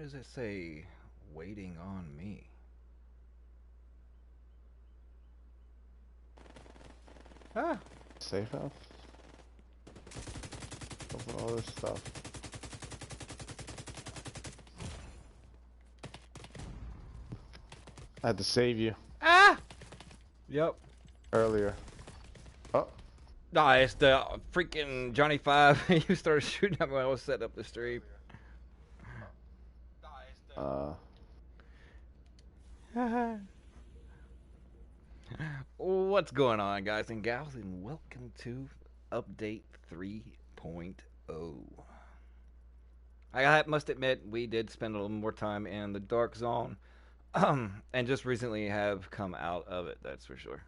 does it say waiting on me? Ah, Safe house? Open all this stuff. I had to save you ah! Yep. earlier. Oh, Nah, it's the freaking Johnny Five. You started shooting at me when I was setting up the stream. uh, What's going on, guys and gals, and welcome to Update 3.0. I must admit, we did spend a little more time in the Dark Zone, and just recently have come out of it, that's for sure.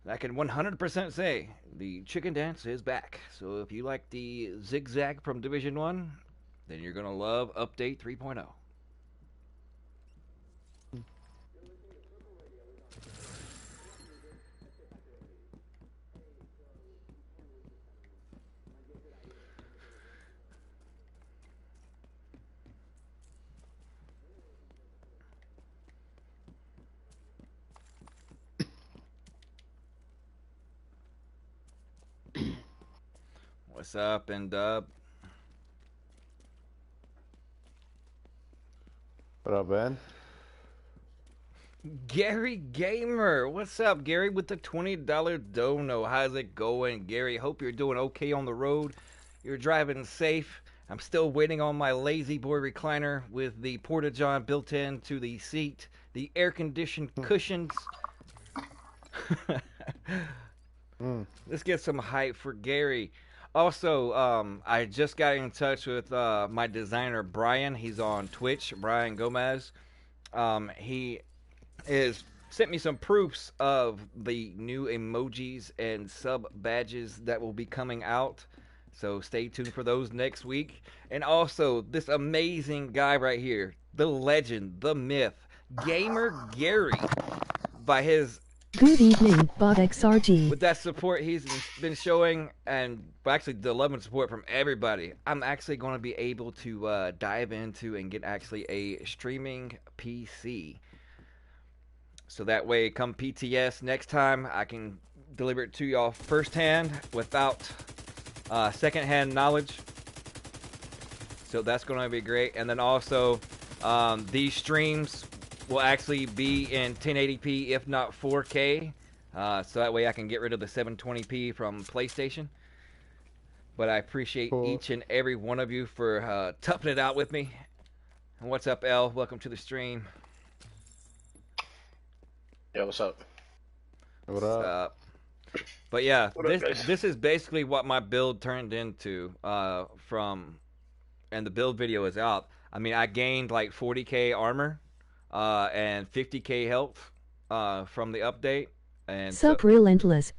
I can 100% say the chicken dance is back. So if you like the zigzag from Division 1, then you're going to love Update 3.0. What's up, and what up, Ben? Gary Gamer. What's up, Gary, with the $20 dono? How's it going, Gary? Hope you're doing okay on the road. You're driving safe. I'm still waiting on my Lazy Boy recliner with the Porta-John built into the seat, the air-conditioned cushions. Let's get some hype for Gary. Also, I just got in touch with my designer, Brian. He's on Twitch, Brian Gomez. He is sent me some proofs of the new emojis and sub badges that will be coming out. So stay tuned for those next week. And also, this amazing guy right here, the legend, the myth, Gamer Gary, by his Good evening, BotXRG. with that support he's been showing, and actually the love and support from everybody, I'm actually going to be able to dive into and get actually a streaming PC. So that way, come PTS next time, I can deliver it to y'all firsthand without secondhand knowledge. So that's going to be great. And then also, these streams will actually be in 1080p, if not 4K. So that way I can get rid of the 720p from PlayStation. But I appreciate each and every one of you for toughing it out with me. And what's up, L? Welcome to the stream. Yeah, what's up? What up? But yeah, What up, guys? this is basically what my build turned into from, and the build video is out. I mean, I gained like 40k armor and 50k health from the update. And Sup, Relentless.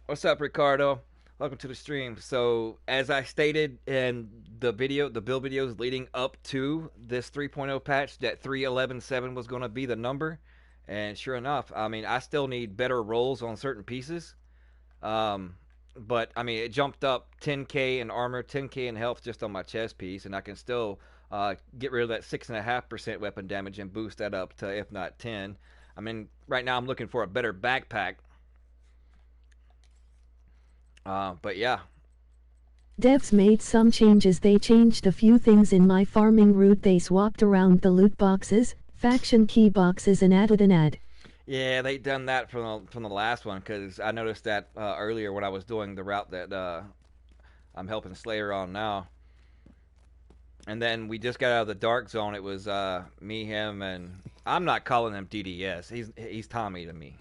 what's up, Ricardo? Welcome to the stream. So, as I stated in the video, the build videos leading up to this 3.0 patch, that 3.11.7 was going to be the number. And sure enough, I mean, I still need better rolls on certain pieces. But, I mean, it jumped up 10k in armor, 10k in health just on my chest piece. And I can still get rid of that 6.5% weapon damage and boost that up to, if not 10. I mean, right now I'm looking for a better backpack. But yeah. Devs made some changes. They changed a few things in my farming route. They swapped around the loot boxes, faction key boxes, and added an ad. Yeah, they done that from the last one, because I noticed that earlier when I was doing the route that I'm helping Slayer on now. And then we just got out of the Dark Zone. It was me, him, and I'm not calling him DDS. He's Tommy to me.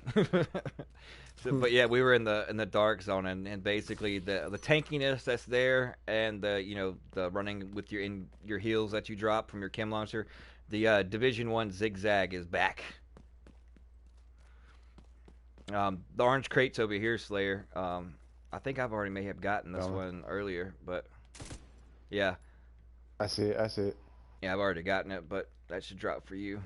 So, but yeah, we were in the Dark Zone, and basically the tankiness that's there, and the running with your heals that you drop from your chem launcher, the Division 1 zigzag is back. The orange crates over here, Slayer. I think I've already may have gotten this one earlier, but yeah. I see it. I see it. Yeah, I've already gotten it, but that should drop for you.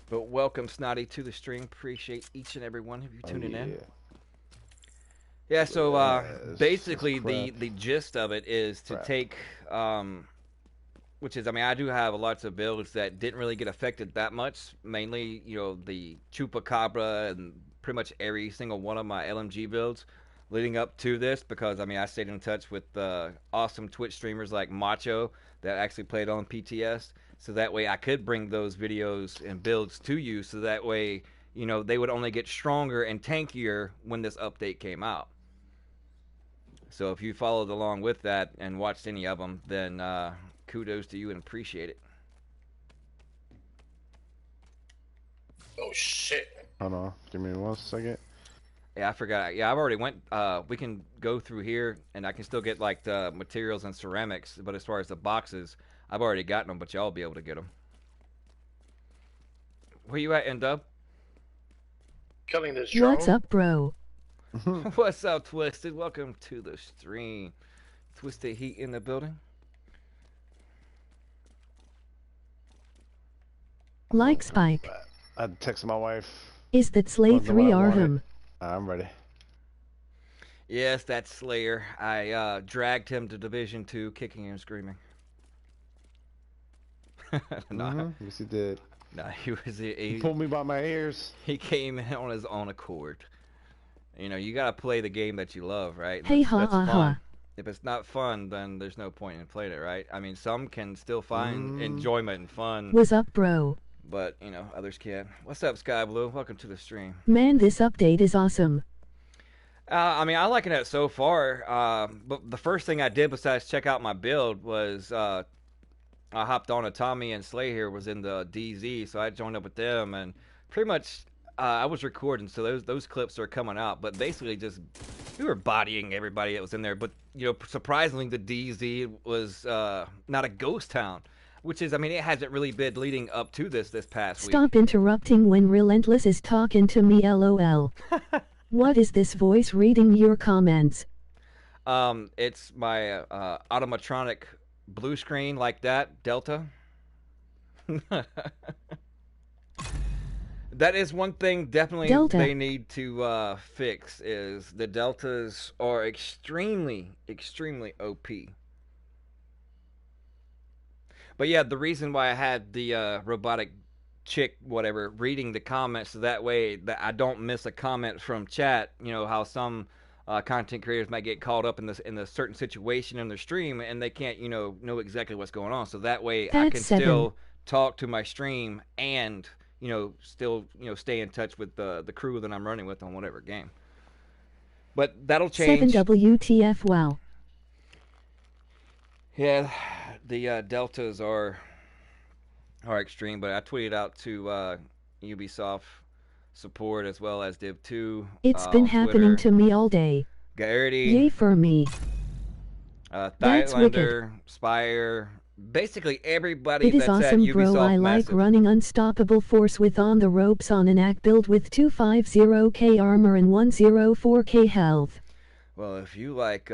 But welcome, Snotty, to the stream. Appreciate each and every one of you tuning in. Yeah, so It's basically crap. the gist of it is to Crap. take, which is, I mean, I do have lots of builds that didn't really get affected that much. Mainly, you know, the Chupacabra and pretty much every single one of my LMG builds leading up to this, because I mean, I stayed in touch with awesome Twitch streamers like Macho that actually played on PTS, so that way I could bring those videos and builds to you, so that way, you know, they would only get stronger and tankier when this update came out. So if you followed along with that and watched any of them, then kudos to you and appreciate it. Oh shit. Hold on. Give me 1 second. Yeah, I forgot. Yeah, I've already went. We can go through here, and I can still get like the materials and ceramics. But as far as the boxes, I've already gotten them. But y'all will be able to get them. Where you at, N-Dub? Killing this drone. What's up, bro? What's up, Twisted? Welcome to the stream. Twisted Heat in the building. Like Spike. I texted my wife. Is that Slay Wonder what 3 I wanted. Arham? I'm ready. Yes, that's Slayer. I dragged him to Division 2, kicking and screaming. No, Yes, he did. no, He pulled me by my ears. he came in on his own accord. You know, you gotta play the game that you love, right? Hey, That's ha, fun. ha. If it's not fun, then there's no point in playing it, right? I mean, some can still find enjoyment and fun, What's up, bro? but you know, others can't. What's up, Sky Blue? Welcome to the stream. Man, this update is awesome. I mean, I like it so far. But the first thing I did besides check out my build was I hopped on a Tommy and Slay here was in the DZ, so I joined up with them, and pretty much I was recording, so those clips are coming out. But basically, just we were bodying everybody that was in there. But you know, surprisingly, the DZ was not a ghost town, which is, I mean, it hasn't really been leading up to this past week. Stop interrupting when Relentless is talking to me, lol. What is this voice reading your comments? It's my automatronic blue screen like that, Delta. That is one thing definitely Delta. they need to fix, is the Deltas are extremely, extremely OP. But yeah, the reason why I had the robotic chick, whatever, reading the comments, so that way that I don't miss a comment from chat. You know how some content creators might get caught up in a certain situation in their stream, and they can't, you know exactly what's going on. So that way I can still talk to my stream and, you know, still, you know, stay in touch with the crew that I'm running with on whatever game. But that'll change. 7 WTF, wow. Yeah, the deltas are extreme, but I tweeted out to Ubisoft support as well as Div2. It's been happening to me all day. Garrity. Yay for me. That's Thylander, Spire, basically everybody It is that's awesome, at bro. Ubisoft I like Massive. running Unstoppable Force with On the Ropes on an AK build with 250k armor and 104k health. Well, if you like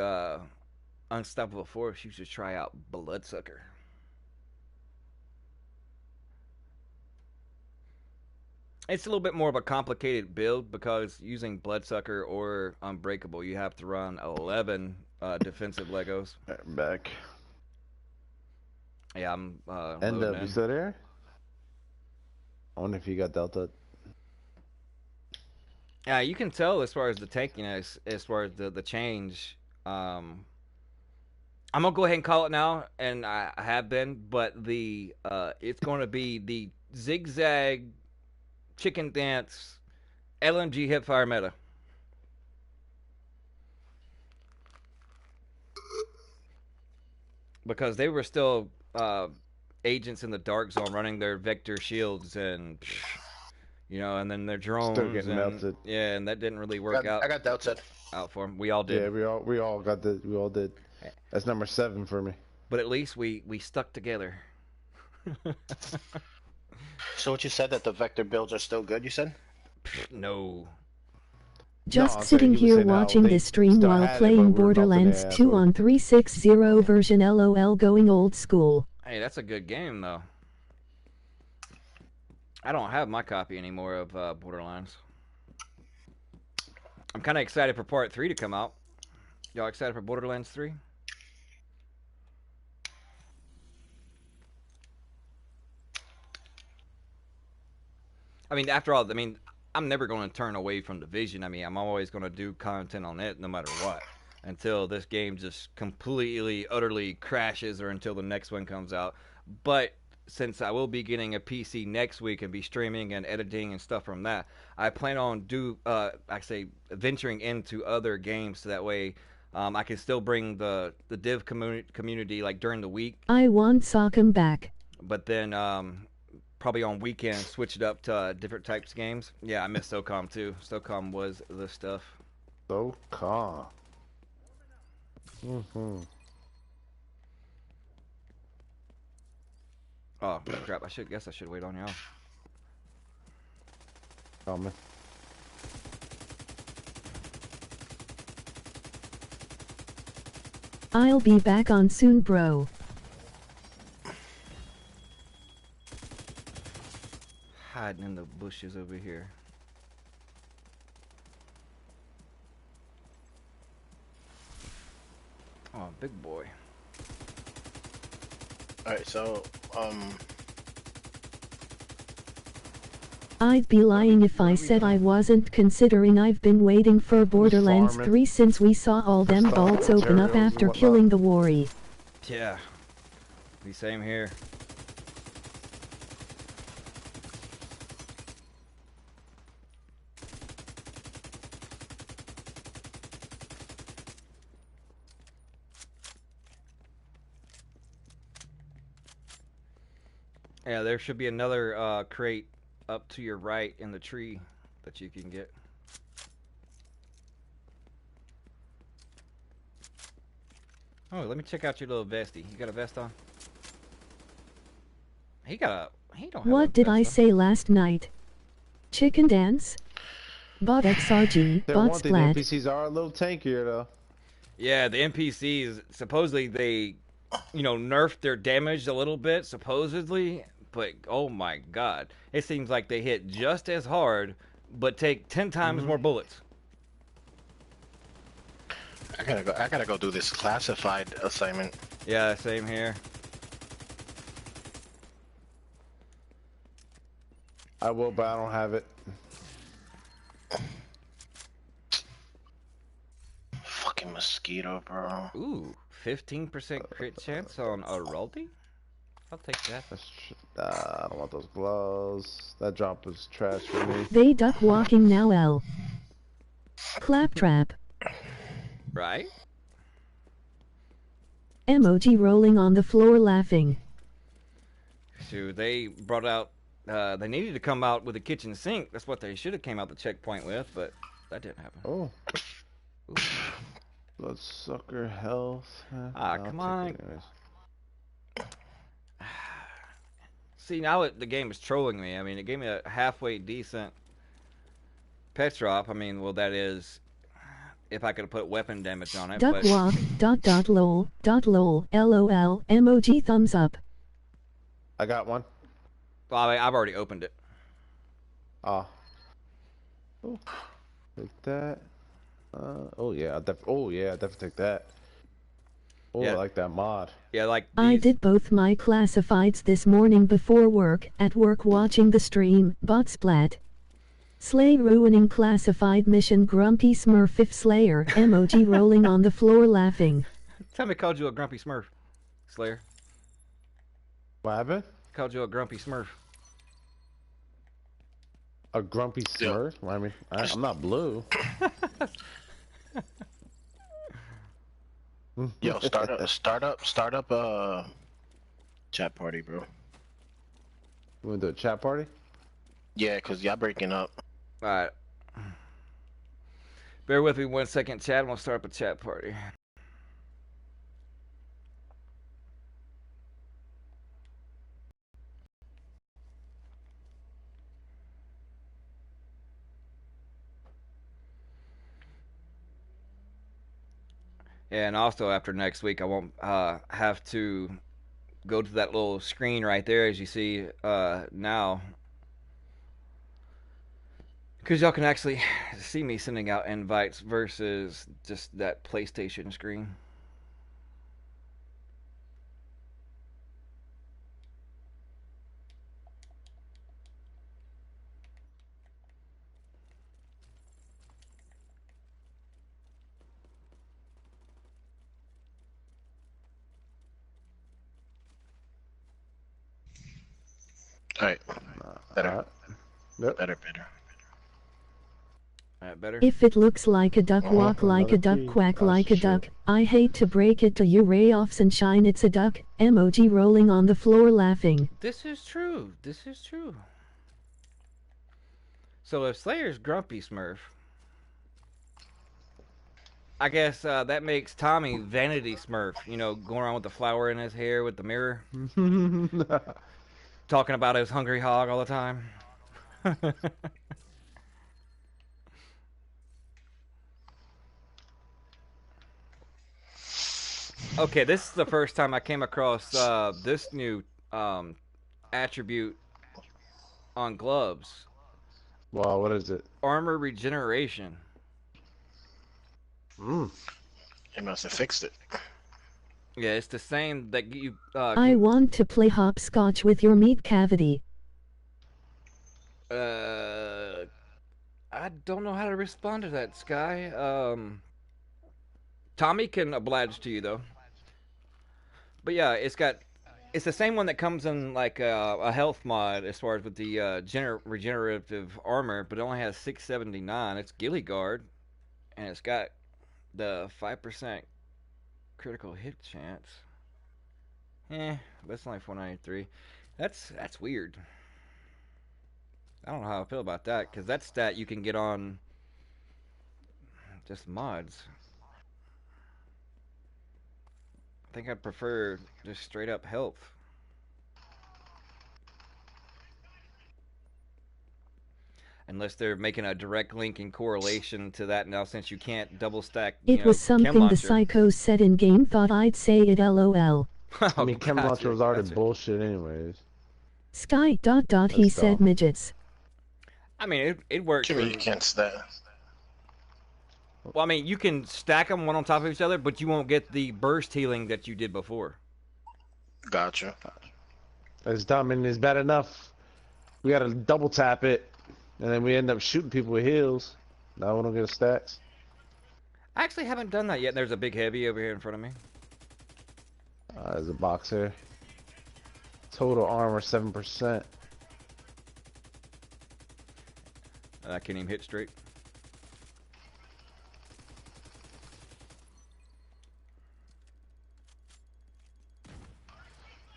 Unstoppable Force, you should try out Bloodsucker. It's a little bit more of a complicated build because using Bloodsucker or Unbreakable, you have to run 11 defensive Legos. I'm back. Yeah, I'm And loading you in. still there? I wonder if you got Delta. Yeah, you can tell as far as the tankiness, as far as the change. I'm gonna go ahead and call it now, and I have been, but the it's going to be the zigzag chicken dance LMG hipfire meta. Because they were still agents in the dark zone running their vector shields and, you know, and then their drones. Still getting melted. Yeah, and that didn't really work out. I got Delta. Out for them. We all did. Yeah, we all got the we all did. That's number 7 for me. But at least we stuck together. So what you said, that the vector builds are still good, you said? No. Just I'm sitting saying he was here saying how watching they this stream still while had it, but playing we were melting Borderlands their ass 2 off. on 360 version LOL, going old school. Hey, that's a good game, though. I don't have my copy anymore of Borderlands. I'm kind of excited for Part 3 to come out. Y'all excited for Borderlands 3? I mean, after all, I mean, I'm never going to turn away from Division. I mean, I'm always going to do content on it no matter what until this game just completely, utterly crashes or until the next one comes out. But since I will be getting a PC next week and be streaming and editing and stuff from that, I plan on I say venturing into other games so that way I can still bring the Div community like during the week. I want Sock'em back. But then probably on weekends switch it up to different types of games. Yeah, I miss SOCOM too. SOCOM was the stuff. SOCOM. Oh crap! I should wait on y'all. Coming. I'll be back on soon, bro. Hiding in the bushes over here. Oh, big boy. Alright, so, I'd be lying if I said I wasn't considering. I've been waiting for Borderlands 3 since we saw all them vaults open up after killing the Worry. Yeah. The same here. Yeah, there should be another crate up to your right in the tree that you can get. Oh, let me check out your little vestie. You got a vest on? He don't have What did I say last night? Chicken dance? Bot XRG, bot splat. The NPCs are a little tankier though. Yeah, the NPCs supposedly they, nerfed their damage a little bit supposedly, but oh my god, it seems like they hit just as hard, but take 10 times more bullets. I gotta go do this classified assignment. Yeah, same here. I will, but I don't have it. Fucking mosquito, bro. Ooh, 15% crit chance on a Ralty? I'll take that. I don't want those gloves. That drop was trash for me. They duck walking now, L. Claptrap. Right? Emoji rolling on the floor laughing. So they brought out, they needed to come out with a kitchen sink. That's what they should have came out the checkpoint with, but that didn't happen. Oh. Ooh. Bloodsucker health. Come on. See, now the game is trolling me. I mean, it gave me a halfway decent pet drop. I mean, well, that is if I could have put weapon damage on it. Duck walk, lol, lol, lol, emoji thumbs up. I got one. Well, I've already opened it. Oh. Oh. Take that. Oh yeah, I definitely take that. Oh, yeah. I like that mod. Yeah, like I did both my classifieds this morning before work, at work watching the stream, bot splat. Slay ruining classified mission grumpy smurf if slayer, emoji rolling on the floor laughing. Tell me called you a grumpy smurf, Slayer. What happened? Called you a grumpy smurf. A grumpy smurf? Well, I mean, I'm not blue. Yo, start up chat party, bro. You wanna do a chat party? Yeah, cause y'all breaking up. Alright. Bear with me 1 second, chat. I'm gonna start up a chat party. And also after next week, I won't have to go to that little screen right there, as you see now, Because y'all can actually see me sending out invites versus just that PlayStation screen. Alright. Better. Alright. Yep. Better. Alright, better? If it looks like a duck, walk like a duck, quack like a duck. I hate to break it to you, ray off sunshine, it's a duck. Emoji rolling on the floor laughing. This is true. This is true. So if Slayer's Grumpy Smurf, I guess that makes Tommy Vanity Smurf. You know, going around with the flower in his hair with the mirror. Talking about his hungry hog all the time. Okay, this is the first time I came across this new attribute on gloves. Wow, what is it? Armor regeneration. They must have fixed it. Yeah, it's the same that you... I want to play hopscotch with your meat cavity. I don't know how to respond to that, Sky. Tommy can oblige to you, though. But yeah, it's the same one that comes in like a health mod as far as with the regenerative armor, but it only has 679. It's Ghillie Guard, and it's got the 5% critical hit chance. But it's only 493. That's weird. I don't know how I feel about that, because that stat you can get on just mods. I think I'd prefer just straight up health. Unless they're making a direct link in correlation to that now, since you can't double stack. It was something the psycho said in game, thought I'd say it, lol. I mean, Chem Launcher was already bullshit anyways. Sky ... he said midgets. I mean, it works. You mean you can't stack? Well, I mean, you can stack them one on top of each other, but you won't get the burst healing that you did before. Gotcha. As dumb and it's bad enough. We gotta double tap it, and then we end up shooting people with heals. Now we don't get stats. I actually haven't done that yet. There's a big heavy over here in front of me. There's a box here. Total armor 7%. I can't even hit straight.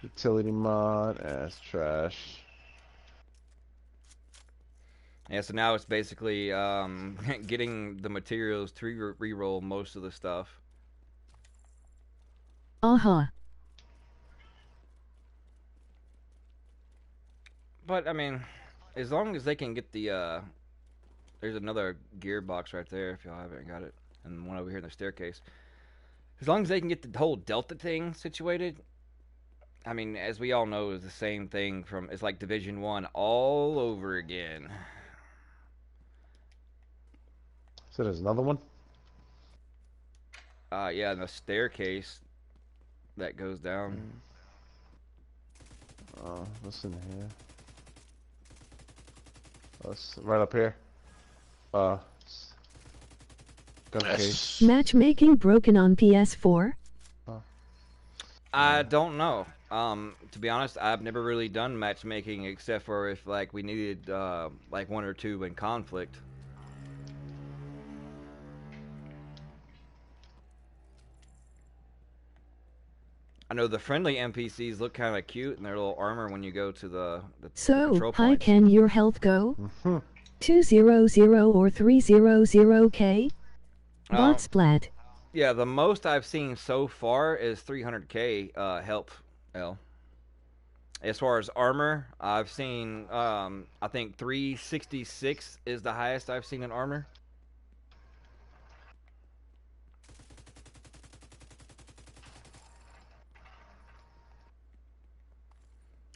Utility mod, ass trash. Yeah, so now it's basically getting the materials to re-roll most of the stuff. But, I mean, as long as they can get the, there's another gearbox right there if y'all haven't got it. And one over here in the staircase. As long as they can get the whole Delta thing situated, I mean, as we all know, is the same thing from, it's like Division 1 all over again. So there's another one? Yeah, and the staircase that goes down. What's in here? What's right up here? Gun case. Matchmaking broken on PS4? I don't know. To be honest, I've never really done matchmaking except for if like we needed like one or two in conflict. I know the friendly NPCs look kind of cute in their little armor when you go to the control high points. can your health go? 200 or 300k? Bot splat. Yeah, the most I've seen so far is 300k health, L. As far as armor, I've seen, I think 366 is the highest I've seen in armor.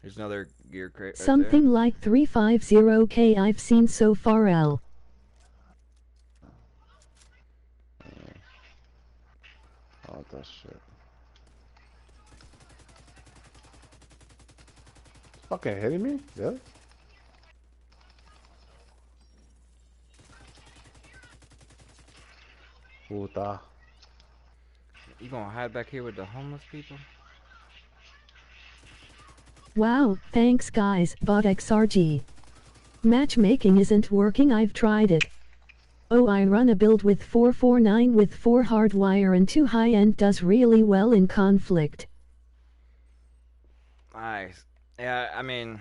There's another gear crate right Something there. like 350k I've seen so far, L. Oh, that shit. Fucking hitting me? Really? Puta. You gonna hide back here with the homeless people? Wow, thanks guys, BotXRG. Matchmaking isn't working, I've tried it. Oh, I run a build with 449 with 4 hardwire and 2 high-end, does really well in conflict. Nice. Yeah, I mean,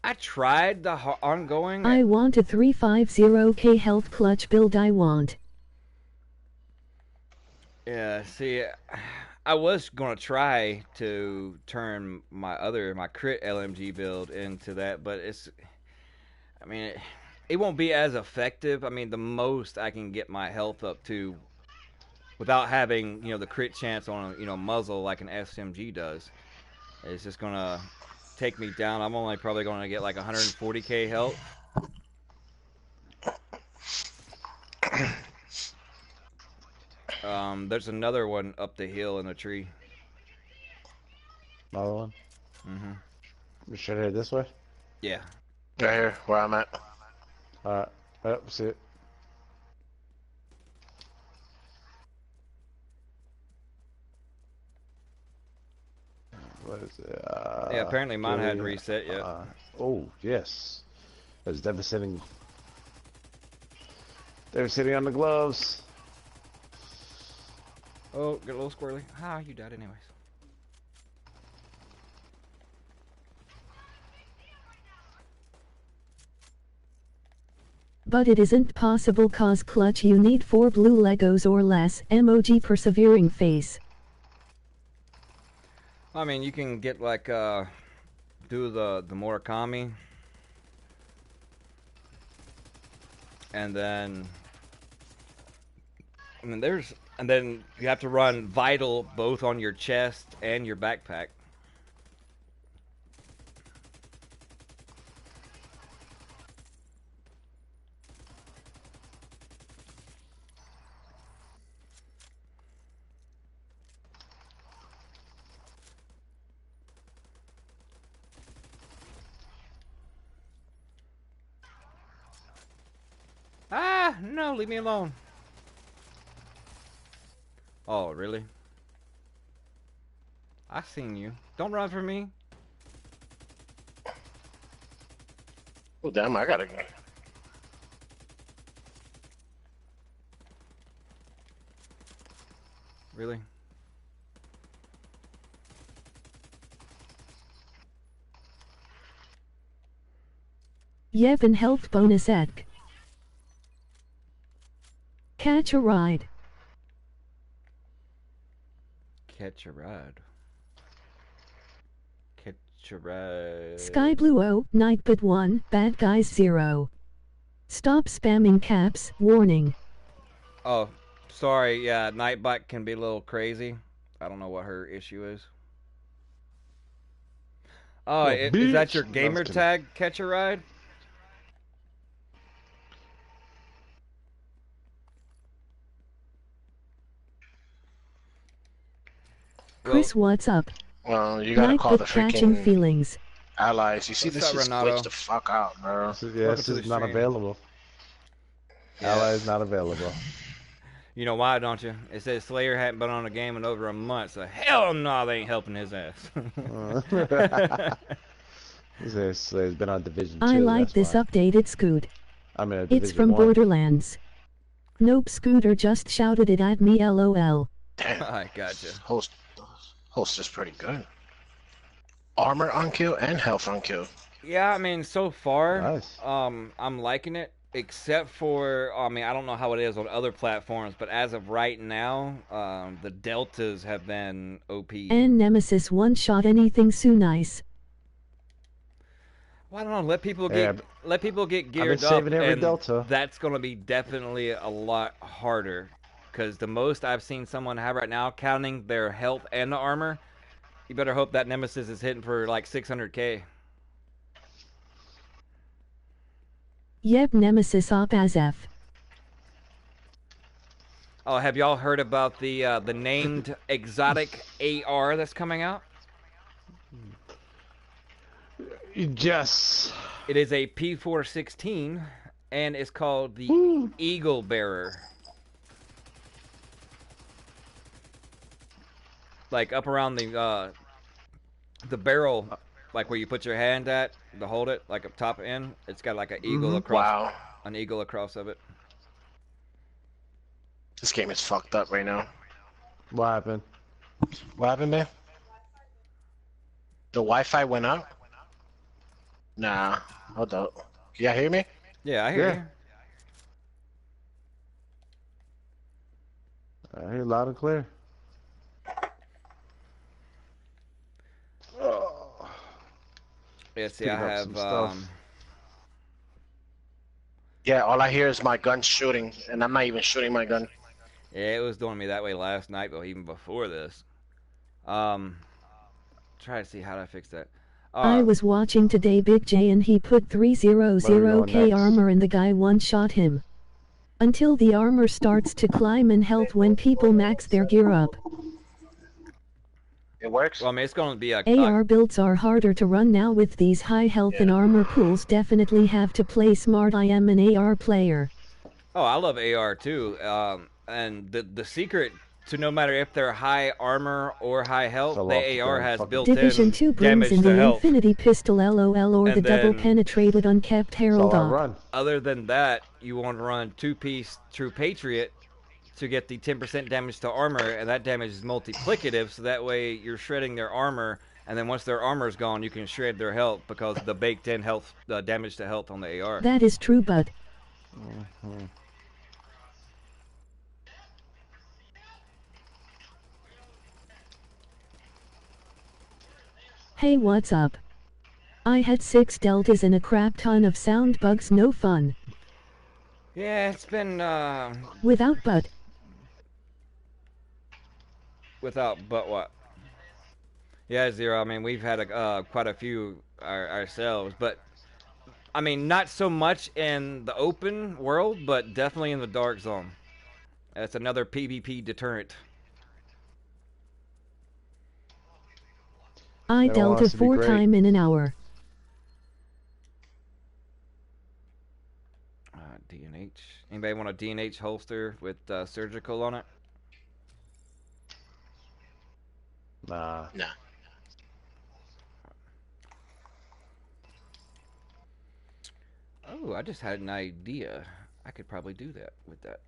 I tried the ongoing. I want a 350k health clutch build, I want. Yeah, see, I was gonna try to turn my crit LMG build into that, but I mean, it won't be as effective. I mean, the most I can get my health up to without having, you know, the crit chance on a, you know, muzzle like an SMG does. It's just gonna take me down. I'm only probably gonna get like 140k health. There's another one up the hill in the tree. Another one? Mm-hmm. We should head this way? Yeah. Right here, where I'm at. Alright. Yep, see it. What is it? Yeah, apparently mine hadn't Goriila. reset yet. Oh, yes. That's devastating. Devastating on the gloves. Oh, get a little squirrely. Ah, you died anyways. But it isn't possible cause clutch you need 4 blue Legos or less, emoji persevering face. I mean, you can get like, do the Murakami. And then, and then you have to run Vital both on your chest and your backpack. Ah, no, leave me alone. Oh, really? I seen you. Don't run from me. Oh, damn, I gotta go. Really? Yep, and health bonus etk. Catch a ride. Catch a ride. Catch a ride. Sky Blue O, Nightbot 1, Bad Guys 0. Stop spamming caps, warning. Oh, sorry. Yeah, Nightbot can be a little crazy. I don't know what her issue is. Oh, Oh, is that your bitch. gamer That's tag, Catch a Ride? Chris, what's up? Well, you gotta call the Nightbot catching freaking feelings. allies. You see, What's this up, is Renato? glitched the fuck out, bro. This is, Welcome this to the is not stream. available. Yeah. Ally is not available. You know why, don't you? It says Slayer hadn't been on a game in over a month, so hell no, they ain't helping his ass. He says Slayer's been on Division 2. I like this why. updated Scoot. I'm in a Division It's from 1. Borderlands. Nope, Scooter just shouted it at me, lol. Damn, I gotcha. host is pretty good. Armor on kill and health on kill. Yeah, I mean, so far, Nice. I'm liking it. Except for, I mean, I don't know how it is on other platforms, but as of right now, the deltas have been OP. And Nemesis one shot anything so nice. Well, I don't know. Let people Yeah, get I've geared been up, saving every and delta. that's gonna be definitely a lot harder. Because the most I've seen someone have right now, counting their health and the armor, you better hope that Nemesis is hitting for like 600k. Yep, Nemesis op as F. Oh, have y'all heard about the named exotic AR that's coming out? Yes. It is a P416, and it's called the Woo. Eagle Bearer. Like up around the barrel, like where you put your hand at to hold it, like up top end. It's got like Wow. an eagle across of it. This game is fucked up right now. What happened? What happened, man? The Wi-Fi went out? Nah. Hold up. You hear me? Yeah, I hear I hear loud and clear. Oh. you. Yeah, see, Picking I up have some stuff. Yeah, all I hear is my gun shooting, and I'm not even shooting my gun. Yeah, it was doing me that way last night, but even before this. Try to see how to fix that. I was watching today Big J and he put 300k armor and the guy one-shot him. Until the armor starts to climb in health when people max their gear up. It works? Well, I mean, it's going to be a AR builds are harder to run now with these high health and armor pools. Definitely have to play smart. I am an AR player. Oh, I love AR too. And the secret to no matter if they're high armor or high health, the AR has built-in Division 2 brings damage in to the health. Infinity Pistol LOL or And the double then- penetrated uncapped Herald op. Run. Other than that, you want to run two-piece True Patriot to get the 10% damage to armor, and that damage is multiplicative, so that way you're shredding their armor, and then once their armor is gone, you can shred their health because of the baked-in health damage to health on the AR. That is true, but hey, what's up? I had 6 deltas and a crap ton of sound bugs. No fun. Yeah, it's been Without but. without but what? Yeah, Zero. I mean, we've had quite a few ourselves, but I mean, not so much in the open world, but definitely in the dark zone. That's another PvP deterrent. I They don't want delta us to be 4 great. time in an hour. DNH. Anybody want a DNH holster with surgical on it? Nah. Nah. Oh, I just had an idea. I could probably do that with that.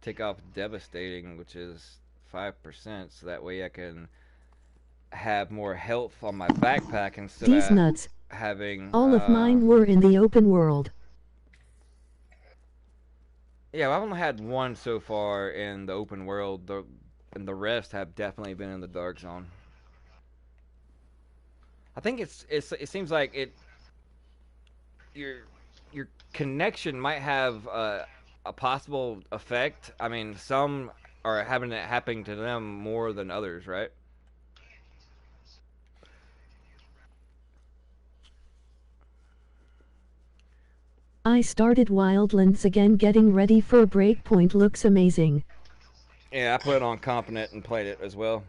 Take off devastating, which is 5%, so that way I can have more health on my backpack instead These of nuts. having. All of mine were in the open world. Yeah, well, I've only had one so far in the open world, and the rest have definitely been in the dark zone. I think it seems like your connection might have a possible effect. I mean, some are having it happening to them more than others, right? I started Wildlands again, getting ready for Breakpoint. Looks amazing. Yeah, I put it on Competent and played it as well.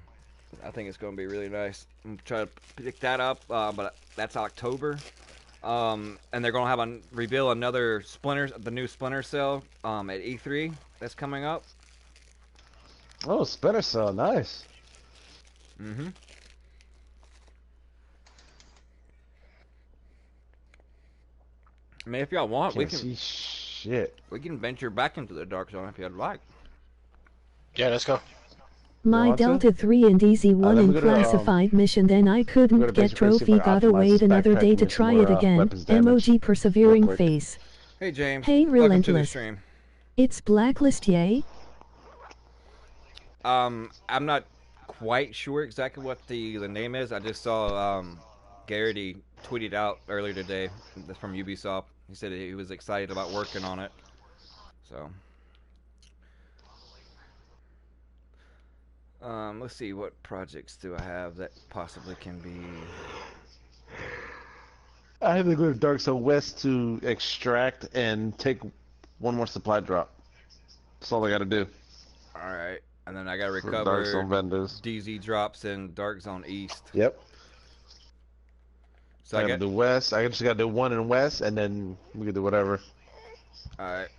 I think it's going to be really nice. I'm trying to pick that up, but that's October. And they're going to have reveal another the new Splinter Cell at E3 that's coming up. Oh, Splinter Cell, nice. Mm-hmm. I mean, if y'all want, Can't see shit. we can venture back into the dark zone if you'd like. Yeah, let's go. My want to? Delta 3 and Easy 1 let me in go to, classified mission, then I couldn't go to get basic first, see trophy, if I gotta optimize wait this another backpack day and to get some try more, it again. weapons damage. Emoji persevering quick. face. Hey, James. Hey, Welcome to the Relentless. stream. It's Blacklist, yay? I'm not quite sure exactly what the name is. I just saw Garrity tweeted out earlier today. That's from Ubisoft. He said he was excited about working on it. So, let's see, what projects do I have that possibly can be. I have to go to Dark Zone West to extract and take one more supply drop. That's all I gotta do. Alright. And then I gotta For Dark recover Zone vendors. DZ drops in Dark Zone East. Yep. So I I gotta get. do West. I just gotta do one in West, and then we can do whatever. Alright.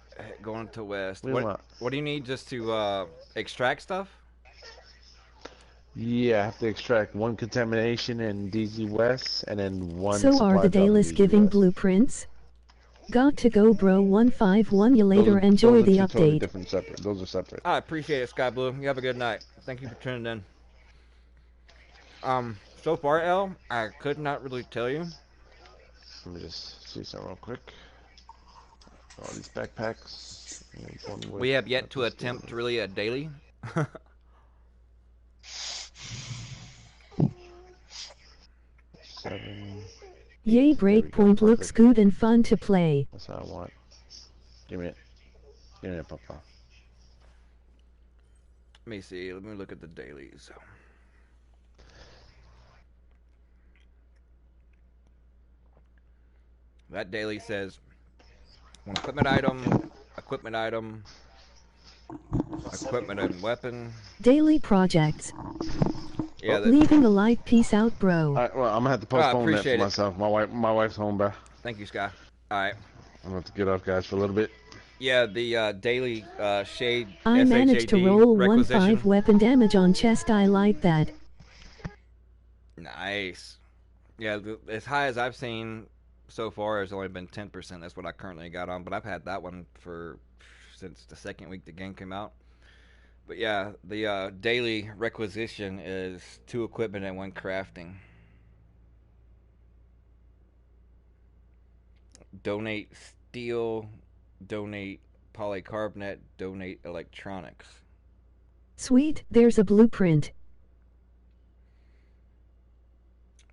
Going to West. We want. What do you need just to extract stuff? Yeah, I have to extract one contamination in DZ West, and then one So are supply the drop in dailies DZ giving West. blueprints? Got to go, bro. 151. You later. Enjoy those are the two totally update. different, separate. Those are separate. I appreciate it, Sky Blue. You have a good night. Thank you for tuning in. So far, L, I could not really tell you. Let me just see something real quick. All these backpacks. We have yet to attempt really a daily. Seven. Yay, There we go, Breakpoint looks perfect. good and fun to play. That's what I want. Give me it. Give me it, Papa. Let me see. Let me look at the dailies. That daily says one equipment item, equipment item, equipment and weapon. Daily projects. Yeah, Leaving a like. Peace out, bro. Alright, well, I'm gonna have to postpone that for appreciate it. myself. My wife's home, bro. Thank you, Sky. All right. I'm gonna have to get off, guys, for a little bit. Yeah, the daily shade. I managed to SHAD roll requisition. 1-5 weapon damage on chest. I like that. Nice. Yeah, as high as I've seen so far has only been 10%. That's what I currently got on, but I've had that one for since the second week the game came out. But yeah, the daily requisition is 2 equipment and 1 crafting. Donate steel, donate polycarbonate, donate electronics. Sweet, there's a blueprint.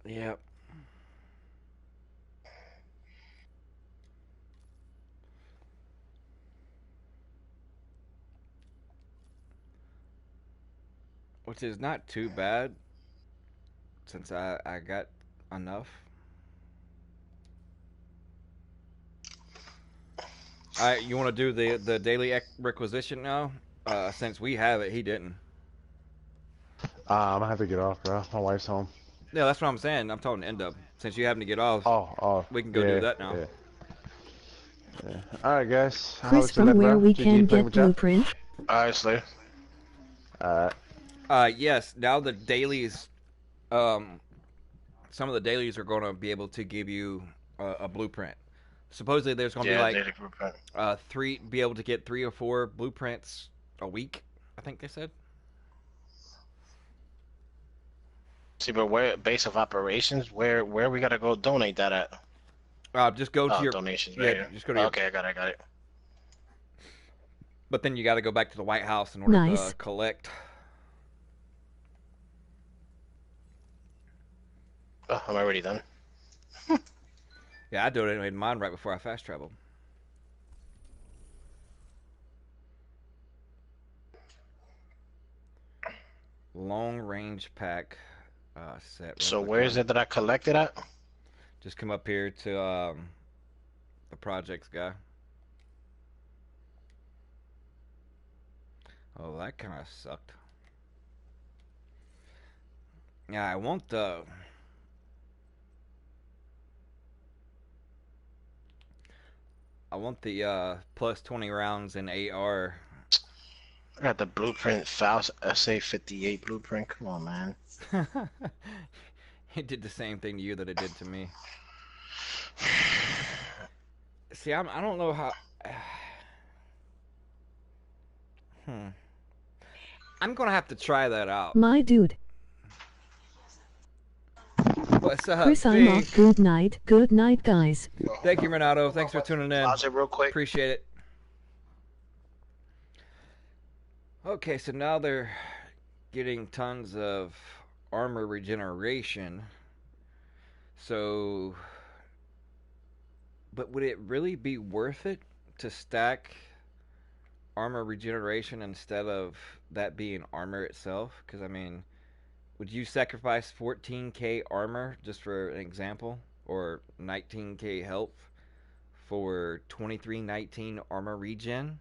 Yep. Which is not too bad since I got enough. Alright, you want to do the daily requisition now? Since we have it, he didn't. I'm gonna have to get off, bro. My wife's home. Yeah, that's what I'm saying. I'm talking to end up. Since you having to get off, we can go yeah, do that now. Yeah. Alright, guys. Chris from where we can get blueprint. Alright, Slayer. Yes, now the dailies, some of the dailies are going to be able to give you a blueprint. Supposedly there's going to be like be able to get 3 or 4 blueprints a week, I think they said. See, but where base of operations? Where we gotta go donate that at? Just go to your donations. Yeah, Right just go to your, okay, I got it. But then you got to go back to the White House in order to collect. Oh, I'm already done. Yeah, I donated mine right before I fast traveled. Long range pack set. So where is it that I collected at? Just come up here to the projects guy. Oh, that kind of sucked. Yeah, I want the... plus 20 rounds in AR. I got the blueprint Faust SA-58 blueprint. Come on, man. It did the same thing to you that it did to me. See, I don't know how... I'm gonna have to try that out. My dude. What's up, Chris, I'm off. Good night. Good night, guys. Thank you, Renato. Thanks for tuning in. Pause it real quick. Appreciate it. Okay, so now they're getting tons of armor regeneration. So, but would it really be worth it to stack armor regeneration instead of that being armor itself? Because, I mean, would you sacrifice 14k armor, just for an example, or 19k health for 2319 armor regen?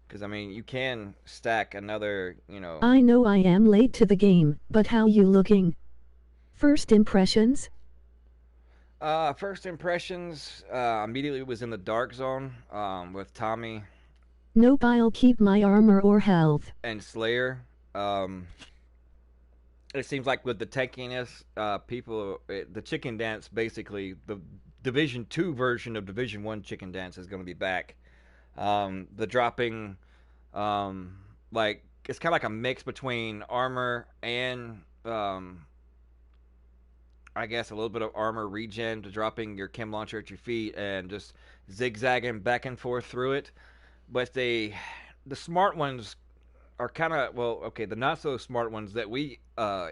Because, I mean, you can stack another, I know I am late to the game, but how you looking? First impressions? First impressions, immediately was in the dark zone, with Tommy. Nope, I'll keep my armor or health. And Slayer. It seems like with the tankiness, the chicken dance, basically, the Division 2 version of Division 1 chicken dance is going to be back. The dropping, like, it's kind of like a mix between armor and, I guess, a little bit of armor regen to dropping your chem launcher at your feet and just zigzagging back and forth through it. But the smart ones are kind of, well, okay, the not so smart ones that we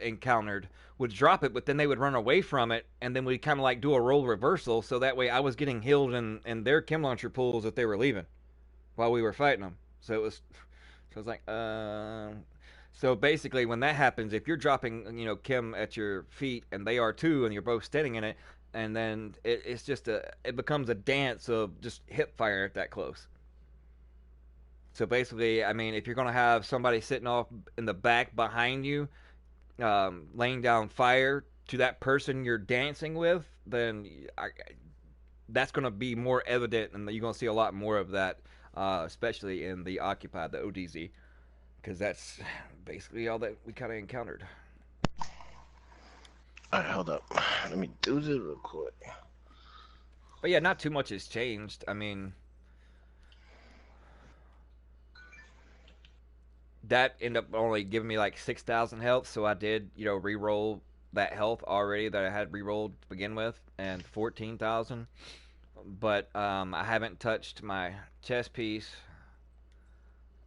encountered would drop it, but then they would run away from it, and then we'd kind of like do a role reversal, so that way I was getting healed in their chem launcher pools that they were leaving while we were fighting them. So it was like, so basically when that happens, if you're dropping, chem at your feet and they are too, and you're both standing in it, and then it's just it becomes a dance of just hip fire at that close. So basically, I mean, if you're going to have somebody sitting off in the back behind you, laying down fire to that person you're dancing with, then that's going to be more evident, and you're going to see a lot more of that, especially in the Occupied, the ODZ, because that's basically all that we kind of encountered. All right, hold up. Let me do this real quick. But yeah, not too much has changed. I mean, that ended up only giving me like 6,000 health, so I did, re-roll that health already that I had re-rolled to begin with, and 14,000. But I haven't touched my chest piece.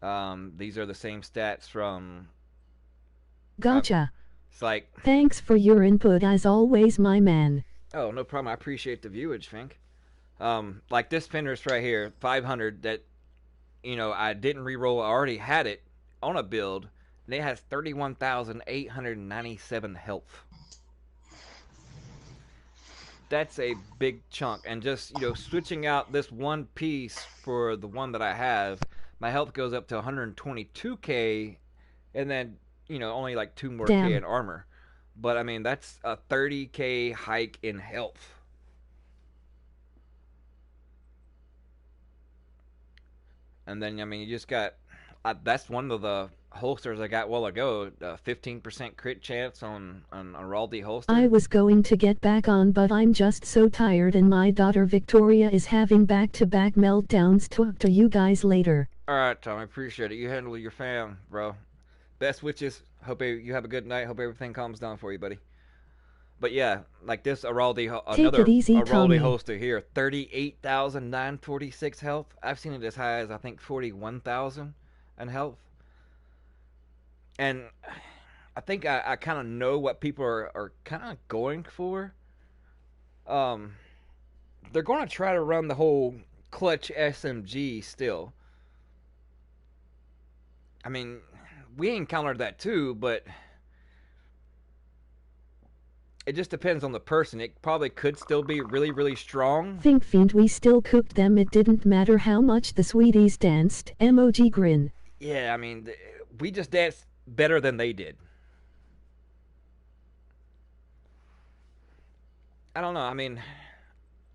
These are the same stats from... Gotcha. It's like... Thanks for your input as always, my man. Oh, no problem. I appreciate the viewage, Fink. Like this Fenris right here, 500, that, I didn't re-roll. I already had it on a build, and it has 31,897 health. That's a big chunk, and just, switching out this one piece for the one that I have, my health goes up to 122k, and then, only like 2 more K in armor. But, I mean, that's a 30k hike in health. And then, I mean, you just got... that's one of the holsters I got a while ago. 15% crit chance on a Raldi holster. I was going to get back on, but I'm just so tired, and my daughter Victoria is having back-to-back meltdowns. Talk to you guys later. Alright, Tom, I appreciate it. You handle your fam, bro. Best wishes. Hope you have a good night. Hope everything calms down for you, buddy. But yeah, like this Araldi, another Araldi holster here, 38,946 health. I've seen it as high as, I think, 41,000 in health. And I think I kind of know what people are kind of going for. They're going to try to run the whole clutch SMG still. I mean, we encountered that too, but it just depends on the person. It probably could still be really, really strong. Think Fiend, we still cooked them. It didn't matter how much the sweeties danced. Emoji grin. Yeah, I mean, we just danced better than they did. I don't know. I mean,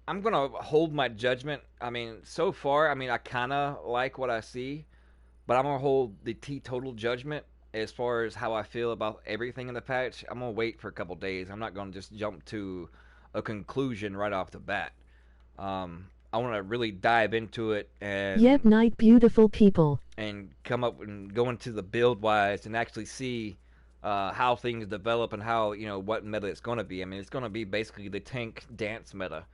I'm going to hold my judgment. I mean, so far, I mean, I kind of like what I see, but I'm going to hold the teetotal judgment as far as how I feel about everything in the patch. I'm going to wait for a couple days. I'm not going to just jump to a conclusion right off the bat. I want to really dive into it and... Yep, night, beautiful people. And come up and go into the build-wise and actually see how things develop and how, what meta it's going to be. I mean, it's going to be basically the tank dance meta.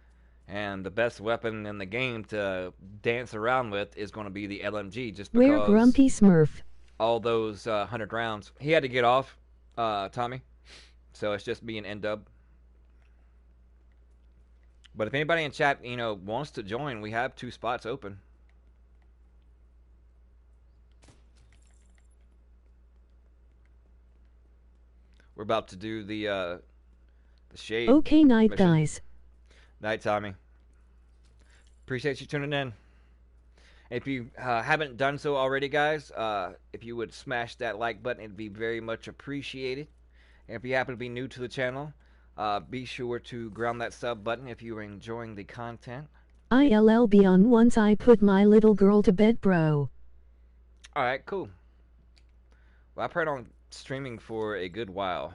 And the best weapon in the game to dance around with is going to be the LMG, just because... Where Grumpy Smurf? All those 100 rounds. He had to get off, Tommy. So it's just me and N-Dub. But if anybody in chat, wants to join, we have 2 spots open. We're about to do the shade. Okay, night, mission. Guys. Night, Tommy. Appreciate you tuning in. If you haven't done so already, guys, if you would smash that like button, it'd be very much appreciated. And if you happen to be new to the channel, be sure to ground that sub button if you are enjoying the content. ILL be on once I put my little girl to bed, bro. Alright, cool. Well, I plan on streaming for a good while.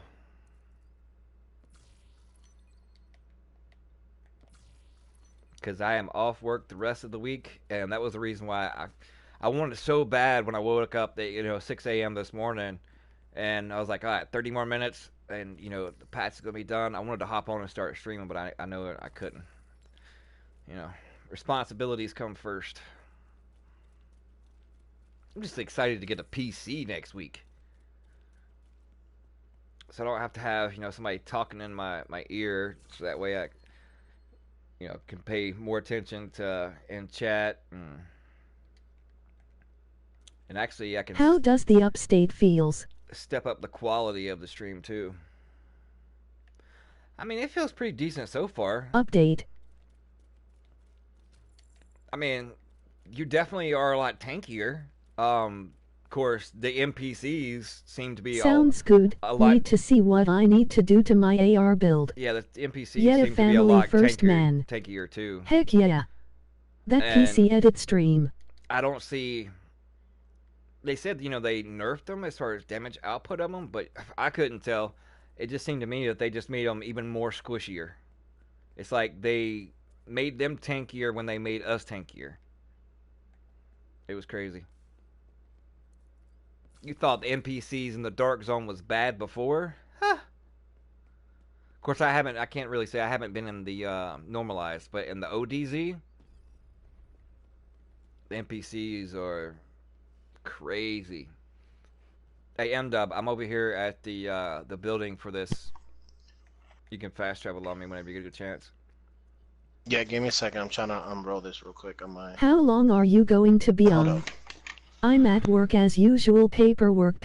Because I am off work the rest of the week, and that was the reason why I wanted it so bad when I woke up at 6 a.m. this morning, and I was like, all right, 30 more minutes, and the patch is gonna be done. I wanted to hop on and start streaming, but I know I couldn't. Responsibilities come first. I'm just excited to get a PC next week, so I don't have to have somebody talking in my ear, so that way I can pay more attention to in chat, and actually I can. How does the upstate feels? Step up the quality of the stream too. I mean, it feels pretty decent so far. Update. I mean, you definitely are a lot tankier. Of course, the NPCs seem to be Sounds good. A lot. Need to see what I need to do to my AR build. Yeah, the NPCs Yeah, seem to be a lot first, man. tankier too. Heck yeah. That And PC edit stream. I don't see. They said they nerfed them as far as damage output of them, but I couldn't tell. It just seemed to me that they just made them even more squishier. It's like they made them tankier when they made us tankier. It was crazy. You thought the NPCs in the Dark Zone was bad before? Huh. Of course, I can't really say I haven't been in the normalized, but in the ODZ, the NPCs are crazy. Hey, M-Dub, I'm over here at the building for this. You can fast travel on me whenever you get a chance. Yeah, give me a second. I'm trying to unroll this real quick on my... How long are you going to be Hold on? up. I'm at work as usual. Paperwork,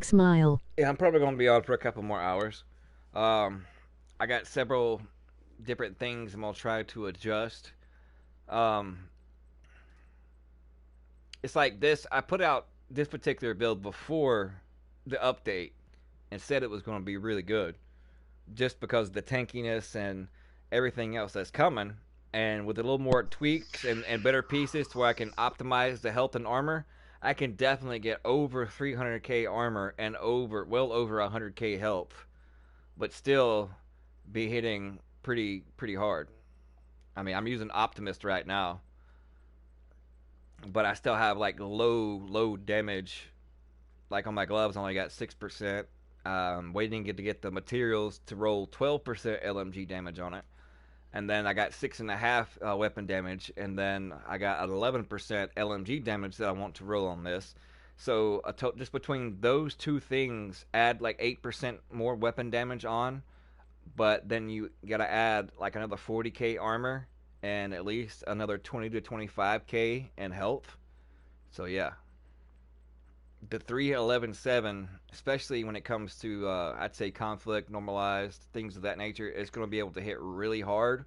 smile. Yeah, I'm probably going to be on for a couple more hours. I got several different things I'm going to try to adjust. It's like this. I put out this particular build before the update and said it was going to be really good, just because of the tankiness and everything else that's coming, and with a little more tweaks and better pieces to where I can optimize the health and armor, I can definitely get over 300k armor and well over 100k health, but still be hitting pretty hard. I mean, I'm using Optimist right now, but I still have like low damage. Like on my gloves, I only got 6%. Waiting to get the materials to roll 12% LMG damage on it. And then I got 6.5 weapon damage, and then I got an 11% LMG damage that I want to roll on this. So just between those two things, add like 8% more weapon damage on, but then you gotta add like another 40k armor and at least another 20 to 25k in health. So yeah, the 3.11.7, especially when it comes to I'd say conflict, normalized, things of that nature, it's going to be able to hit really hard,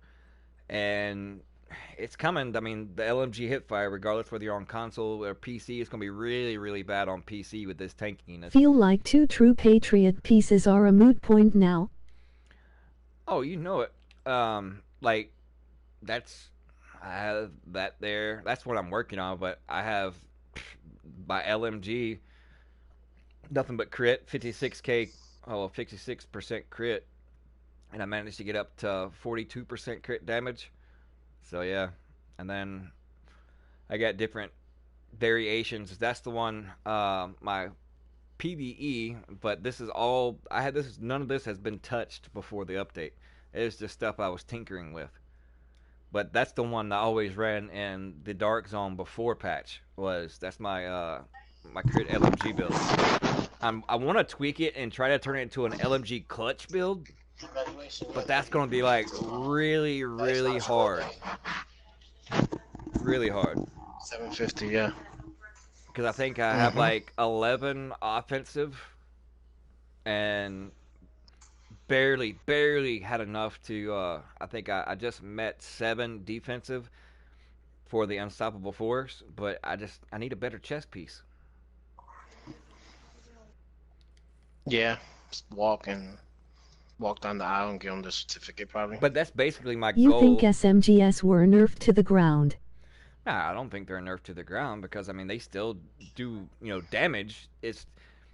and it's coming. I mean, the LMG hipfire, regardless whether you're on console or PC, it's going to be really bad on PC with this tankiness. Feel like 2 true patriot pieces are a moot point now. Oh, you know it. Like I have that there. That's what I'm working on, but I have by LMG nothing but crit, 56k, 56% crit, and I managed to get up to 42% crit damage. So yeah, and then I got different variations. That's the one, my PvE, but this is all I had. None of this has been touched before the update. It's just stuff I was tinkering with. But that's the one I always ran in the Dark Zone before patch. That's my my crit LMG build. I want to tweak it and try to turn it into an LMG clutch build, but that's going to be like really hard. Really hard. 750, yeah. Because I think I have like 11 offensive and barely had enough to I think I just met 7 defensive, for the unstoppable force, but I need a better chess piece. Yeah, just walk down the aisle and give them the certificate, probably. But that's basically my You goal. think SMGs were nerfed to the ground? Nah, I don't think they're nerfed to the ground because I mean they still do damage. It's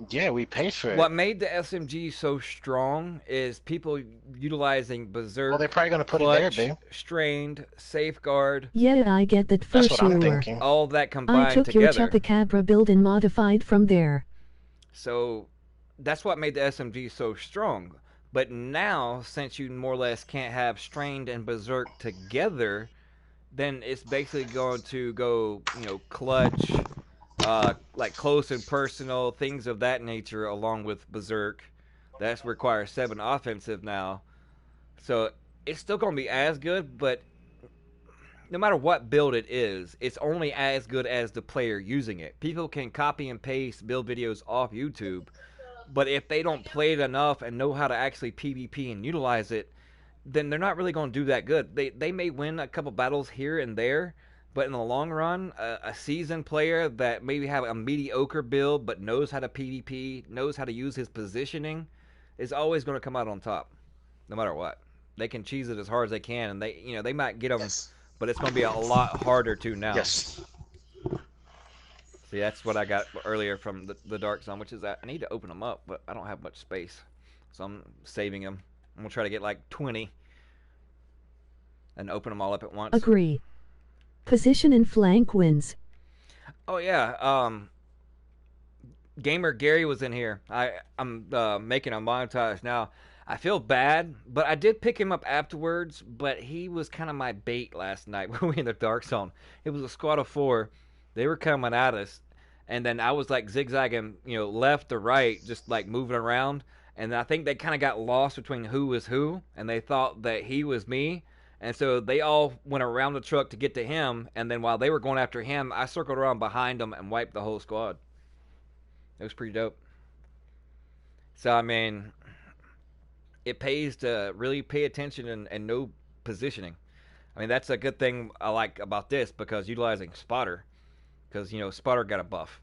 Yeah, we paid for it. what made the SMG so strong is people utilizing Berserk, Well, they're probably gonna put Clutch, it there, babe. Strained, Safeguard. Yeah, I get that for That's what sure. I'm thinking. All that combined I took together. your Chupacabra build and modified from there. So that's what made the SMG so strong. But now, since you more or less can't have Strained and Berserk together, then it's basically going to go, Clutch, like close and personal, things of that nature, along with Berserk. That requires 7 offensive now. So it's still going to be as good, but no matter what build it is, it's only as good as the player using it. People can copy and paste build videos off YouTube, but if they don't play it enough and know how to actually PvP and utilize it, then they're not really going to do that good. They may win a couple battles here and there, but in the long run, a seasoned player that maybe have a mediocre build but knows how to PvP, knows how to use his positioning, is always going to come out on top, no matter what. They can cheese it as hard as they can, and they might get them, Yes. but it's going to be a lot harder to now. Yes. See, that's what I got earlier from the Dark Zone, which is that I need to open them up, but I don't have much space, so I'm saving them. I'm gonna try to get like 20 and open them all up at once. Agree. Position and flank wins. Oh yeah, Gamer Gary was in here. I'm making a montage now. I feel bad, but I did pick him up afterwards. But he was kind of my bait last night when we were in the Dark Zone. It was a squad of 4. They were coming at us, and then I was like zigzagging, left to right, just like moving around. And I think they kind of got lost between who was who, and they thought that he was me. And so they all went around the truck to get to him, and then while they were going after him, I circled around behind them and wiped the whole squad. It was pretty dope. So, I mean, it pays to really pay attention and know positioning. I mean, that's a good thing I like about this, because utilizing Spotter, because, Spotter got a buff.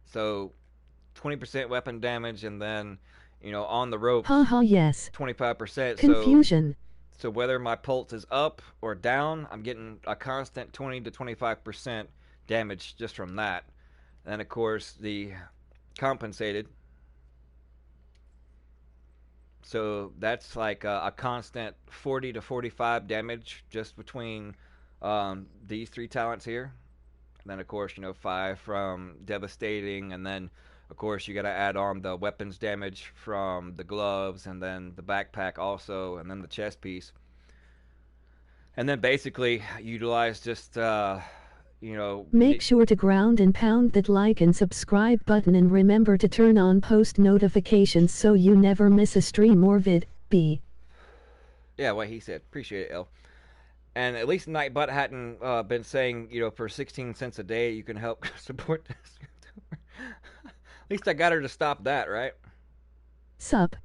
So, 20% weapon damage, and then, on the ropes, yes. 25%. Confusion. So whether my pulse is up or down, I'm getting a constant 20 to 25% damage just from that. And of course, the compensated. So that's like a constant 40 to 45 damage just between these 3 talents here. And then of course, 5 from devastating, and then of course you got to add on the weapons damage from the gloves, and then the backpack also, and then the chest piece. And then basically utilize just Make sure to ground and pound that like and subscribe button, and remember to turn on post notifications so you never miss a stream or vid. Yeah, what he said. Appreciate it, L. And at least Nightbot hadn't been saying, for 16 cents a day you can help support this. At least I got her to stop that, right? Sup.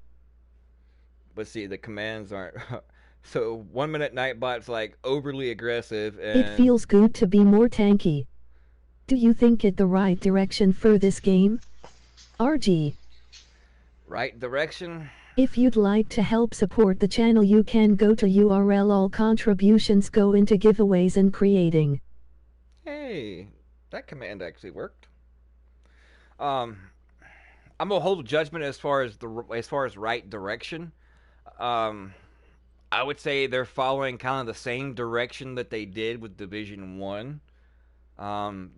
But see, the commands aren't. So 1 minute Nightbot's like overly aggressive, and it feels good to be more tanky. Do you think it the right direction for this game? RG. Right direction? If you'd like to help support the channel, you can go to URL. All contributions go into giveaways and creating. Hey, that command actually worked. I'm gonna hold judgment as far as right direction. I would say they're following kind of the same direction that they did with Division 1,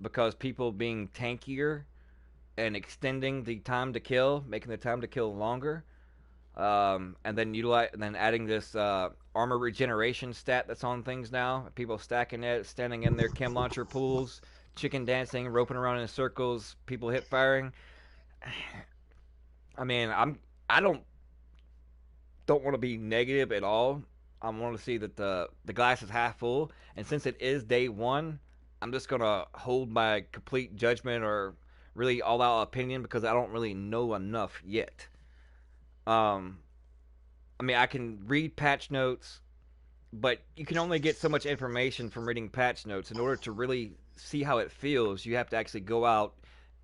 because people being tankier and extending the time to kill, making the time to kill longer, and then adding this armor regeneration stat that's on things now. People stacking it, standing in their chem launcher pools, chicken dancing, roping around in circles, people hip firing. I mean, I don't want to be negative at all. I want to see that the glass is half full, and since it is day 1, I'm just gonna hold my complete judgment or really all out opinion, because I don't really know enough yet. I mean, I can read patch notes, but you can only get so much information from reading patch notes. In order to really see how it feels, you have to actually go out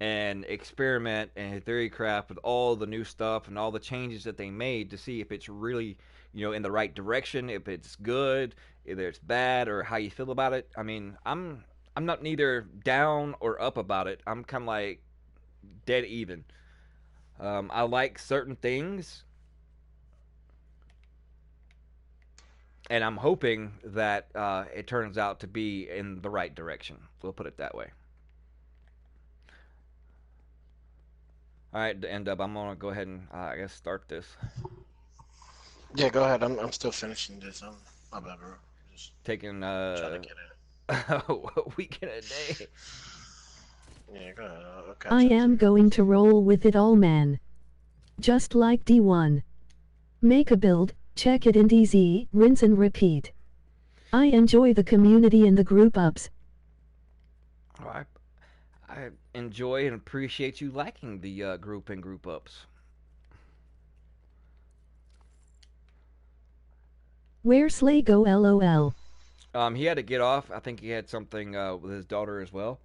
and experiment and theory craft with all the new stuff and all the changes that they made to see if it's really, in the right direction, if it's good, if it's bad, or how you feel about it. I mean, I'm not neither down or up about it. I'm kind of like dead even. I like certain things, and I'm hoping that it turns out to be in the right direction. We'll put it that way. All right, to end up, I'm gonna go ahead and I guess start this. Yeah, go ahead. I'm still finishing this. My bad, bro. Just taking trying to get it. a week and a day. Yeah, go ahead. I'll catch I up am to you. going to roll with it all, man. Just like D1. Make a build, check it in DZ, rinse and repeat. I enjoy the community and the group ups. Oh, I enjoy and appreciate you liking the group and group ups. Where Slay go LOL. He had to get off. I think he had something with his daughter as well.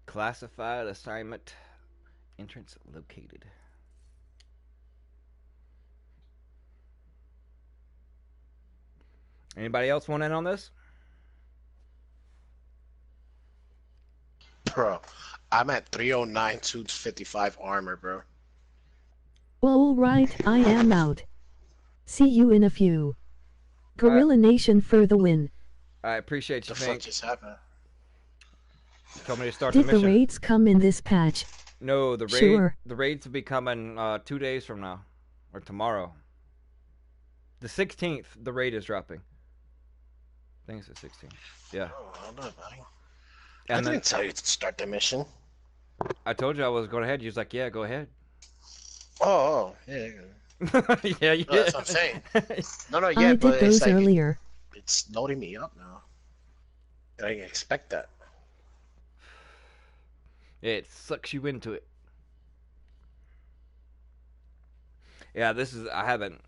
Classified assignment entrance located. Anybody else want in on this? Bro, I'm at 309, 255 armor, bro. Alright, I am out. See you in a few. Goriila Nation for the win. I appreciate you, The fuck just happened? Told me to start Did the the mission. raids come in this patch? No, the Sure. The raids will be coming 2 days from now, or tomorrow. The 16th, the raid is dropping. I think it's the 16th. Yeah. Oh, hold on, buddy. And I didn't tell you to start the mission. I told you I was going ahead. You was like, yeah, go ahead. Oh, yeah. Yeah, you No, that's what I'm saying. No, I yeah, did but it's those like earlier. it's loading me up now. I didn't expect that. It sucks you into it. Yeah, this is. I haven't.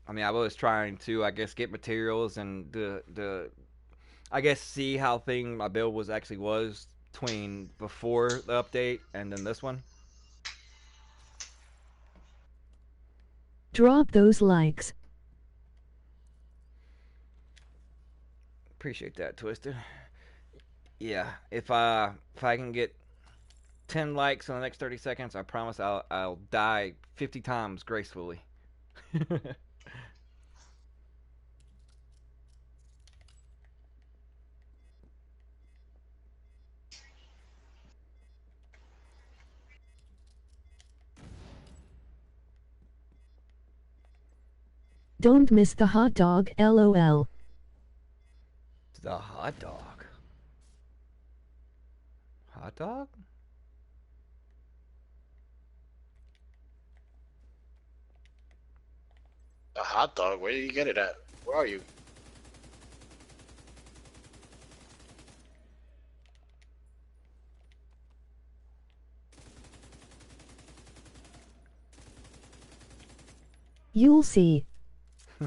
I mean, I was trying to, I guess, get materials and I guess, see how my build was between before the update and then this one. Drop those likes. Appreciate that, Twisted. Yeah, if I can get 10 likes in the next 30 seconds, I promise I'll die 50 times gracefully. Don't miss the hot dog, LOL. The hot dog. Hot dog? A hot dog? Where did you get it at? Where are you? You'll see.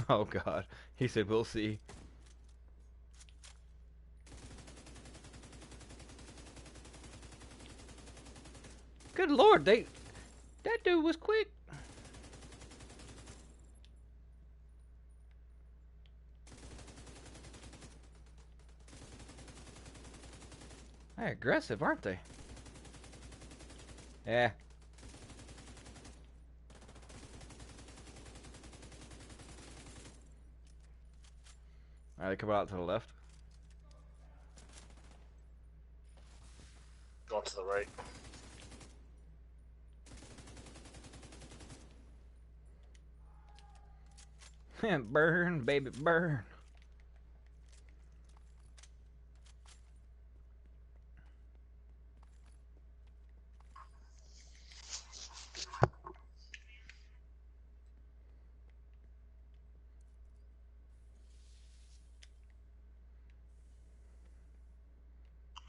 Oh God, he said we'll see. Good Lord, that dude was quick. They're aggressive, aren't they? Yeah. Alright, they come out to the left. Going to the right. Burn, baby, burn.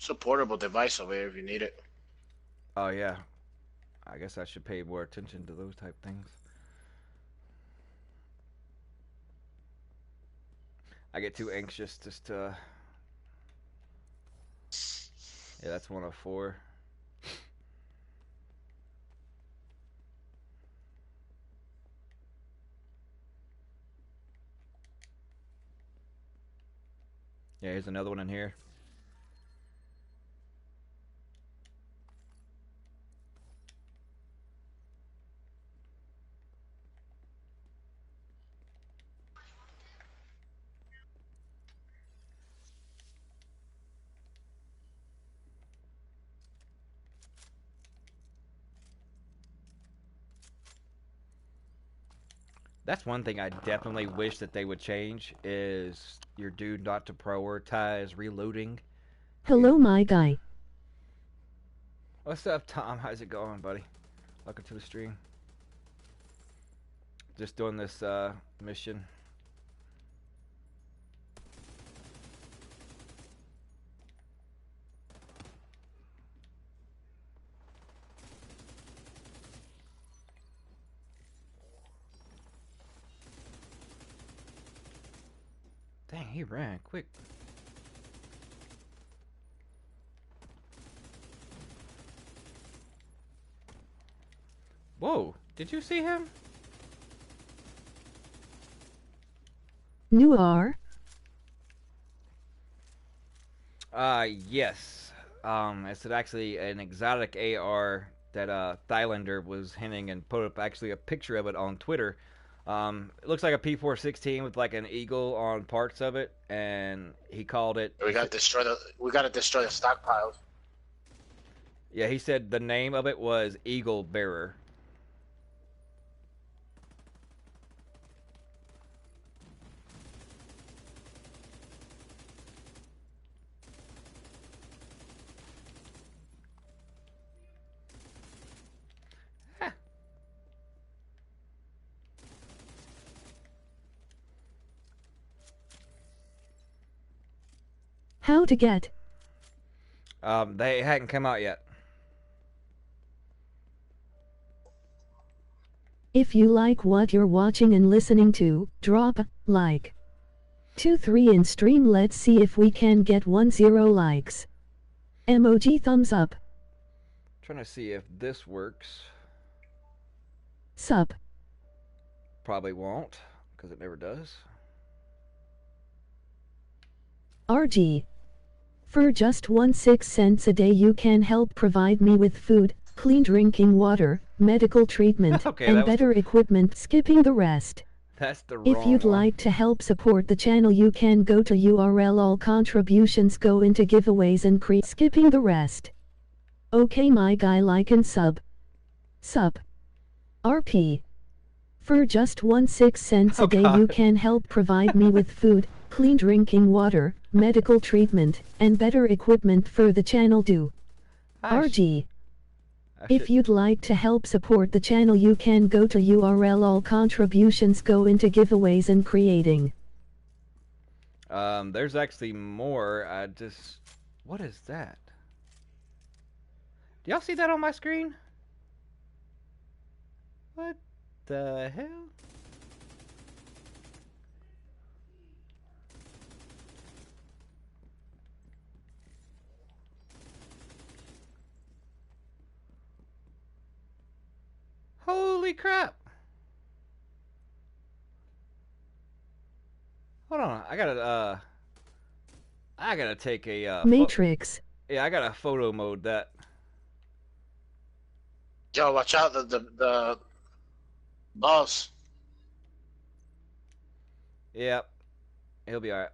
It's a portable device over here if you need it. Oh yeah, I guess I should pay more attention to those type things. I get too anxious just to. Yeah, that's 104. Yeah, here's another one in here. That's one thing I definitely wish that they would change is your dude not to prioritize reloading. Hello, my guy. What's up, Tom? How's it going, buddy? Welcome to the stream. Just doing this mission. Dang, he ran quick. Whoa, did you see him? Noir? Yes. It's actually an exotic AR that Thylander was hinting and put up actually a picture of it on Twitter. It looks like a P416 with like an eagle on parts of it, and he called it. We gotta destroy the stockpiles. Yeah, he said the name of it was Eagle Bearer. How to get? They hadn't come out yet. If you like what you're watching and listening to, drop a like. 2-3 in stream. Let's see if we can get 10 likes. Emoji thumbs up. Trying to see if this works. Sup. Probably won't, because it never does. RG. For just 16 cents a day you can help provide me with food, clean drinking water, medical treatment, Okay, and better equipment, skipping the rest. That's the wrong If you'd one. like to help support the channel you can go to URL. All contributions go into giveaways and skipping the rest. Okay, my guy, like and sub. Sup. RP. For just 16 cents a day you can help provide me with food, clean drinking water, medical treatment, and better equipment for the channel. Do. RG. If you'd like to help support the channel you can go to URL. All contributions go into giveaways and creating. There's actually more. What is that? Do y'all see that on my screen? What the hell? Holy crap! Hold on, I gotta take a Matrix. Yeah, I gotta photo mode that. Yo, watch out the boss. Yep, he'll be alright.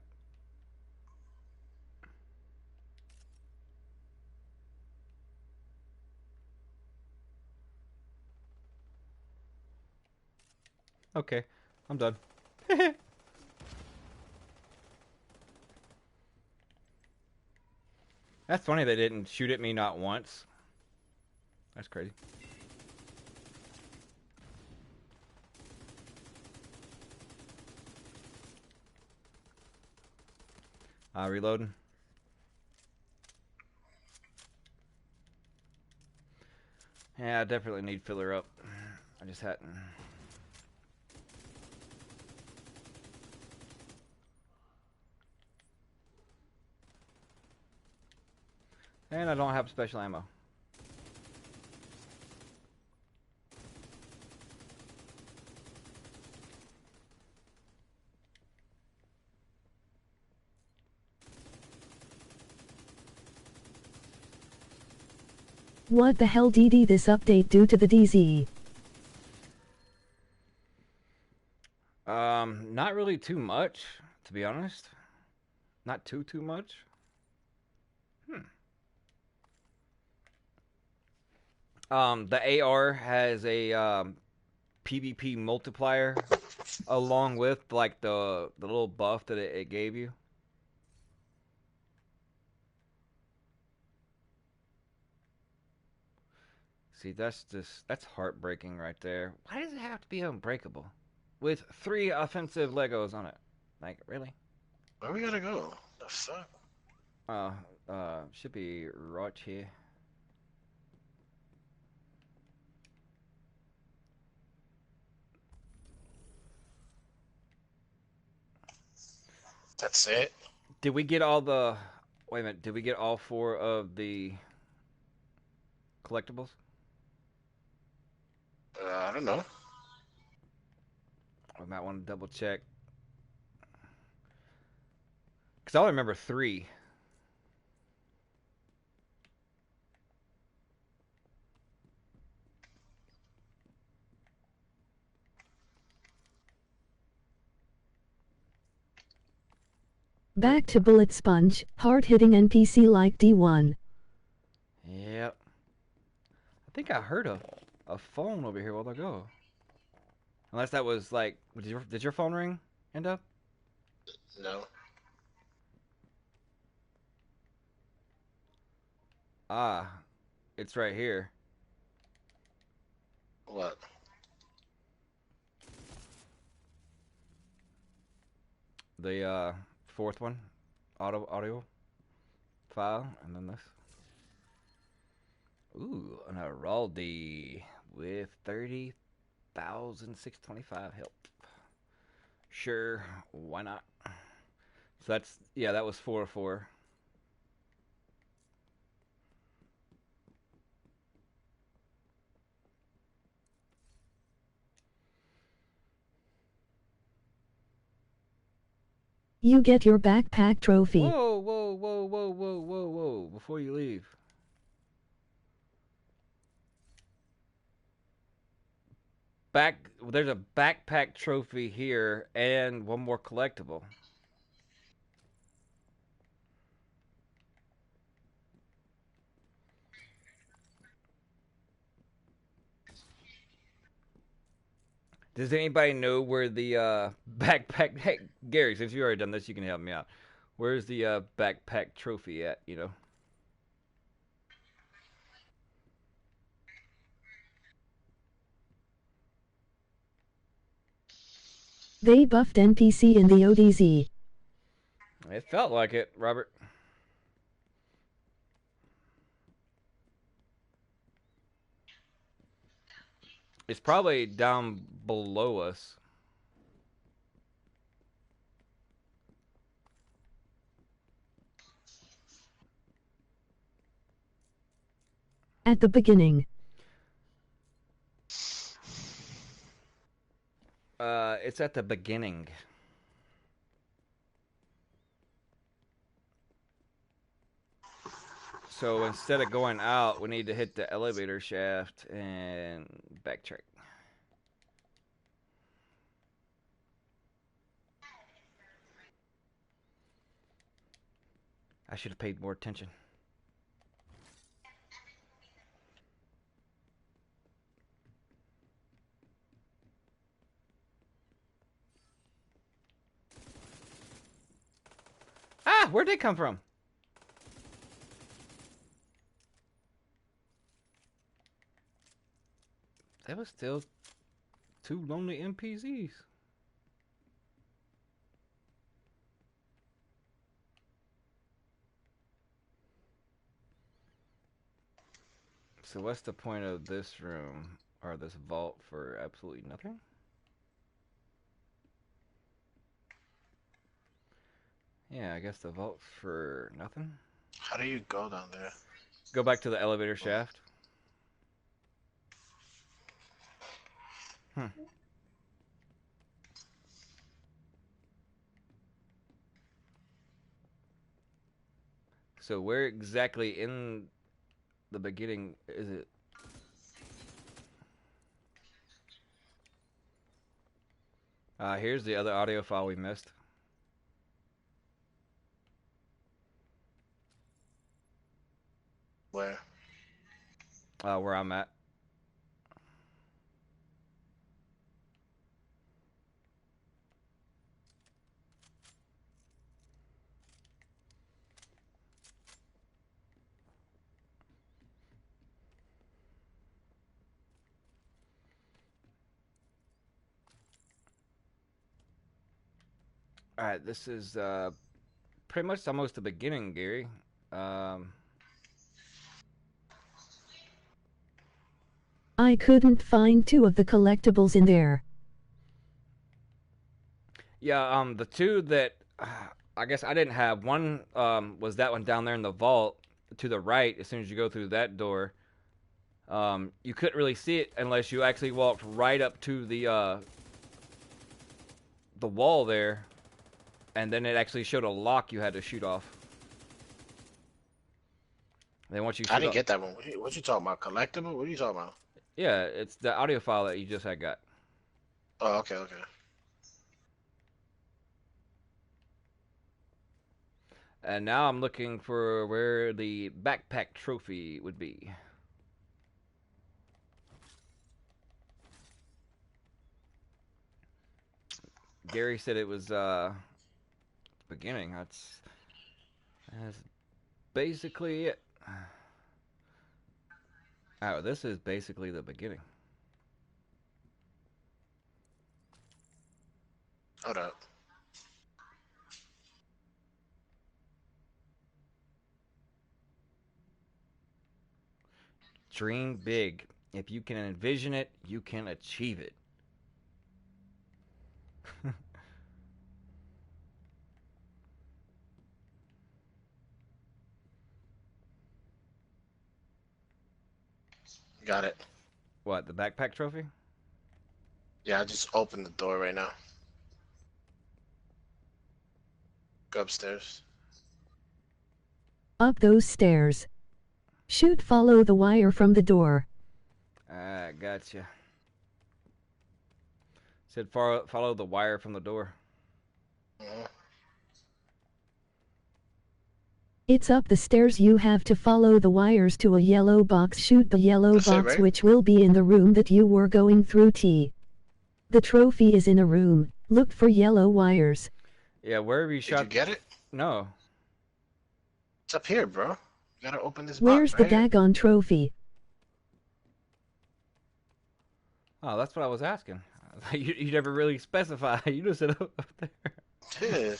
Okay, I'm done. That's funny they didn't shoot at me not once. That's crazy. Reloading. Yeah, I definitely need filler up. I just hadn't. And I don't have special ammo. What the hell did this update do to the DZ? Not really too much, to be honest. Not too much. The AR has a PvP multiplier along with like the little buff that it gave you. See, that's heartbreaking right there. Why does it have to be unbreakable? With 3 offensive Legos on it. Like, really? Where we gotta go? The fuck? Should be right here. That's it? Did we get all the... Wait a minute. Did we get all 4 of the collectibles? I don't know. I might want to double check. Because I only remember 3. Back to Bullet Sponge, hard-hitting NPC like D1. Yep. I think I heard a phone over here while ago. Unless that was like... Did your phone ring, end up? No. Ah, it's right here. What? The 4th one, audio file, and then this. Ooh, an Araldi with 30,625 health. Sure, why not? So that's, yeah, that was 4-4. You get your backpack trophy. Whoa, whoa, whoa, whoa, whoa, whoa, whoa, before you leave. There's a backpack trophy here and one more collectible. Does anybody know where the backpack... Hey, Gary, since you already done this, you can help me out. Where's the backpack trophy at, you know? They buffed NPC in the ODZ. It felt like it, Robert. It's probably down below us. At the beginning. It's at the beginning. So instead of going out, we need to hit the elevator shaft and backtrack. I should have paid more attention. Ah, where'd they come from? That was still 2 lonely NPCs. So what's the point of this room or this vault for absolutely nothing? Yeah, I guess the vault's for nothing. How do you go down there? Go back to the elevator shaft. So where exactly in the beginning is it? Here's the other audio file we missed. Where? Where I'm at. Alright, this is pretty much almost the beginning, Gary. I couldn't find 2 of the collectibles in there. Yeah, the 2 that I guess I didn't have. One was that one down there in the vault to the right. As soon as you go through that door, you couldn't really see it unless you actually walked right up to the wall there, and then it actually showed a lock you had to shoot off. Then once you I didn't get that one. What you talking about? Collectible? What are you talking about? Yeah, it's the audio file that you just had got. Oh, okay, okay. And now I'm looking for where the backpack trophy would be. Gary said it was beginning. That's basically it. Oh, this is basically the beginning. Hold up. Dream big. If you can envision it, you can achieve it. Got it. What, the backpack trophy? Yeah, I just opened the door right now. Go upstairs. Up those stairs. Shoot, follow the wire from the door. Gotcha. Said follow the wire from the door. It's up the stairs. You have to follow the wires to a yellow box. Shoot the yellow That's box, right? which will be in the room that you were going through. The trophy is in a room. Look for yellow wires. Yeah, wherever you shot. Did you get it? No. It's up here, bro. You gotta open this Where's box the right daggone trophy? Oh, that's what I was asking. You never really specify. You just said up there. here.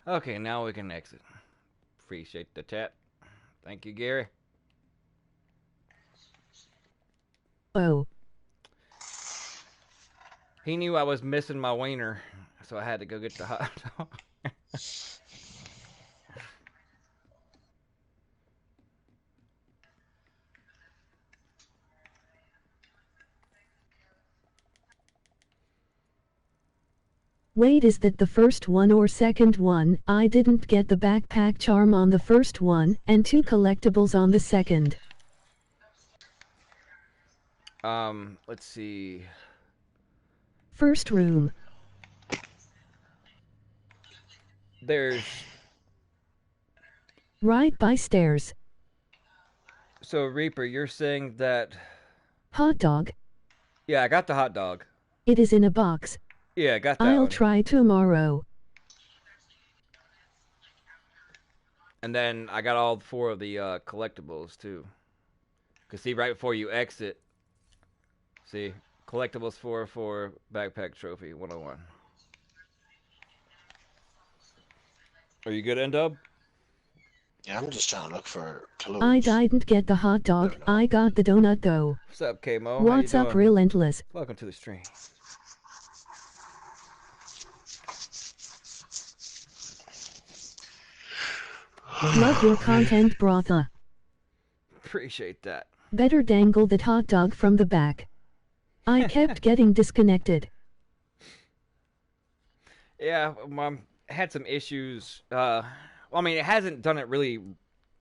Okay, now we can exit. Appreciate the chat. Thank you, Gary. Oh. He knew I was missing my wiener, so I had to go get the hot dog. Wait, is that the first one or second one? I didn't get the backpack charm on the first one, and 2 collectibles on the second. Let's see. First room. There's... Right by stairs. So, Reaper, you're saying that... Hot dog. Yeah, I got the hot dog. It is in a box. Yeah, I got that I'll one. try tomorrow. And then I got all 4 of the collectibles, too. Because, see, right before you exit... See, collectibles 404, backpack trophy 101. Are you good, N-Dub? Yeah, I'm just trying to look for clues. I didn't get the hot dog. I got the donut though. What's up, K-Mo? What's How you up, doing? Relentless? Welcome to the stream. Love your content, Brotha. Appreciate that. Better dangle that hot dog from the back. I kept getting disconnected. Yeah, had some issues. Well, I mean, it hasn't done it really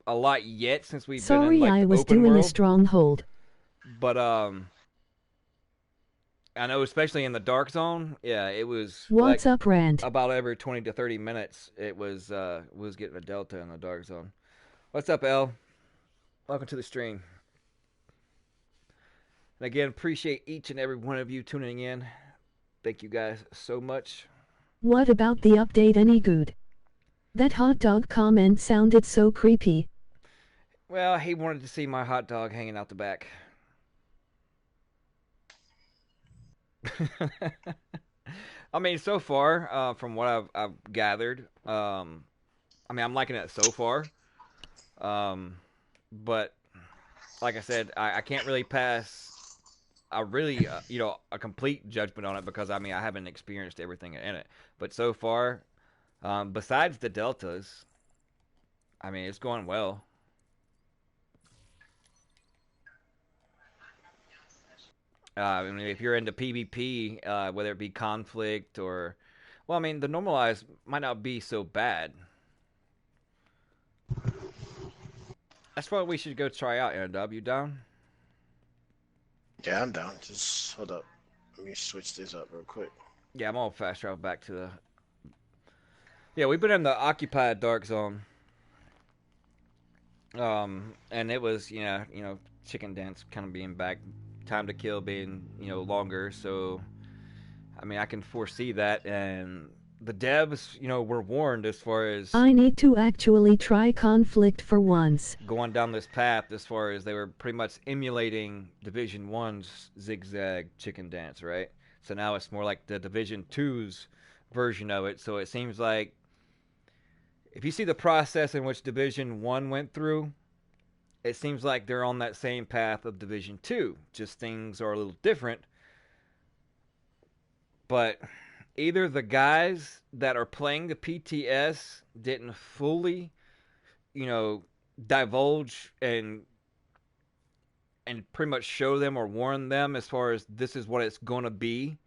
a lot yet since we've been in like I was open doing world. a stronghold. But I know especially in the dark zone, yeah, it was. What's like, up, Rand? About every 20 to 30 minutes, it was getting a delta in the dark zone. What's up, L? Welcome to the stream. And again, appreciate each and every one of you tuning in. Thank you guys so much. What about the update any good? That hot dog comment sounded so creepy. Well, he wanted to see my hot dog hanging out the back. I mean, so far, from what I've gathered, I mean, I'm liking it so far. But like I said, I can't really pass a really, a complete judgment on it because, I mean, I haven't experienced everything in it. But so far, besides the deltas, I mean, it's going well. I mean, if you're into PvP, whether it be conflict or, well, I mean, the normalized might not be so bad. That's what we should go try out, Aaron. You down? Yeah, I'm down. Just hold up. Let me switch this up real quick. Yeah, I'm all fast travel back to the. Yeah, we've been in the occupied dark zone. And it was, chicken dance kind of being back, time to kill being, longer. So, I mean, I can foresee that, and the devs, were warned as far as I need to actually try conflict for once. Going down this path, as far as they were pretty much emulating Division 1's zigzag chicken dance, right? So now it's more like the Division 2's version of it. So it seems like if you see the process in which Division 1 went through, it seems like they're on that same path of Division 2. Just things are a little different. But either the guys that are playing the PTS didn't fully, divulge and pretty much show them or warn them as far as this is what it's going to be.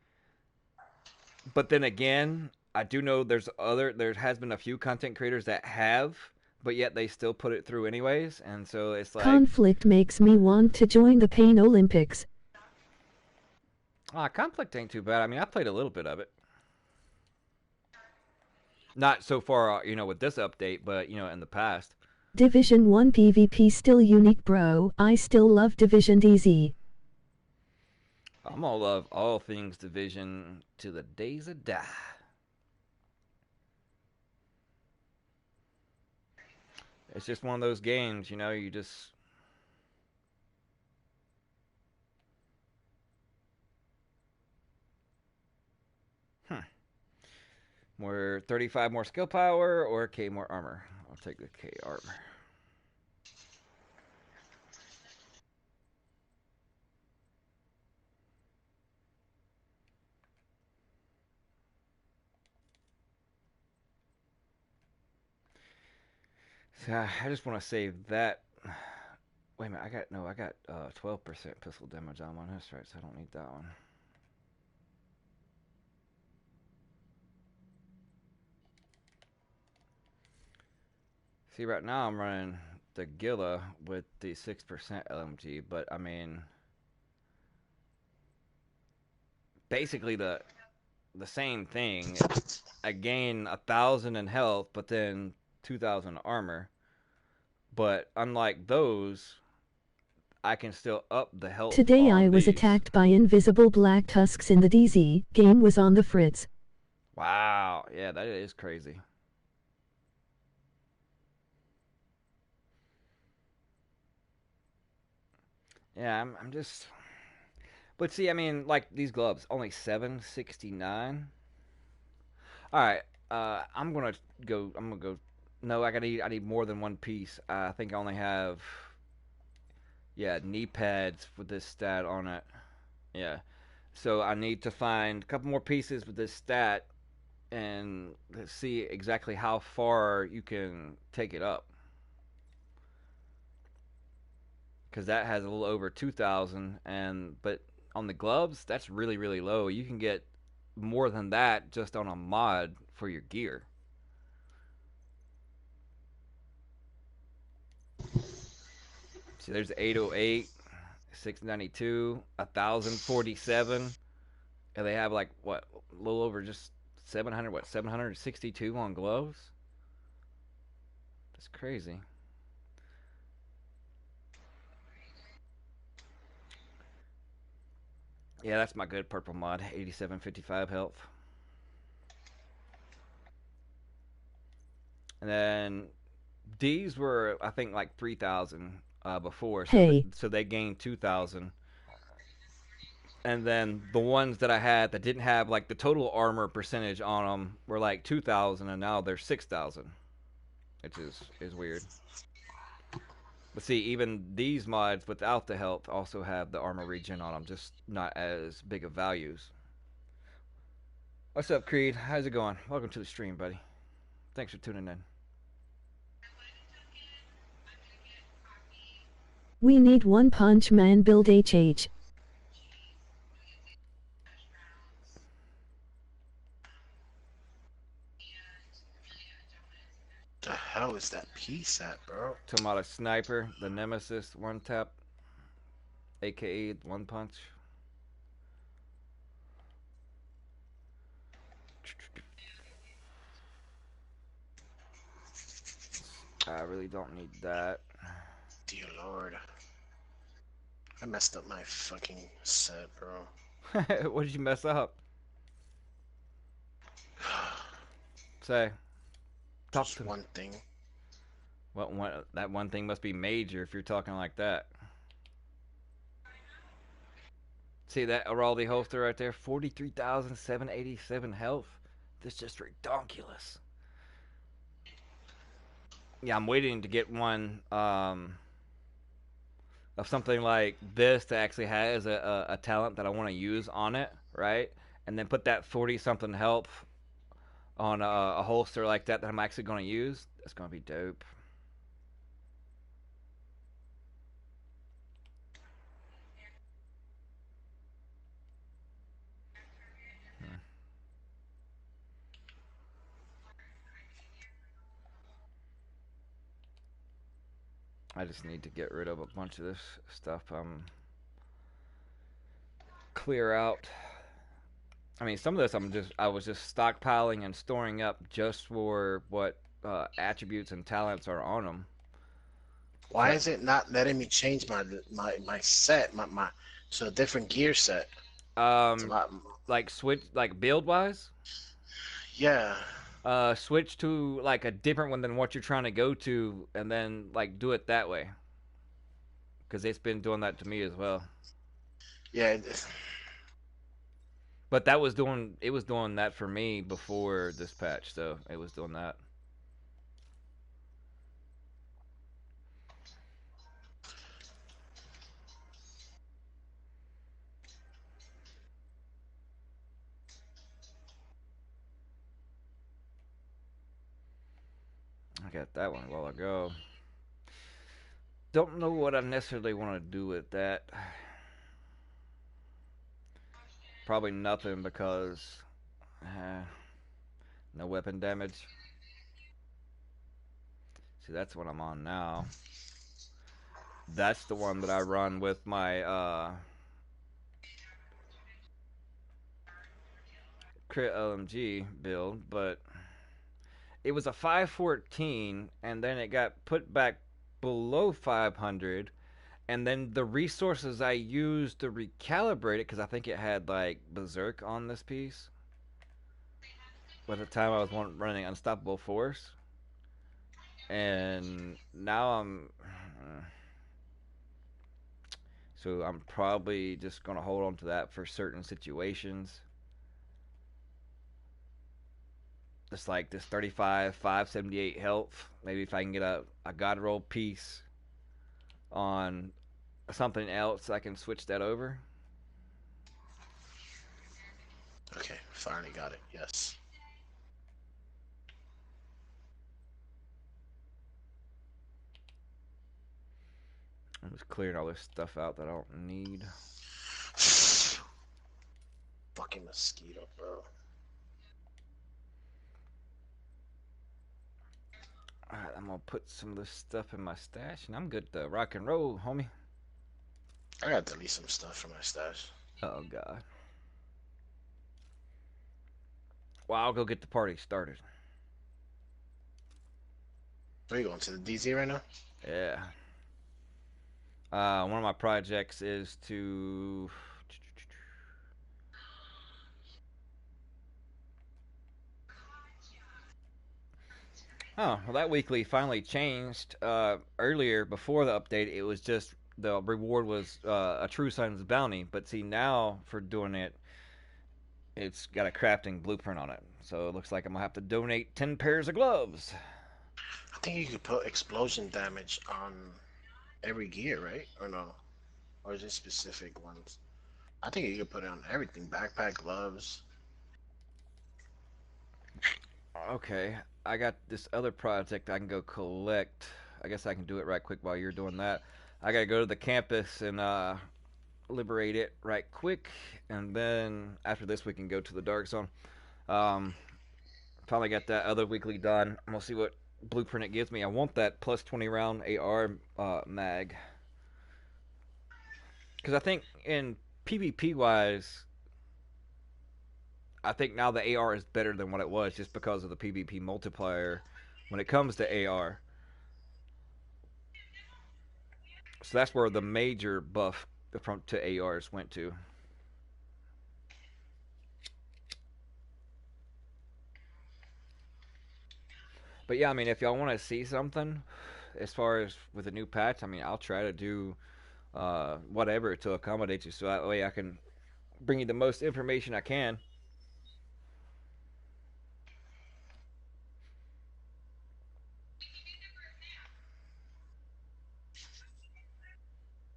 But then again, I do know there has been a few content creators that have, but yet they still put it through anyways. And so it's like, conflict makes me want to join the Pain Olympics. Conflict ain't too bad. I mean, I played a little bit of it. Not so far, with this update, but, in the past. Division 1 PvP still unique, bro. I still love Division DZ. I'm gonna love all things Division to the days of die. It's just one of those games, you just... More 35 more skill power or K more armor? I'll take the K armor. So I just want to save that. Wait a minute, I got 12% pistol damage on one. That's right, so I don't need that one. See, right now I'm running the Goriila with the 6% LMG, but I mean, basically the same thing. I gain 1,000 in health, but then 2,000 armor. But unlike those, I can still up the health. Today I was these. attacked by invisible black tusks in the DZ. Game was on the fritz. Wow, yeah, that is crazy. Yeah, I'm just. But see, I mean, like these gloves, only $7.69. All right, I'm gonna go No, I need more than one piece. I think I only have, yeah, knee pads with this stat on it. Yeah. So I need to find a couple more pieces with this stat and let's see exactly how far you can take it up. Because that has a little over 2,000, and but on the gloves, that's really really low. You can get more than that just on a mod for your gear. See, there's 808, 692, 1,047, and they have like what a little over just 700, what 762 on gloves. That's crazy. Yeah, that's my good purple mod, 8755 health. And then these were, I think, like 3,000 before, so Hey. so they gained 2,000. And then the ones that I had that didn't have like the total armor percentage on them were like 2,000, and now they're 6,000, which is weird. But see, even these mods without the health also have the armor regen on them, just not as big of values. What's up, Creed? How's it going? Welcome to the stream, buddy. Thanks for tuning in. We need One Punch Man build HH. The hell is that piece at, bro? Tomato Sniper, the Nemesis one tap, aka One Punch. I really don't need that. Dear Lord. I messed up my fucking set, bro. What did you mess up? Say. Talk Just to one thing. What that one thing must be major if you're talking like that. See that Araldi holster right there? 43,787 health. That's just ridiculous. Yeah, I'm waiting to get one of something like this that actually has a talent that I want to use on it, right? And then put that 40 something health on a holster like that I'm actually going to use. That's going to be dope. I just need to get rid of a bunch of this stuff. Clear out. I mean, some of this I was just stockpiling and storing up just for what attributes and talents are on them. Why is it not letting me change my set, my so a different gear set? It's a lot. Like switch, like build wise. Yeah. Switch to like a different one than what you're trying to go to, and then like do it that way. Because it's been doing that to me as well. Yeah. But it was doing that for me before this patch, so it was doing that. I got that one a while ago. Don't know what I necessarily want to do with that. Probably nothing because no weapon damage. See, that's what I'm on now. That's the one that I run with my crit LMG build, but it was a 514 and then it got put back below 500, and then the resources I used to recalibrate it, because I think it had like Berserk on this piece. By the time I was running Unstoppable Force, and now so I'm probably just gonna hold on to that for certain situations. Just like this 35, 578 health. Maybe if I can get a God roll piece on something else, I can switch that over. Okay, finally got it. Yes. I'm just clearing all this stuff out that I don't need. Fucking mosquito, bro. Alright, I'm gonna put some of this stuff in my stash, and I'm good to rock and roll, homie. I gotta delete some stuff from my stash. Oh, God. Well, I'll go get the party started. Where are you going, to the DZ right now? Yeah. One of my projects is to... Oh, well, that weekly finally changed. Earlier, before the update, it was just the reward was a True Sun's bounty. But see, now for doing it, it's got a crafting blueprint on it. So it looks like I'm going to have to donate 10 pairs of gloves. I think you could put explosion damage on every gear, right? Or no? Or is it specific ones? I think you could put it on everything. Backpack, gloves. Okay, I got this other project I can go collect. I guess I can do it right quick while you're doing that. I gotta go to the campus and liberate it right quick, and then after this we can go to the dark zone. Um, Finally got that other weekly done. I'm gonna see what blueprint it gives me. I want that plus 20 round AR mag, because I think in PvP wise, I think now the AR is better than what it was just because of the PvP multiplier when it comes to AR. So that's where the major buff from to ARs went to. But yeah, I mean, if y'all want to see something as far as with a new patch, I mean, I'll try to do whatever to accommodate you, so that way I can bring you the most information I can.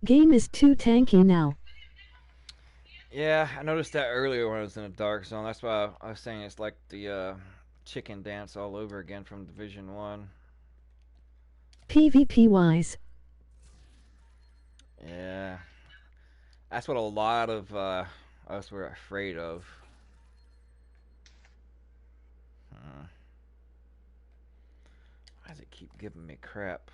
Game is too tanky now. Yeah, I noticed that earlier when I was in a dark zone. That's why I was saying it's like the chicken dance all over again from Division 1. PvP wise. Yeah. That's what a lot of us were afraid of. Why does it keep giving me crap?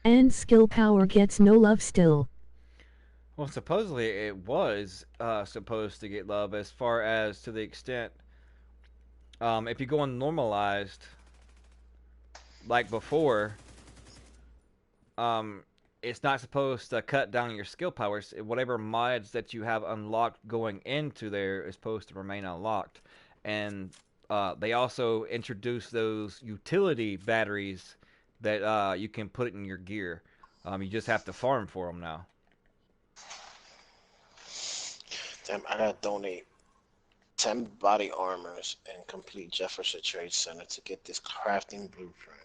And skill power gets no love still. Well, supposedly it was supposed to get love as far as to the extent if you go on normalized like before, it's not supposed to cut down your skill powers. Whatever mods that you have unlocked going into there is supposed to remain unlocked. And they also introduced those utility batteries that you can put in your gear. You just have to farm for them now. Damn, I gotta donate 10 body armors and complete Jefferson Trade Center to get this crafting blueprint.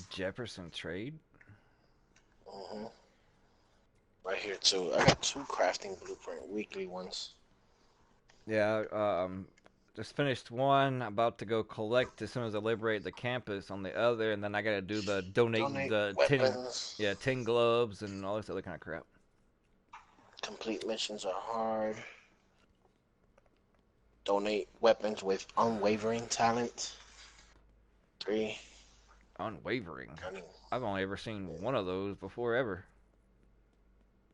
Jefferson Trade? Right here too. I got 2 crafting blueprint weekly ones. Yeah, just finished one. About to go collect as soon as I liberate the campus on the other, and then I gotta do the donate the weapons. 10 gloves and all this other kind of crap. Complete missions are hard. Donate weapons with unwavering talent. 3. Unwavering. I mean, I've only ever seen one of those before ever.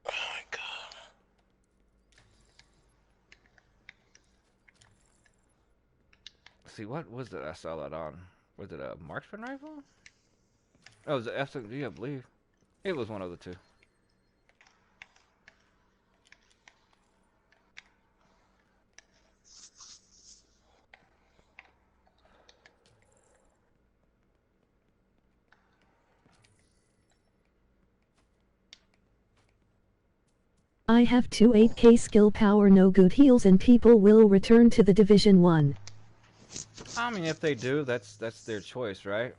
oh my god. see, what was it I saw that on? Was it a marksman rifle? Oh, it was an SMG, I believe. It was one of the two. I have 2 8k skill power, no good heals, and people will return to the Division 1. I mean, if they do, that's their choice, right?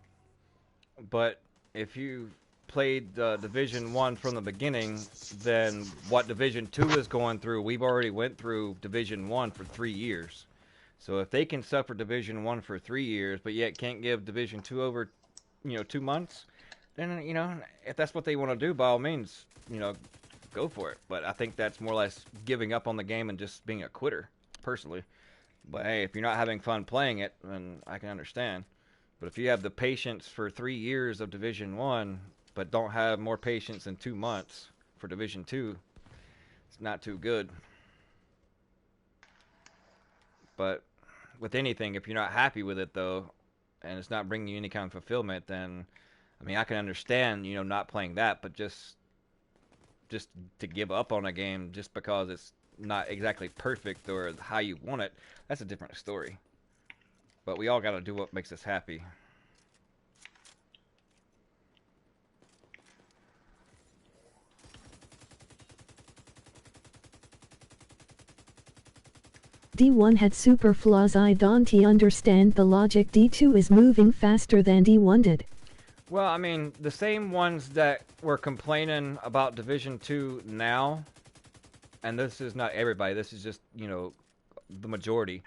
But if you played Division 1 from the beginning, then what Division 2 is going through, we've already went through Division 1 for 3 years. So if they can suffer Division 1 for 3 years, but yet can't give Division 2 over, 2 months, then, if that's what they want to do, by all means, go for it. But I think that's more or less giving up on the game and just being a quitter, personally. But hey, if you're not having fun playing it, then I can understand. But if you have the patience for 3 years of Division 1, but don't have more patience in 2 months for Division 2, it's not too good. But with anything, if you're not happy with it, though, and it's not bringing you any kind of fulfillment, then, I mean, I can understand, not playing that, but just to give up on a game just because it's not exactly perfect or how you want it, that's a different story. But we all got to do what makes us happy. D1 had super flaws. I don't understand the logic. D2 is moving faster than D1 did. Well, I mean, the same ones that were complaining about Division 2 now, and this is not everybody, this is just, the majority.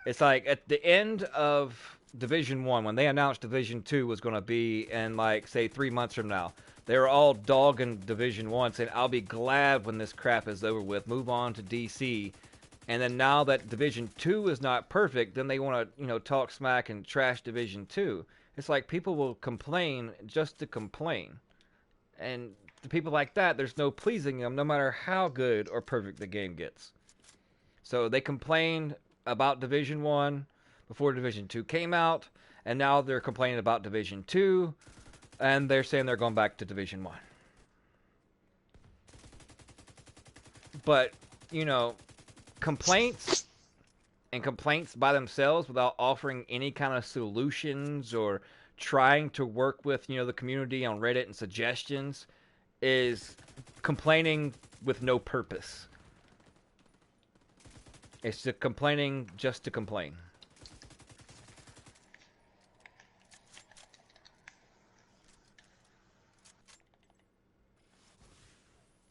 It's like at the end of Division 1, when they announced Division 2 was going to be in, like, say, 3 months from now, they were all dogging Division 1, saying, I'll be glad when this crap is over with, move on to DC. And then now that Division 2 is not perfect, then they want to, talk smack and trash Division 2. It's like people will complain just to complain. And to people like that, there's no pleasing them, no matter how good or perfect the game gets. So they complained about Division 1 before Division 2 came out, and now they're complaining about Division 2, and they're saying they're going back to Division 1. But, complaints by themselves without offering any kind of solutions or trying to work with, the community on Reddit and suggestions is complaining with no purpose. It's just complaining just to complain.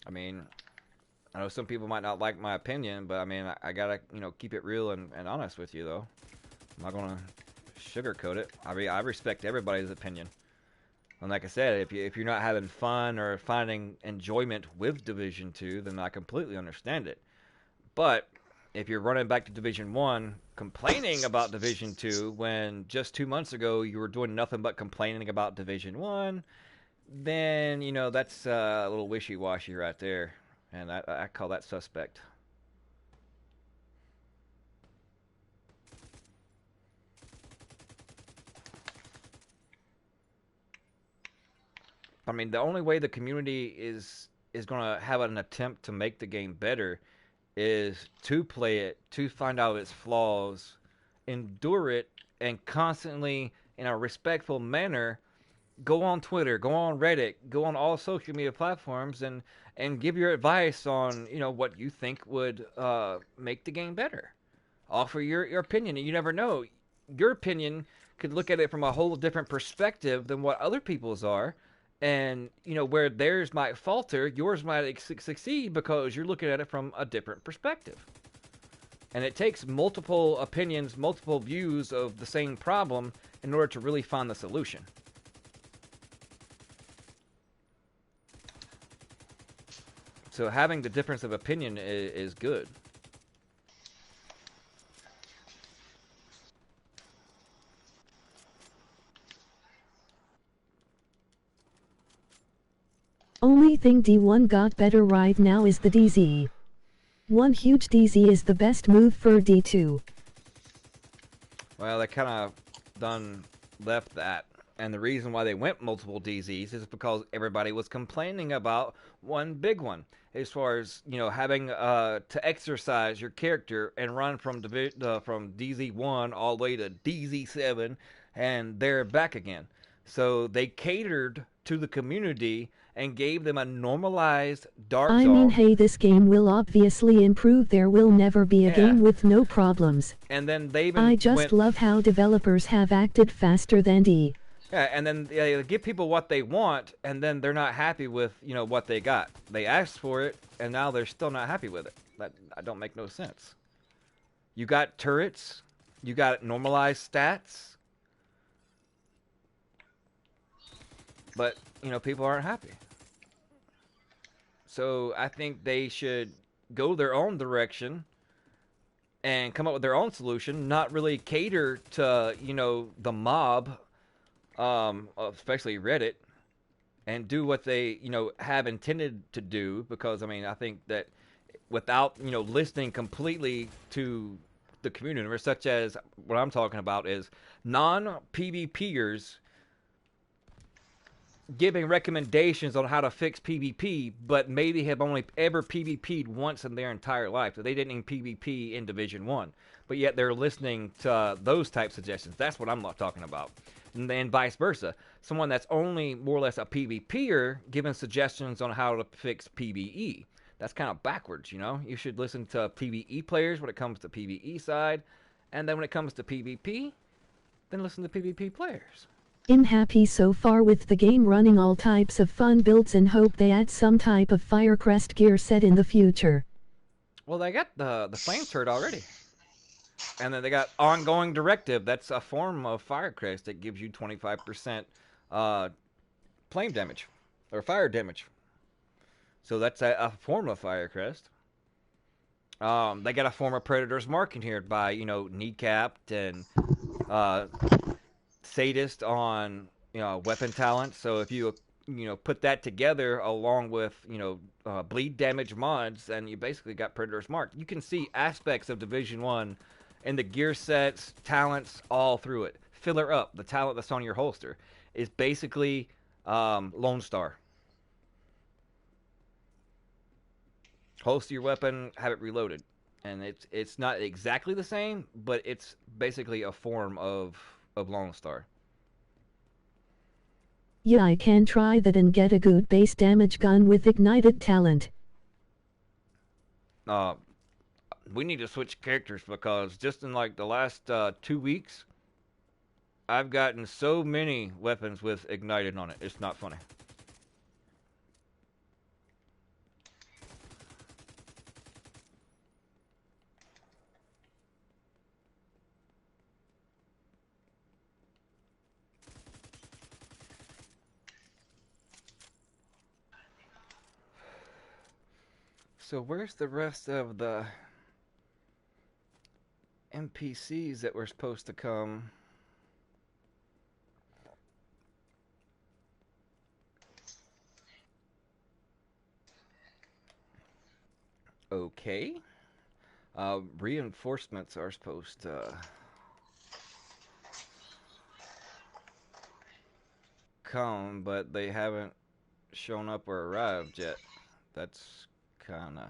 I mean, I know some people might not like my opinion, but I mean, I gotta, keep it real and honest with you, though. I'm not gonna sugarcoat it. I respect everybody's opinion. And like I said, if you're not having fun or finding enjoyment with Division 2, then I completely understand it. But if you're running back to Division 1, complaining about Division 2, when just 2 months ago you were doing nothing but complaining about Division 1, then, that's a little wishy-washy right there. And I call that suspect. I mean, the only way the community is going to have an attempt to make the game better is to play it, to find out its flaws, endure it, and constantly, in a respectful manner, go on Twitter, go on Reddit, go on all social media platforms, and give your advice on, what you think would make the game better. Offer your opinion. You never know. Your opinion could look at it from a whole different perspective than what other people's are. And, where theirs might falter, yours might succeed because you're looking at it from a different perspective. And it takes multiple opinions, multiple views of the same problem in order to really find the solution. So having the difference of opinion is good. Only thing D1 got better right now is the DZ. One huge DZ is the best move for D2. Well, they kind of done left that. And the reason why they went multiple DZs is because everybody was complaining about one big one. As far as, you know, having to exercise your character and run from DZ1 all the way to DZ7 and they're back again. So they catered to the community and gave them a normalized dark zone. I mean, hey, this game will obviously improve. There will never be a game with no problems. And then they I just love how developers have acted faster than D. Yeah, and then they give people what they want, and then they're not happy with, you know, what they got. They asked for it, and now they're still not happy with it. That don't make no sense. You got turrets, you got normalized stats, but, you know, people aren't happy. So I think they should go their own direction and come up with their own solution, not really cater to, you know, the mob, especially Reddit, and do what they, you know, have intended to do. Because, I mean, I think that without, you know, listening completely to the community, such as what I'm talking about is non-PvPers giving recommendations on how to fix PvP, but maybe have only ever PvP'd once in their entire life. So they didn't even PvP in Division 1. But yet they're listening to those type suggestions. That's what I'm talking about. And then vice versa. Someone that's only more or less a PvPer giving suggestions on how to fix PvE. That's kind of backwards, you know? You should listen to PvE players when it comes to PvE side. And then when it comes to PvP, then listen to PvP players. I'm happy so far with the game running all types of fun builds and hope they add some type of Firecrest gear set in the future. Well, they got the flame turret already. And then they got ongoing directive. That's a form of Firecrest that gives you 25% flame damage or fire damage. So that's a form of Firecrest. They got a form of Predator's Mark in here by, you know, kneecapped and sadist on, you know, weapon talent. So if you know, put that together along with, you know, bleed damage mods, and you basically got Predator's Mark. You can see aspects of Division 1 in the gear sets, talents, all through it. Filler up, the talent that's on your holster, is basically Lone Star. Holster your weapon, have it reloaded. And it's not exactly the same, but it's basically a form of Lone Star. Yeah, I can try that and get a good base damage gun with ignited talent. We need to switch characters because just in like the last 2 weeks, I've gotten so many weapons with ignited on it. It's not funny. So where's the rest of the NPCs that were supposed to come? Okay. Reinforcements are supposed to come, but they haven't shown up or arrived yet. That's kind of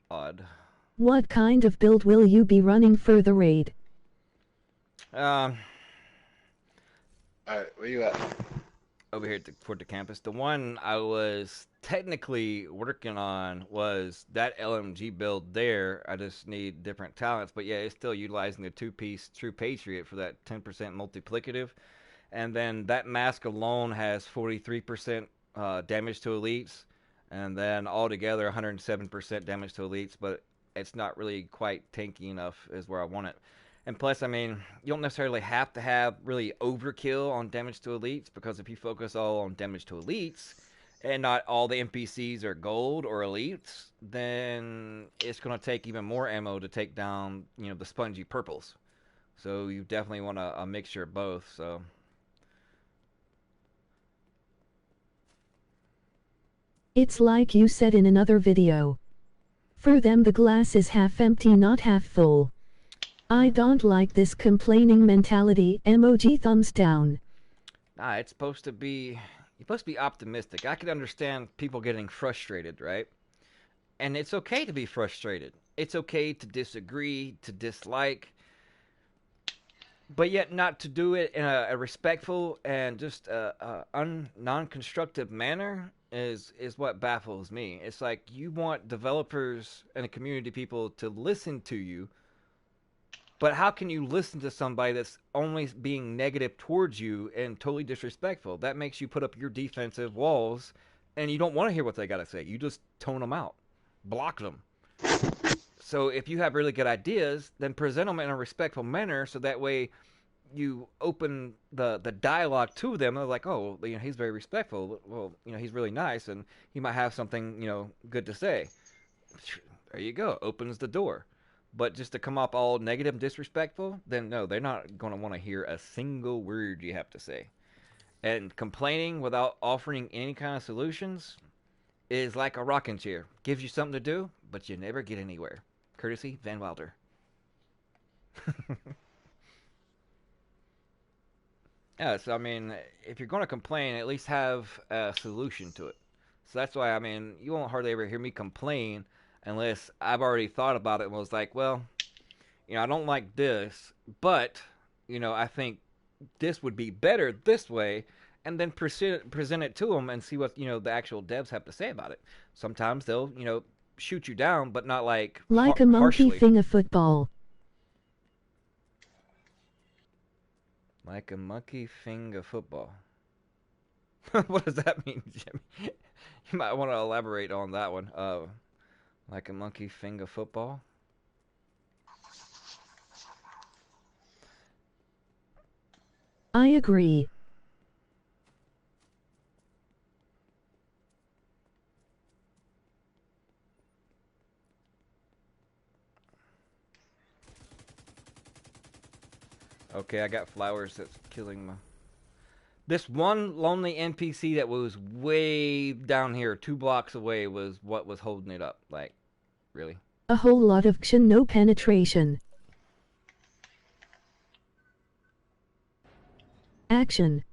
odd. What kind of build will you be running for the raid? Alright, where you at? Over here toward the campus. The one I was technically working on was that LMG build there. I just need different talents. But yeah, it's still utilizing the 2-piece True Patriot for that 10% multiplicative. And then that mask alone has 43% damage to elites. And then altogether 107% damage to elites. But it's not really quite tanky enough is where I want it. And plus, I mean, you don't necessarily have to have really overkill on damage to elites, because if you focus all on damage to elites, and not all the NPCs are gold or elites, then it's going to take even more ammo to take down, you know, the spongy purples. So you definitely want a mixture of both, so... It's like you said in another video. For them the glass is half empty, not half full. I don't like this complaining mentality. Emoji thumbs down. Nah, it's supposed to be. You're supposed to be optimistic. I can understand people getting frustrated, right? And it's okay to be frustrated. It's okay to disagree, to dislike, but yet not to do it in a respectful and just non-constructive manner is what baffles me. It's like you want developers and community people to listen to you, but how can you listen to somebody that's only being negative towards you and totally disrespectful? That makes you put up your defensive walls, and you don't want to hear what they got to say. You just tone them out, block them. So if you have really good ideas, then present them in a respectful manner, so that way you open the dialogue to them. They're like, oh, you know, he's very respectful. Well, you know, he's really nice, and he might have something, you know, good to say. There you go. Opens the door. But just to come up all negative and disrespectful, then no, they're not going to want to hear a single word you have to say. And complaining without offering any kind of solutions is like a rocking chair. Gives you something to do, but you never get anywhere. Courtesy Van Wilder. Yeah, so I mean, if you're going to complain, at least have a solution to it. So that's why, I mean, you won't hardly ever hear me complain unless I've already thought about it and was like, well, you know, I don't like this, but, you know, I think this would be better this way, and then present it to them and see what, you know, the actual devs have to say about it. Sometimes they'll, you know, shoot you down, but not like Like a monkey harshly. thing a football. Like a monkey finger football. What does that mean, Jimmy? You might want to elaborate on that one. Like a monkey finger football. I agree. Okay, I got flowers that's killing my... This one lonely NPC that was way down here, 2 blocks away, was what was holding it up. Like, really? A whole lot of action, no penetration. Action.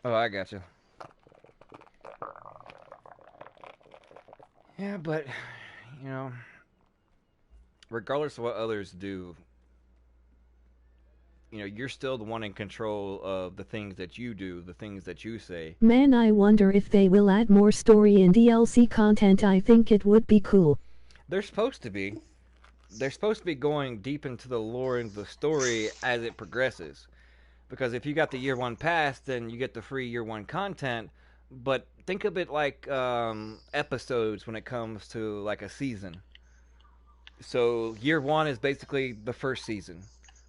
Oh, I gotcha. Yeah, but, you know, regardless of what others do, you know, you're still the one in control of the things that you do, the things that you say. Man, I wonder if they will add more story and DLC content. I think it would be cool. They're supposed to be. They're supposed to be going deep into the lore and the story as it progresses. Because if you got the year 1 pass, then you get the free year 1 content. But think of it like episodes when it comes to like a season. So year 1 is basically the first season.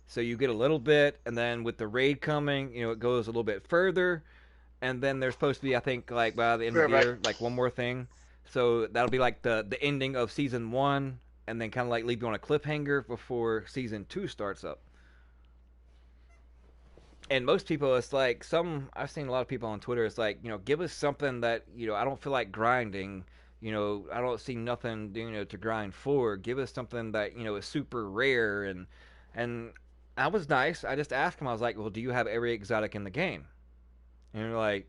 So you get a little bit, and then with the raid coming, you know, it goes a little bit further. And then there's supposed to be, I think, like by the end of the year, like one more thing. So that'll be like the ending of season 1, and then kind of like leave you on a cliffhanger before season 2 starts up. And most people, it's like I've seen a lot of people on Twitter, it's like, you know, give us something that, you know, I don't feel like grinding. You know, I don't see nothing, you know, to grind for. Give us something that, you know, is super rare. And I was nice. I just asked him, I was like, well, do you have every exotic in the game? And they're like,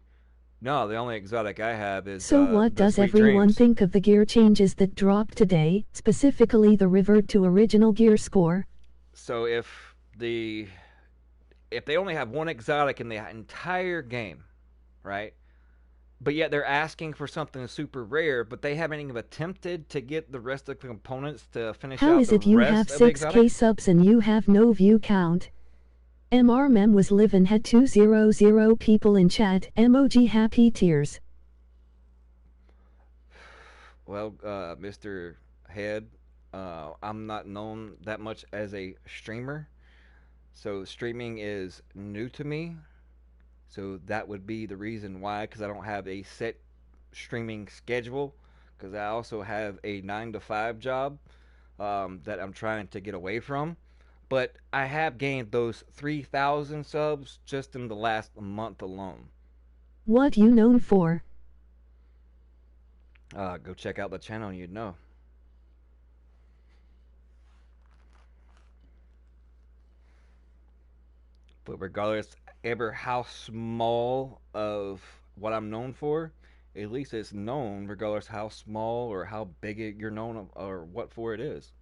no, the only exotic I have is So what does everyone think of the gear changes that dropped today, specifically the revert to original gear score? So if they only have one exotic in the entire game, right? But yet they're asking for something super rare, but they haven't even attempted to get the rest of the components to finish out the rest of the exotic. How is it you have 6k subs and you have no view count? MRMem was living had 200 people in chat. Emoji happy tears. Well, Mr. Head, I'm not known that much as a streamer. So streaming is new to me. So that would be the reason why, because I don't have a set streaming schedule. Because I also have a 9-to-5 job that I'm trying to get away from. But I have gained those 3,000 subs just in the last month alone. What you known for? Go check out the channel and you'd know. But regardless, ever how small of what I'm known for, at least it's known regardless how small or how big you're known or what for it is.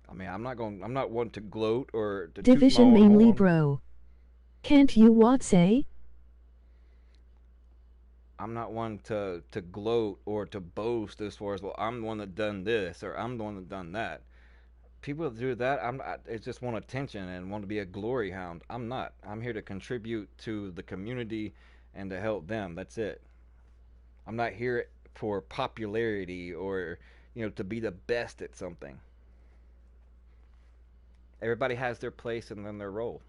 I mean, I'm not one to gloat or to toot my Division own mainly horn. bro. Can't you what say? I'm not one to gloat or to boast as far as, well, I'm the one that done this or I'm the one that done that. People that do that, it's just want attention and want to be a glory hound. I'm not. I'm here to contribute to the community and to help them. That's it. I'm not here for popularity or, to be the best at something. Everybody has their place and then their role.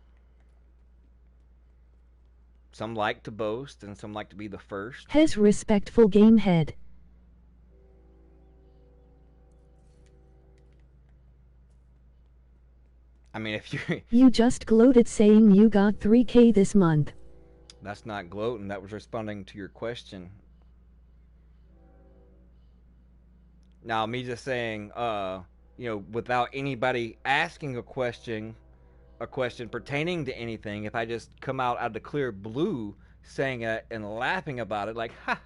Some like to boast and some like to be the first. Has respectful game head. I mean, if you You just gloated saying you got 3K this month. That's not gloating. That was responding to your question. Now, me just saying, without anybody asking a question pertaining to anything, if I just come out of the clear blue saying it and laughing about it, like, ha,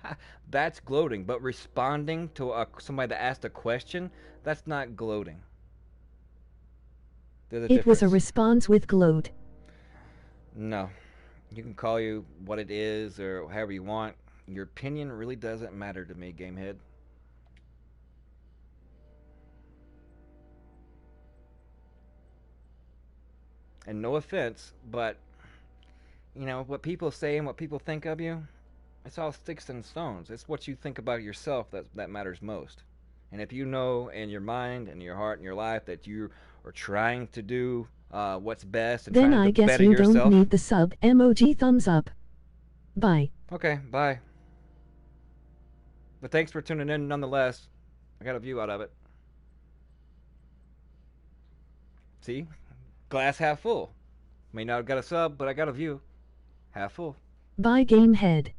that's gloating. But responding to somebody that asked a question, that's not gloating. There's a It was a difference. response with gloat. No. You can call you what it is or however you want. Your opinion really doesn't matter to me, Gamehead. And no offense, but what people say and what people think of you, it's all sticks and stones. It's what you think about yourself that matters most. And if you know in your mind and your heart and your life that you are trying to do what's best and Then trying I to guess better you yourself. don't need the sub emoji thumbs up. Bye. Okay, bye. But thanks for tuning in nonetheless. I got a view out of it. See? Glass half full. May not have got a sub, but I got a view. Half full. Bye game head.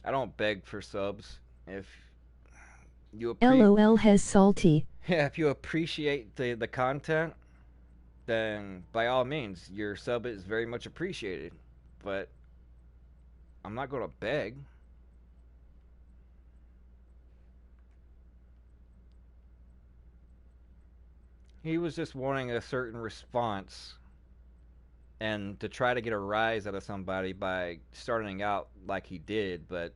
I don't beg for subs. If you LOL has salty. Yeah, if you appreciate the content, then by all means, your sub is very much appreciated. But I'm not going to beg. He was just wanting a certain response and to try to get a rise out of somebody by starting out like he did, but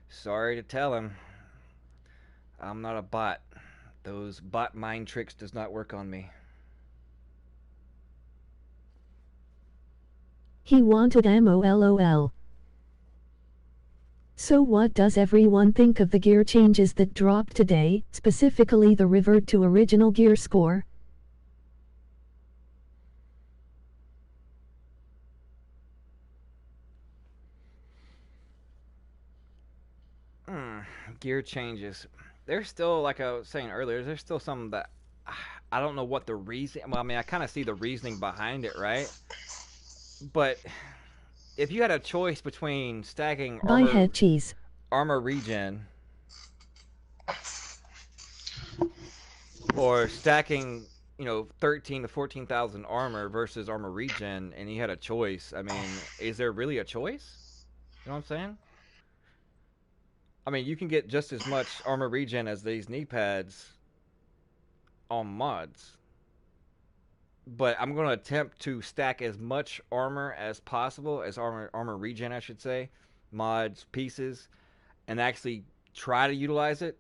sorry to tell him, I'm not a bot. Those bot mind tricks does not work on me. He wanted ammo lol. So what does everyone think of the gear changes that dropped today, specifically the revert to original gear score? Gear changes. There's still, like I was saying earlier, there's still some that I don't know what the reason. Well, I mean, I kind of see the reasoning behind it, right? But if you had a choice between stacking Buy head cheese. armor regen or stacking 13 to 14,000 armor versus armor regen, and you had a choice, I mean, is there really a choice? You know what I'm saying? I mean, you can get just as much armor regen as these knee pads on mods. But I'm going to attempt to stack as much armor as possible, as armor regen, I should say, mods, pieces, and actually try to utilize it.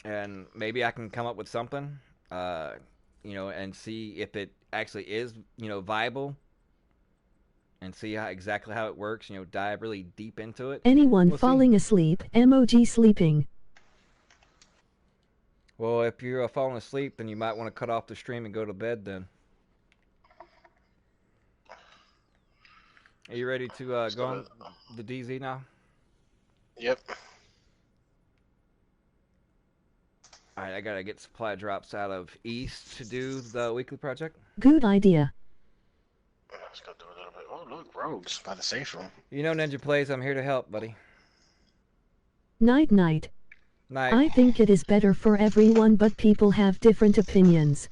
And maybe I can come up with something, and see if it actually is, viable. And see exactly how it works, dive really deep into it. Anyone falling asleep, emoji sleeping. Well, if you're falling asleep, then you might want to cut off the stream and go to bed then. Are you ready to go on the DZ now? Yep. Alright, I gotta get supply drops out of East to do the weekly project. Good idea. Let's go do a little bit. Oh, look, rogues by the safe room. You know, Ninja Plays, I'm here to help, buddy. Night night. Night. I think it is better for everyone, but people have different opinions.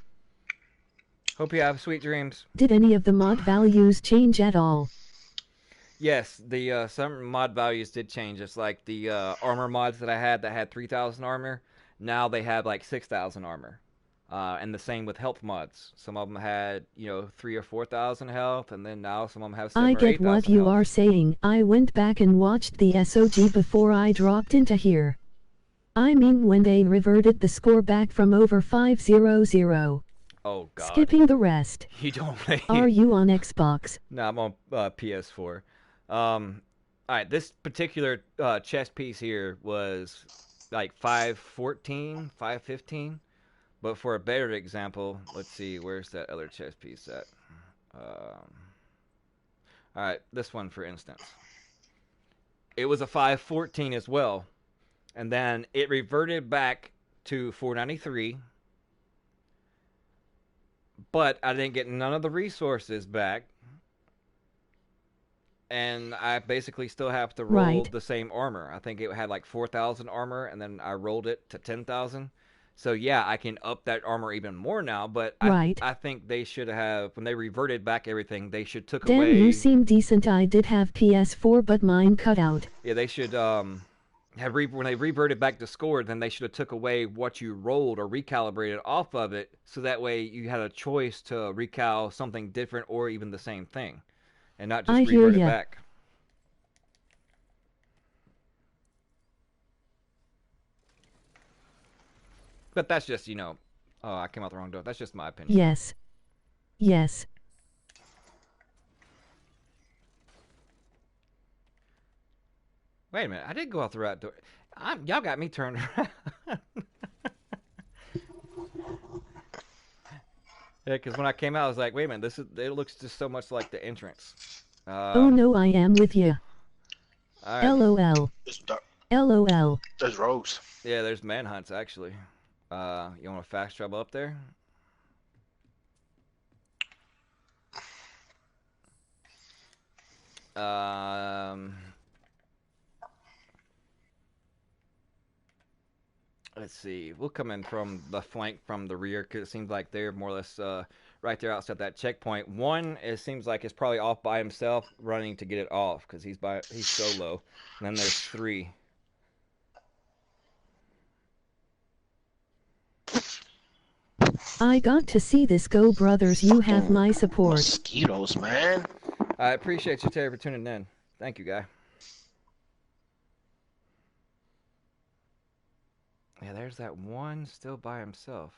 Hope you have sweet dreams. Did any of the mod values change at all? Yes, the some mod values did change. It's like the armor mods that I had that had 3,000 armor. Now they have like 6,000 armor. And the same with health mods. Some of them had, 3 or 4,000 health, and then now some of them have 7 I or 8,000 get what you health. are saying. I went back and watched the SOG before I dropped into here. I mean when they reverted the score back from over 500. Oh God. Skipping the rest. You don't play. Are you on Xbox? No, I'm on PS4. All right, this particular chess piece here was like 514, 515. But for a better example, let's see, where's that other chess piece at? All right, this one for instance. It was a 514 as well. And then it reverted back to 493. But I didn't get none of the resources back. And I basically still have to roll the same armor. I think it had like 4,000 armor, and then I rolled it to 10,000. So yeah, I can up that armor even more now, but I think they should have, when they reverted back everything, they should took away... Damn, you seem decent. I did have PS4, but mine cut out. Yeah, they should when they reverted back the score, then they should have took away what you rolled or recalibrated off of it, so that way you had a choice to recal something different or even the same thing, and not just revert it back. But that's just, oh, I came out the wrong door. That's just my opinion. Yes. Yes. Wait a minute. I did go out the right door. Y'all got me turned around. Yeah, because when I came out, I was like, wait a minute. It looks just so much like the entrance. Oh no, I am with you. Right. LOL. LOL. There's rogues. Yeah, there's manhunts, actually. You want to fast travel up there? Let's see. We'll come in from the flank from the rear because it seems like they're more or less right there outside that checkpoint. One, it seems like, is probably off by himself, running to get it off because he's solo. And then there's 3. I got to see this go, brothers. You have my support. Mosquitoes, man. I appreciate you, Terry, for tuning in. Thank you, guy. Yeah, there's that one still by himself.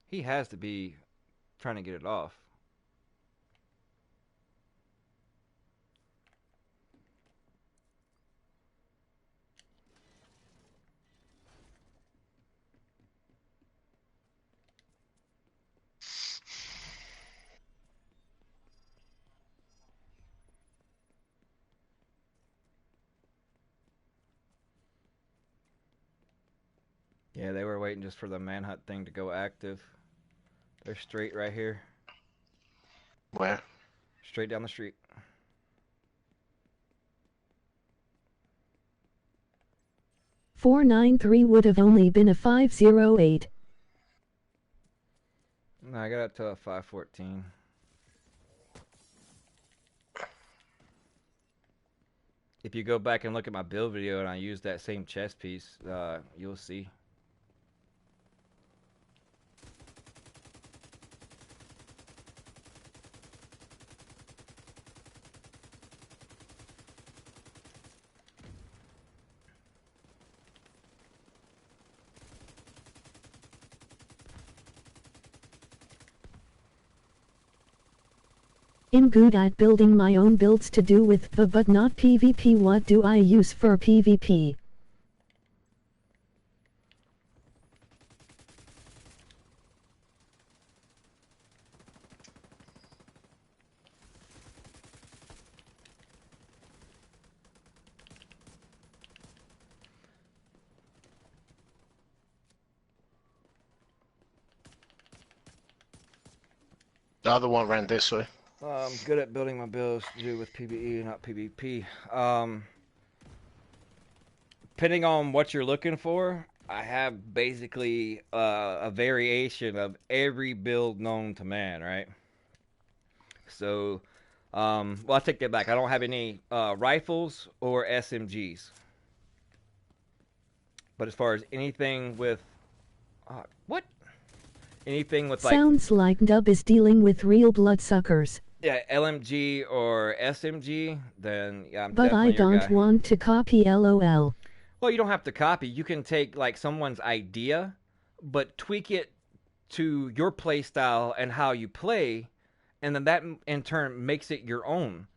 He has to be trying to get it off. Yeah, they were waiting just for the manhunt thing to go active. They're straight right here. Where? Straight down the street. .493 would have only been a 508. No, I got up to a 514. If you go back and look at my build video and I use that same chess piece, you'll see. I'm good at building my own builds to do with the but not PvP. What do I use for PvP? The other one ran this way. Good at building my builds to do with PvE, not PvP. Depending on what you're looking for, I have basically a variation of every build known to man, right? So, well, I take that back. I don't have any rifles or SMGs. But as far as anything with... what? Anything with like... Sounds like Dub is dealing with real bloodsuckers. Yeah, LMG or SMG, then yeah, I'm But definitely I your don't guy. want to copy LOL. Well, you don't have to copy. You can take like someone's idea, but tweak it to your play style and how you play, and then that in turn makes it your own.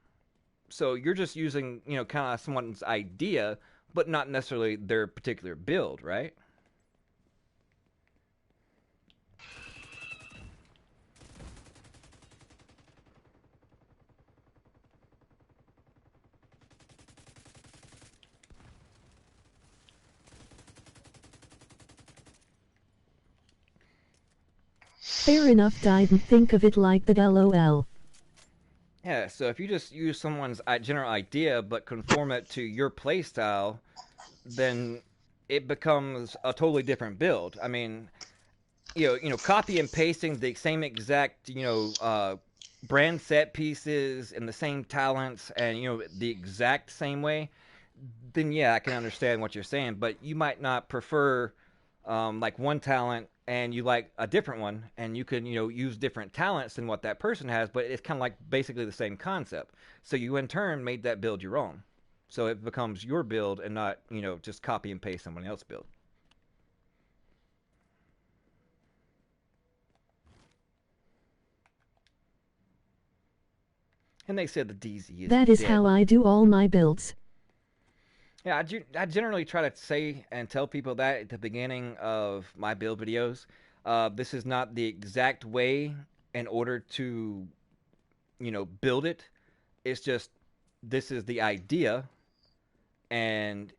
So you're just using, you know, kind of someone's idea, but not necessarily their particular build, right? Fair enough, didn't think of it like that, LOL. Yeah, so if you just use someone's general idea but conform it to your play style, then it becomes a totally different build. I mean, you know, copy and pasting the same exact, you know, brand set pieces and the same talents and, you know, the exact same way, then yeah, I can understand what you're saying. But you might not prefer like one talent and you like a different one, and you can, you know, use different talents than what that person has, but it's kind of like basically the same concept. So you in turn made that build your own. So it becomes your build and not, you know, just copy and paste someone else's build. And they said the DZ is That is dead. how I do all my builds. Yeah, I generally try to say and tell people that at the beginning of my build videos. This is not the exact way in order to, you know, build it. It's just this is the idea, and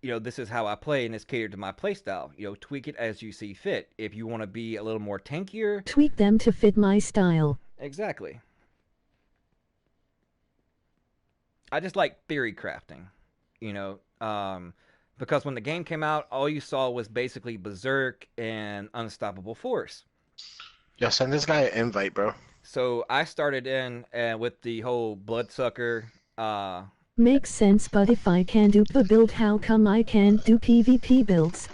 you know, this is how I play, and it's catered to my play style. You know, tweak it as you see fit. If you want to be a little more tankier, Tweak them to fit my style. exactly. I just like theory crafting, you know, because when the game came out, all you saw was basically Berserk and Unstoppable Force. Yo, send this guy an invite, bro. So I started in with the whole Bloodsucker. Makes sense, but if I can do the build, how come I can't do PvP builds?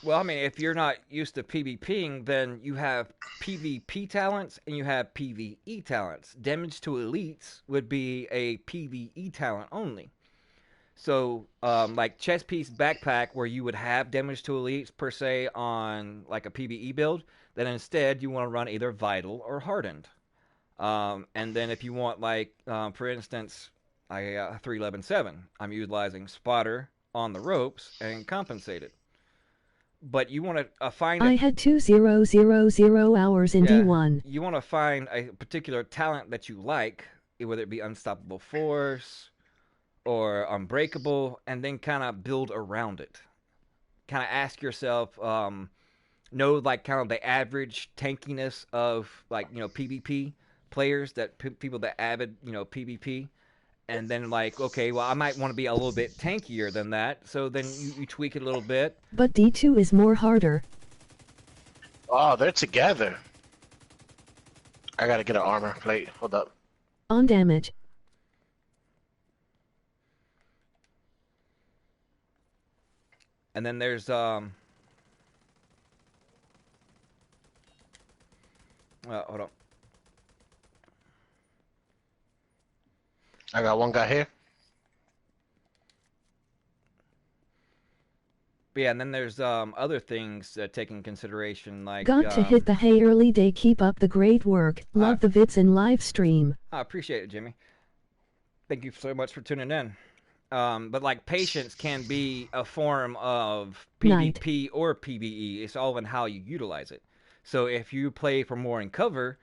Well, I mean, if you're not used to PvPing, then you have PvP talents and you have PvE talents. Damage to elites would be a PvE talent only. So, like chest piece backpack, where you would have damage to elites per se on like a PvE build, then instead you want to run either vital or hardened. And then if you want like, for instance, I got 311.7, I'm utilizing spotter on the ropes and compensated. But you want to find I had 2000 hours in D1. You want to find a particular talent that you like, whether it be Unstoppable Force or Unbreakable, and then kind of build around it. Kind of ask yourself, know like kind of the average tankiness of like, you know, PvP players, that people that avid, you know, PvP. And then like, okay, well, I might want to be a little bit tankier than that. So then you tweak it a little bit. But D2 is more harder. Oh, they're together. I gotta get an armor plate. Hold up. On damage. And then there's hold on. I got one guy here. But yeah, and then there's other things that take in consideration, like Got to hit the hey early day. Keep up the great work. Love the vids and live stream. I appreciate it, Jimmy. Thank you so much for tuning in. But like patience can be a form of PvP or PvE. It's all in how you utilize it. So if you play for more in cover,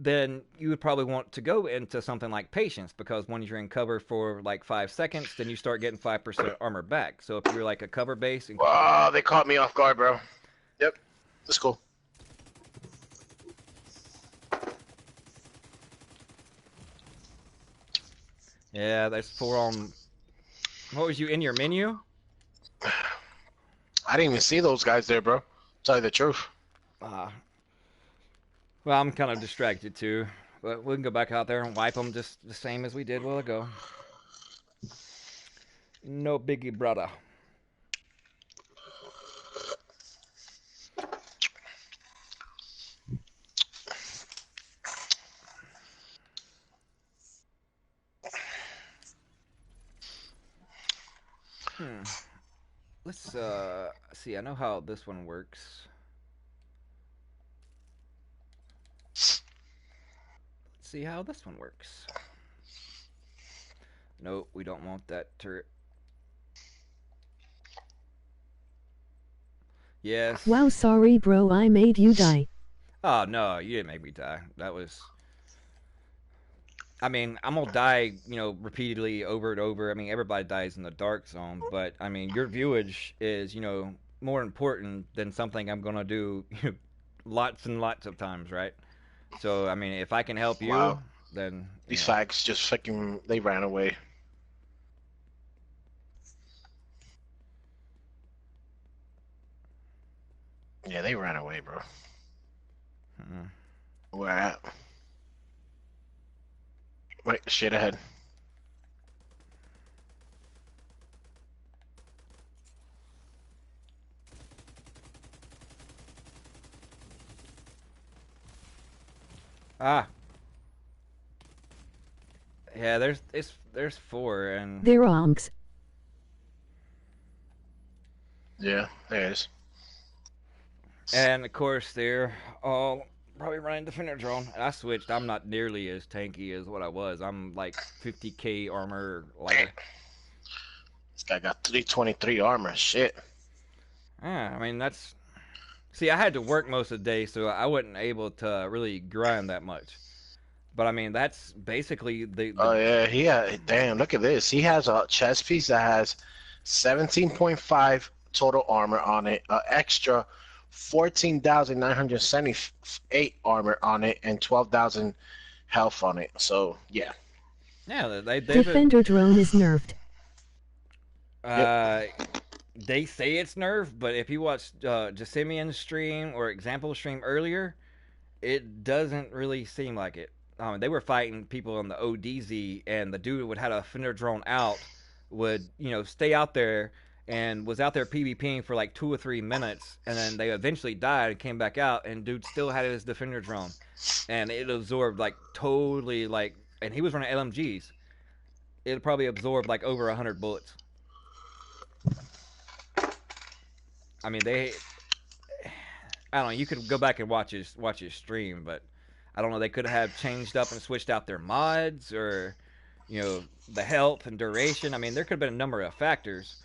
then you would probably want to go into something like patience, because when you're in cover for like 5 seconds, then you start getting 5% armor back. So if you're like a cover base, and Wow, they caught me off guard, bro. Yep, that's cool. yeah, that's 4 on. What was you in your menu? I didn't even see those guys there, bro. Tell you the truth. Well, I'm kind of distracted too, but we can go back out there and wipe them just the same as we did a while ago. No biggie, brother. Let's see. I know how this one works. Let's see how this one works. Nope, we don't want that turret. Yes. Wow, sorry bro, I made you die. Oh no, you didn't make me die. That was. I mean, I'm gonna die, repeatedly over and over. I mean, everybody dies in the dark zone, but I mean, your viewage is, more important than something I'm gonna do, lots and lots of times, right? So, I mean, if I can help you, Wow. then These fags just fucking, they ran away. Yeah, they ran away, bro. Where at? Wait, shit ahead. Ah. Yeah, there's 4, and They're onks. Yeah, there it is. and of course they're all probably running Defender drone. I switched. I'm not nearly as tanky as what I was. I'm like 50k armor lighter. This guy got 323 armor. Shit. Yeah, I mean that's. See, I had to work most of the day, so I wasn't able to really grind that much. But I mean, that's basically the Oh yeah, damn, look at this. He has a chest piece that has 17.5 total armor on it, extra 14,978 armor on it, and 12,000 health on it. So yeah. yeah they Defender drone is nerfed. they say it's nerfed, but if you watched Jessimian's stream or Example stream earlier, it doesn't really seem like it. They were fighting people on the ODZ, and the dude would have a Fender drone out, would stay out there and was out there PvPing for like 2 or 3 minutes, and then they eventually died and came back out, and dude still had his Defender drone, and it absorbed like totally like, and he was running LMGs. It probably absorbed like over 100 bullets. I mean, I don't know. You could go back and watch his stream, but I don't know. They could have changed up and switched out their mods, or the health and duration. I mean, there could have been a number of factors.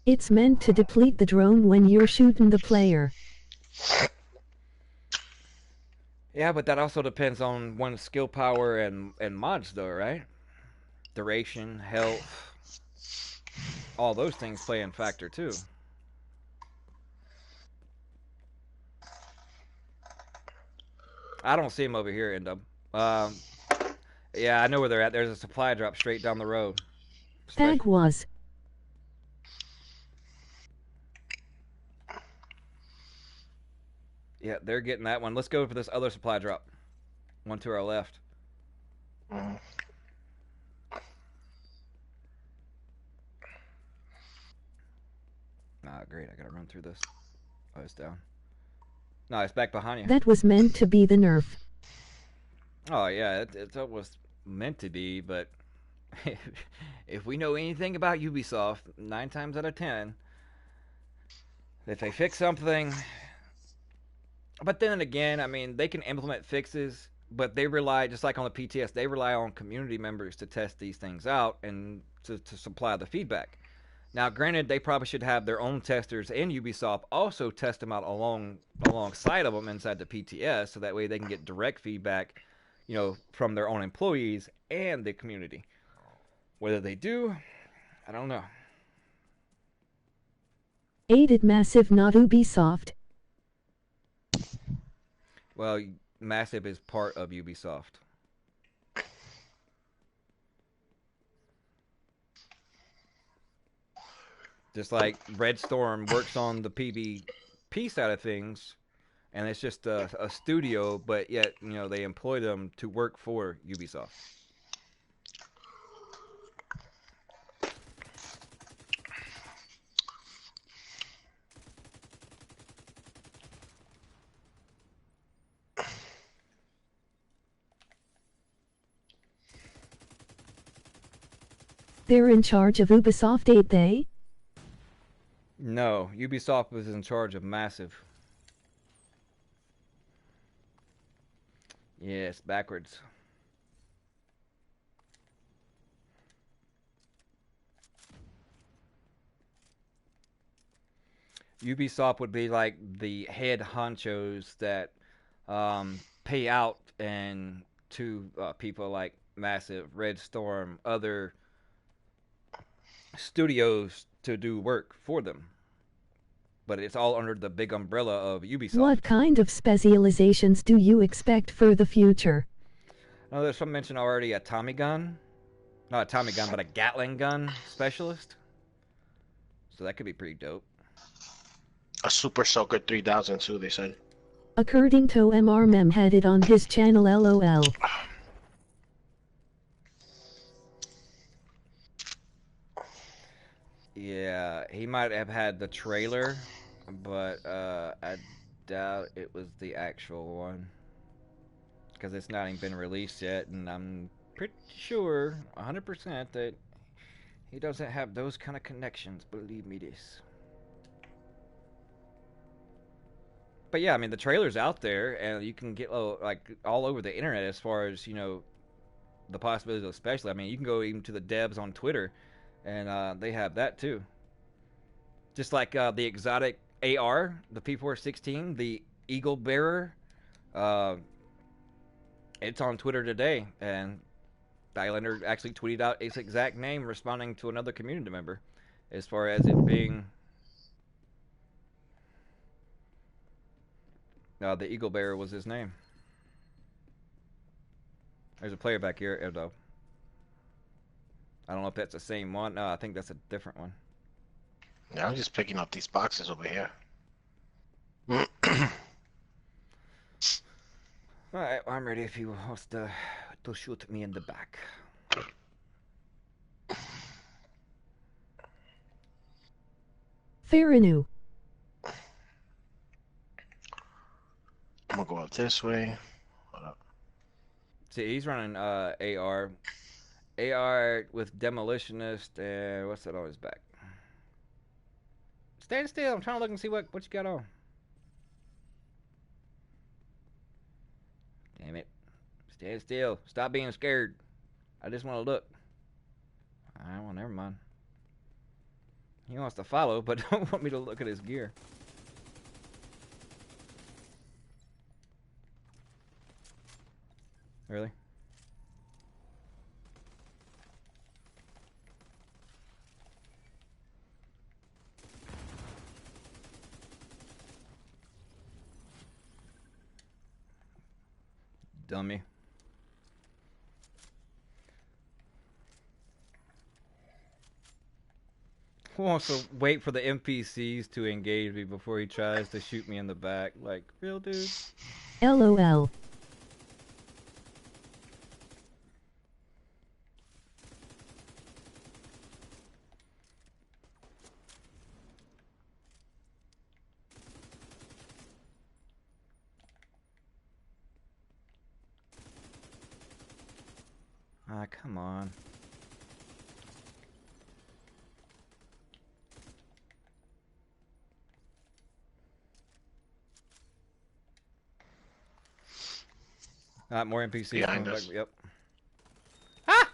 It's meant to deplete the drone when you're shooting the player. Yeah, but that also depends on one's skill power and mods, though, right? Duration, health, all those things play in factor too. I don't see them over here, Endub. Yeah, I know where they're at. There's a supply drop straight down the road. Fag was. Yeah, they're getting that one. Let's go for this other supply drop. One to our left. Mhm. Ah, great. I gotta run through this. Oh, it's down. No, it's back behind you. That was meant to be the nerf. Oh, yeah, it's almost meant to be, but if we know anything about Ubisoft, 9 times out of 10, if they fix something. But then again, I mean, they can implement fixes, but they rely, just like on the PTS, they rely on community members to test these things out and to supply the feedback. Now, granted, they probably should have their own testers, and Ubisoft also test them out alongside of them inside the PTS, so that way they can get direct feedback, from their own employees and the community. Whether they do, I don't know. Aided Massive, not Ubisoft. Well, Massive is part of Ubisoft. Just like Red Storm works on the PvP side of things, and it's just a studio, but yet they employ them to work for Ubisoft. They're in charge of Ubisoft, ain't they? No, Ubisoft was in charge of Massive. Yes, backwards. Ubisoft would be like the head honchos that pay out and to people like Massive, Red Storm, other studios to do work for them. But it's all under the big umbrella of Ubisoft. What kind of specializations do you expect for the future? Oh, there's some mention already a Tommy gun. Not a Tommy gun, but a Gatling gun specialist. So that could be pretty dope. A Super Soaker 3000 too, they said. According to MR Mem had it on his channel, LOL. Yeah, he might have had the trailer, but I doubt it was the actual one. Because it's not even been released yet, and I'm pretty sure, 100%, that he doesn't have those kind of connections, believe me this. But yeah, I mean, the trailer's out there, and you can get like all over the internet as far as, the possibilities of special. I mean, you can go even to the devs on Twitter, and they have that too. Just like the exotic AR, the P416, the Eagle Bearer, it's on Twitter today, and Islander actually tweeted out its exact name responding to another community member as far as it being the Eagle Bearer was his name. There's a player back here, though. I don't know if that's the same one. No, I think that's a different one. Yeah, I'm just picking up these boxes over here. Alright, well, I'm ready if he wants to shoot me in the back. Fair enough. I'm gonna go up this way. Hold up. See, he's running AR. AR with Demolitionist, and what's that on his back? Stand still. I'm trying to look and see what you got on. Damn it. Stand still. Stop being scared. I just want to look. Alright, well, never mind. He wants to follow, but don't want me to look at his gear. Really? Dummy. Who wants to wait for the NPCs to engage me before he tries to shoot me in the back? Like, real dude? LOL. Ah, come on. More NPCs. Behind us. Yep. Ah!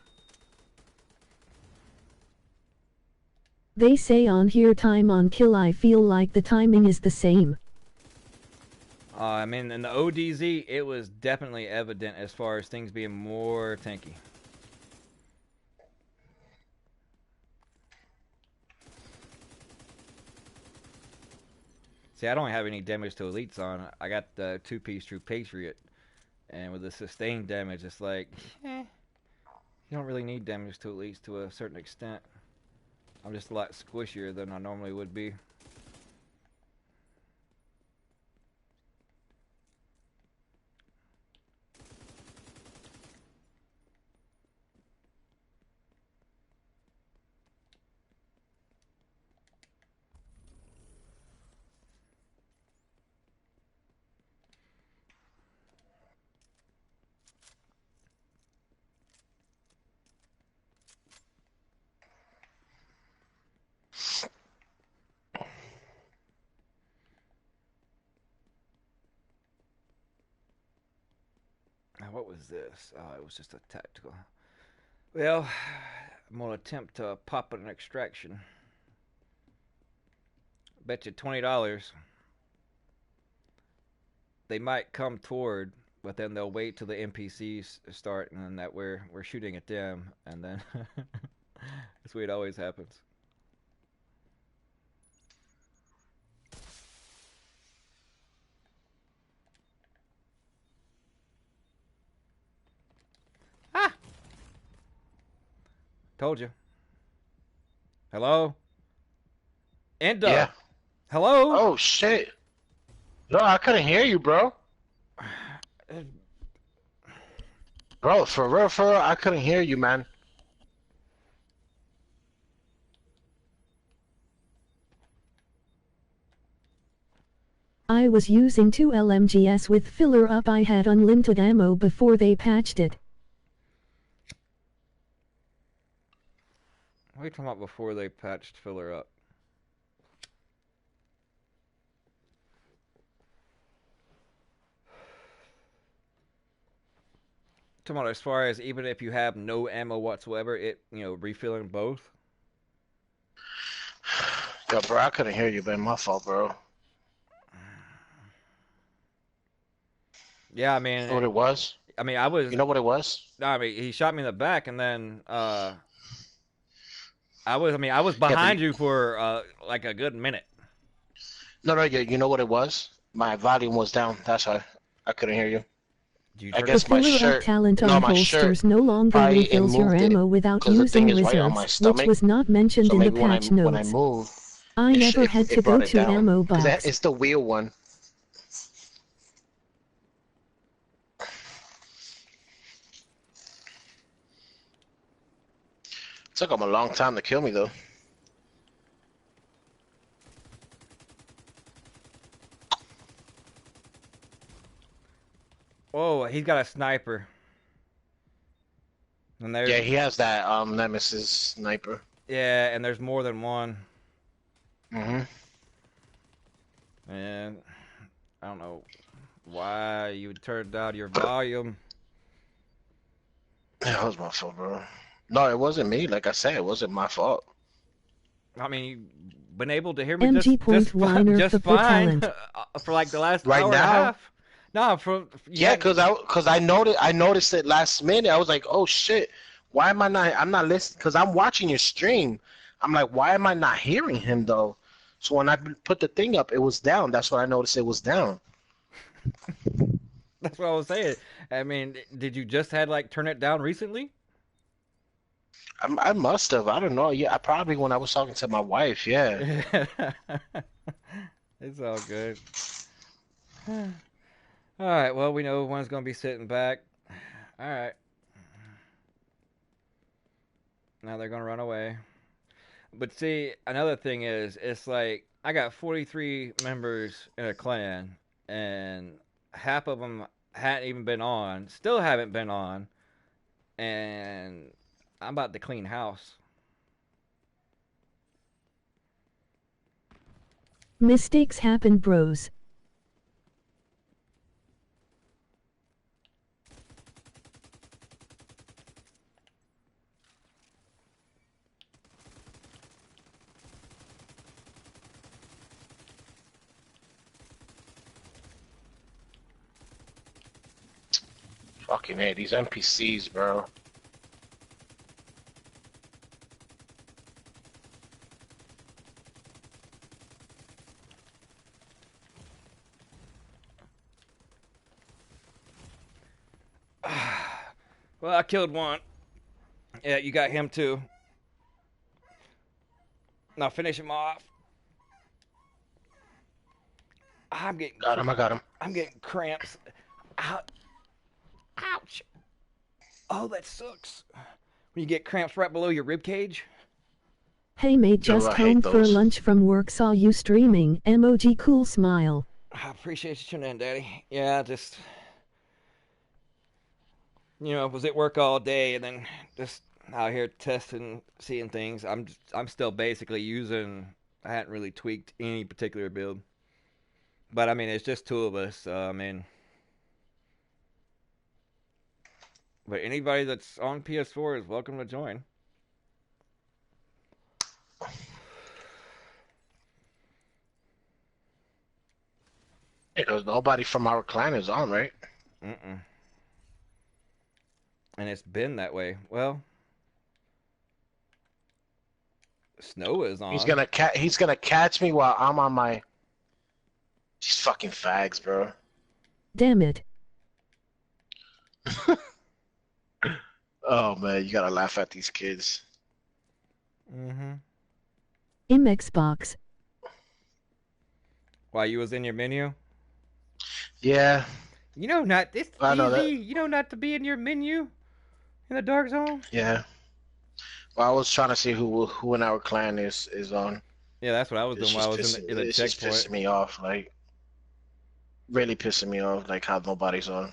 They say on here time on kill. I feel like the timing is the same. I mean, in the ODZ, it was definitely evident as far as things being more tanky. See, I don't have any damage to elites on. I got the 2-piece True Patriot. And with the sustained damage, it's like, you don't really need damage to elites to a certain extent. I'm just a lot squishier than I normally would be. Now, what was this? Oh, it was just a tactical. Well, I'm going to attempt to pop an extraction. Bet you $20. They might come toward, but then they'll wait till the NPCs start, and then that we're shooting at them, and then that's the way it always happens. Ah! Told you. Hello? Endo. Yeah. Hello? Oh shit. No, I couldn't hear you, bro. Bro, for real, I couldn't hear you, man. I was using 2 LMGs with filler up. I had unlimited ammo before they patched it. What are you talking about before they patched filler up? Talking about as far as even if you have no ammo whatsoever, it, refilling both? Yo, bro, I couldn't hear you, man. My fault, bro. Yeah, I mean... You know what it was? I mean, I was... You know what it was? No, I mean, he shot me in the back, and then, I was behind you for, like a good minute. No, you know what it was? My volume was down. That's why I couldn't hear you. I The guess my filler up shirt... talent No, on my shirt holsters no longer probably refills your moved it, ammo without 'cause the thing using is right on my reserves, stomach. which was not mentioned So in the maybe patch when I notes. move, I never had to go brought it to down. ammo 'Cause box. it's the wheel one. It took him a long time to kill me, though. Oh, he's got a sniper. And there's... Yeah, he has that Nemesis sniper. Yeah, and there's more than one. Mm-hmm. And I don't know why you would turn down your volume. That was my fault, bro. No, it wasn't me. Like I said, it wasn't my fault. I mean, you've been able to hear me MG point Weiner just for fine talent. for like the last Right hour and a now? half. No, Yeah, cause I noticed it last minute. I was like, oh shit, why am I not? I'm not listening because I'm watching your stream. I'm like, why am I not hearing him though? So when I put the thing up, it was down. That's when I noticed it was down. That's what I was saying. I mean, did you just had like turn it down recently? I must have. I don't know. Yeah, I probably when I was talking to my wife. Yeah. It's all good. All right. Well, we know one's gonna be sitting back. All right. Now they're gonna run away. But see, another thing is, it's like I got 43 members in a clan, and half of them hadn't even been on, still haven't been on, and I'm about to clean house. Mistakes happen, bros. Fucking hey, these NPCs, bro. Well, I killed one. Yeah, you got him too. Now finish him off. I'm getting. Got him. I got him. I'm getting cramps. Ouch. Oh, that sucks. When you get cramps right below your rib cage. Hey mate, Yo, just I hate home for those. lunch from work, saw you streaming. Emoji cool smile. I appreciate you tuning in, Daddy. Yeah, just was at work all day and then just out here testing, seeing things. I'm still basically using. I hadn't really tweaked any particular build, but I mean it's just two of us. So, I mean, but anybody that's on PS4 is welcome to join. Because nobody from our clan is on, right? Mm-mm. And it's been that way. Well, Snow is on. He's gonna catch me while I'm on my. These fucking fags, bro. Damn it. Oh man, you gotta laugh at these kids. Mm-hmm. In Xbox. While you was in your menu? Yeah. Not this I know easy. Not to be in your menu in the dark zone. Yeah. Well, I was trying to see who in our clan is on. Yeah, that's what I was doing while I was in the It's just checkpoint. pissing me off, like really pissing me off, like how nobody's on.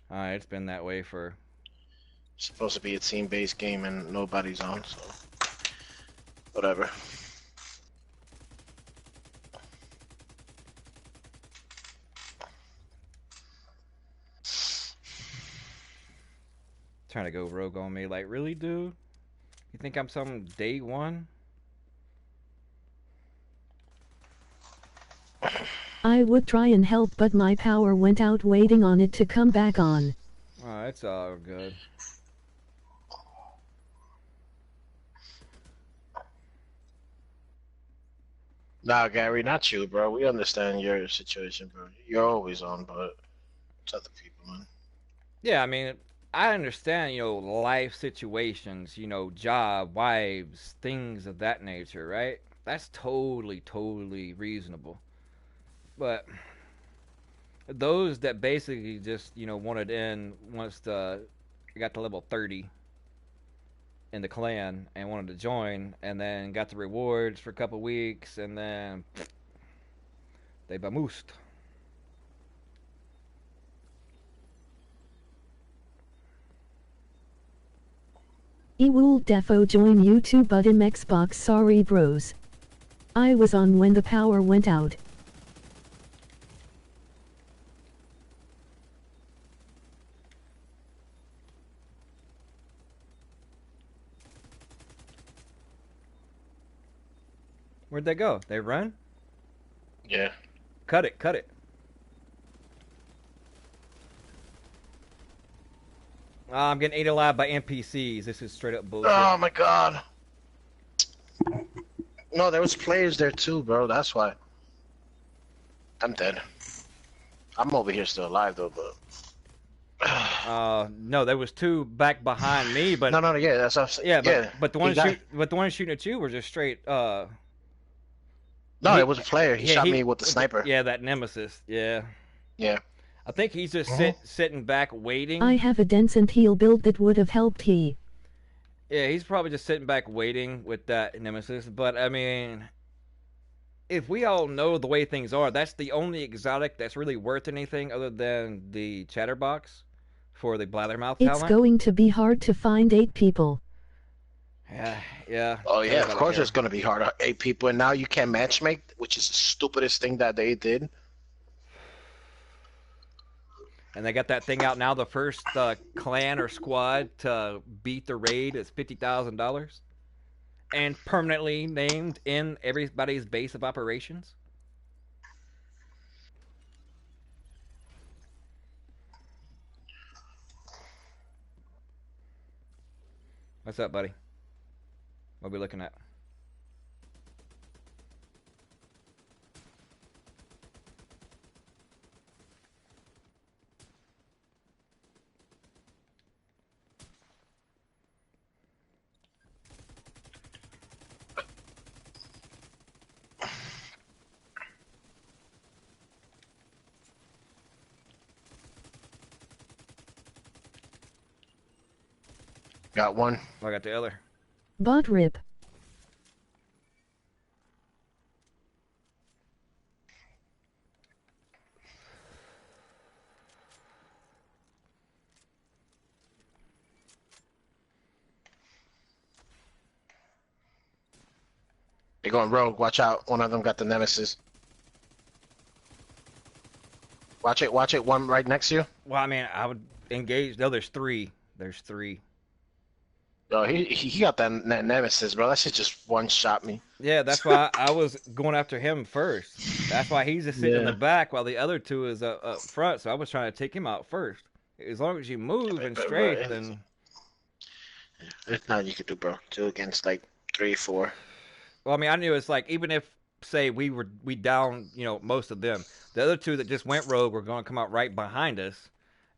It's been that way for. It's supposed to be a team-based game and nobody's on, so whatever. Trying to go rogue on me, like, really, dude? You think I'm some day one? I would try and help, but my power went out waiting on it to come back on. Oh, it's all good. Nah, Gary, not you, bro. We understand your situation, bro. You're always on, but it's other people, man. Yeah, I mean, I understand, life situations, job, wives, things of that nature, right? That's totally, totally reasonable. But those that basically just, wanted in once got to level 30 in the clan and wanted to join and then got the rewards for a couple weeks and then they vamoosed. Ewul defo join YouTube but in Xbox, sorry bros. I was on when the power went out. Where'd they go? They run? Yeah. Cut it, cut it. I'm getting ate alive by NPCs. This is straight up bullshit. Oh my god. No, there was players there too, bro. That's why. I'm dead. I'm over here still alive though, but. No, there was two back behind me, but No, yeah, that's what yeah, but, yeah. but the ones shooting at you were just straight. No, it was a player. He shot me with the sniper. Yeah, that nemesis. Yeah. Yeah. I think he's just sitting back waiting. I have a dense and heal build that would have helped he. Yeah, he's probably just sitting back waiting with that nemesis. But I mean, if we all know the way things are, that's the only exotic that's really worth anything other than the chatterbox for the blathermouth It's talent. going to be hard to find 8 people. Yeah. Oh yeah, of course it's gonna be hard. 8 people, and now you can't matchmake, which is the stupidest thing that they did. And they got that thing out now. The first clan or squad to beat the raid is $50,000, and permanently named in everybody's base of operations. What's up, buddy? What are we looking at? Got one. I got the other. Bot rip. They're going rogue. Watch out. One of them got the nemesis. Watch it. Watch it. One right next to you. Well, I mean, I would engage. No, there's three. There's three. Yo, he got that nemesis, bro. That shit just one shot me. Yeah, that's why I was going after him first. That's why he's just sitting in the Yeah. back while the other two is up front. So I was trying to take him out first. As long as you move and straight, then There's nothing you could do, bro. 2 against like 3, 4. well, I mean, I knew it's like even if say we down, most of them, the other two that just went rogue were going to come out right behind us,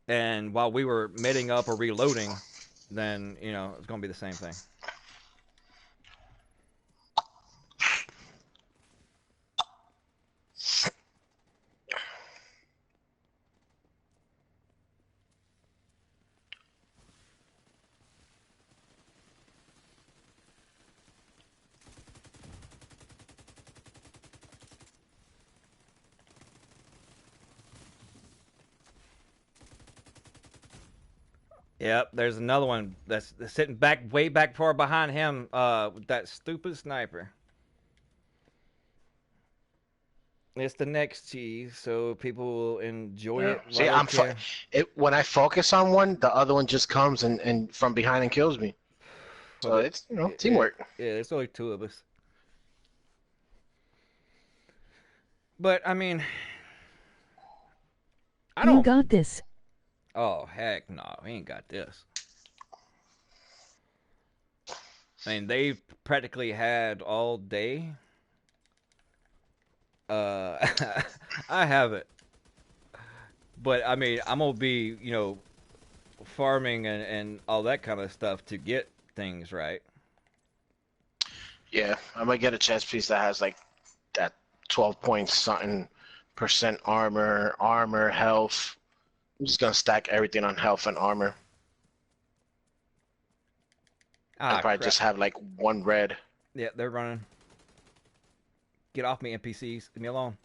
and while we were mitting up or reloading, then it's going to be the same thing. Yep, there's another one that's sitting back, way back far behind him, with that stupid sniper. It's the next cheese, so people will enjoy it. See, while they can. when I focus on one, the other one just comes and from behind and kills me. So Well, it's teamwork. Yeah, there's only two of us. But I mean, I You don't. got this. Oh heck no, we ain't got this. I mean, they've practically had all day. I have it, but I mean, I'm gonna be, farming and all that kind of stuff to get things right. Yeah, I might get a chest piece that has like that 12 point something percent armor, health. I'm just gonna stack everything on health and armor. Ah, And probably crap. just have like one red. Yeah, they're running. Get off me, NPCs. Leave me alone.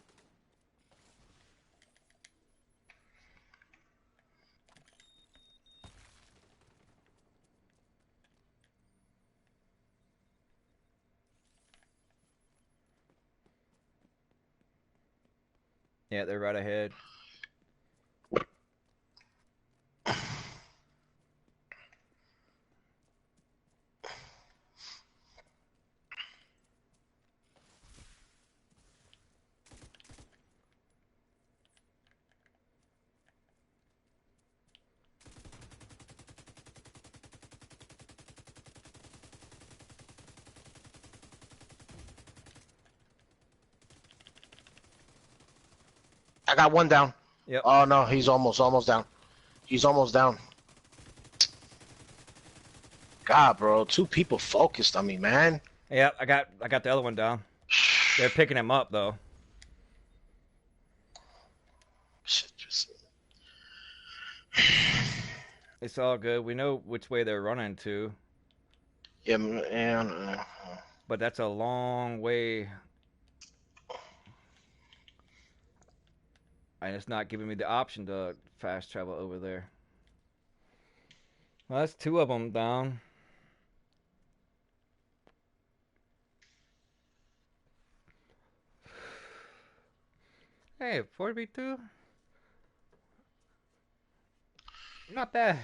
Yeah, they're right ahead. I got one down. Yep. Oh no, he's almost down. He's almost down. God, bro, 2 people focused on me, man. Yep, I got the other one down. They're picking him up though. Shit, just... It's all good. We know which way they're running to, Yeah, man. but that's a long way. And it's not giving me the option to fast travel over there. Well, that's 2 of them down. Hey, 4v2? Not bad.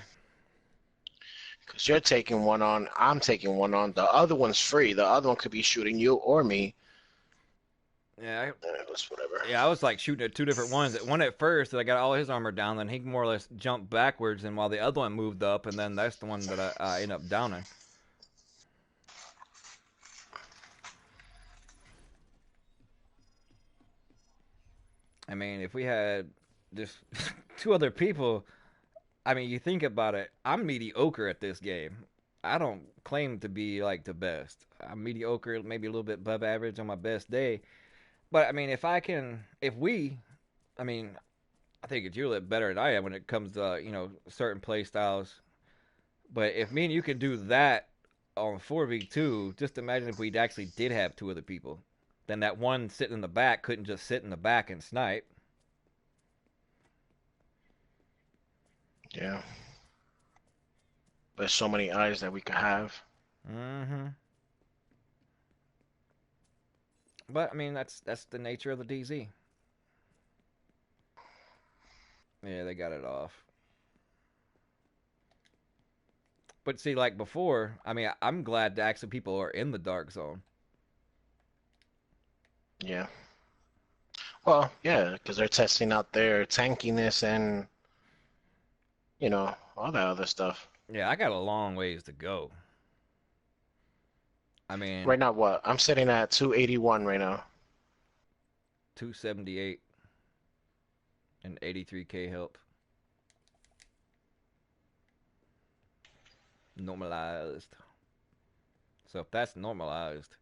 Because you're taking one on, I'm taking one on. The other one's free. The other one could be shooting you or me. Yeah, It's whatever. I was like shooting at 2 different ones. One at first that I got all his armor down, then he more or less jumped backwards, and while the other one moved up, and then that's the one that I ended up downing. I mean, if we had just two other people, I mean, you think about it, I'm mediocre at this game. I don't claim to be like the best. I'm mediocre, maybe a little bit above average on my best day. But I mean, if we, I mean, I think you're a little bit better than I am when it comes to certain play styles. But if me and you can do that on 4v2, just imagine if we actually did have two other people. Then that one sitting in the back couldn't just sit in the back and snipe. Yeah. There's so many eyes that we could have. Mm-hmm. But I mean, that's the nature of the DZ. Yeah, they got it off. But see, like before, I mean, I'm glad that actually people are in the dark zone. Yeah. Well, yeah, because they're testing out their tankiness and, all that other stuff. Yeah, I got a long ways to go. I mean, Right now, what? I'm sitting at 281 right now. 278 and 83k help. Normalized. So if that's normalized,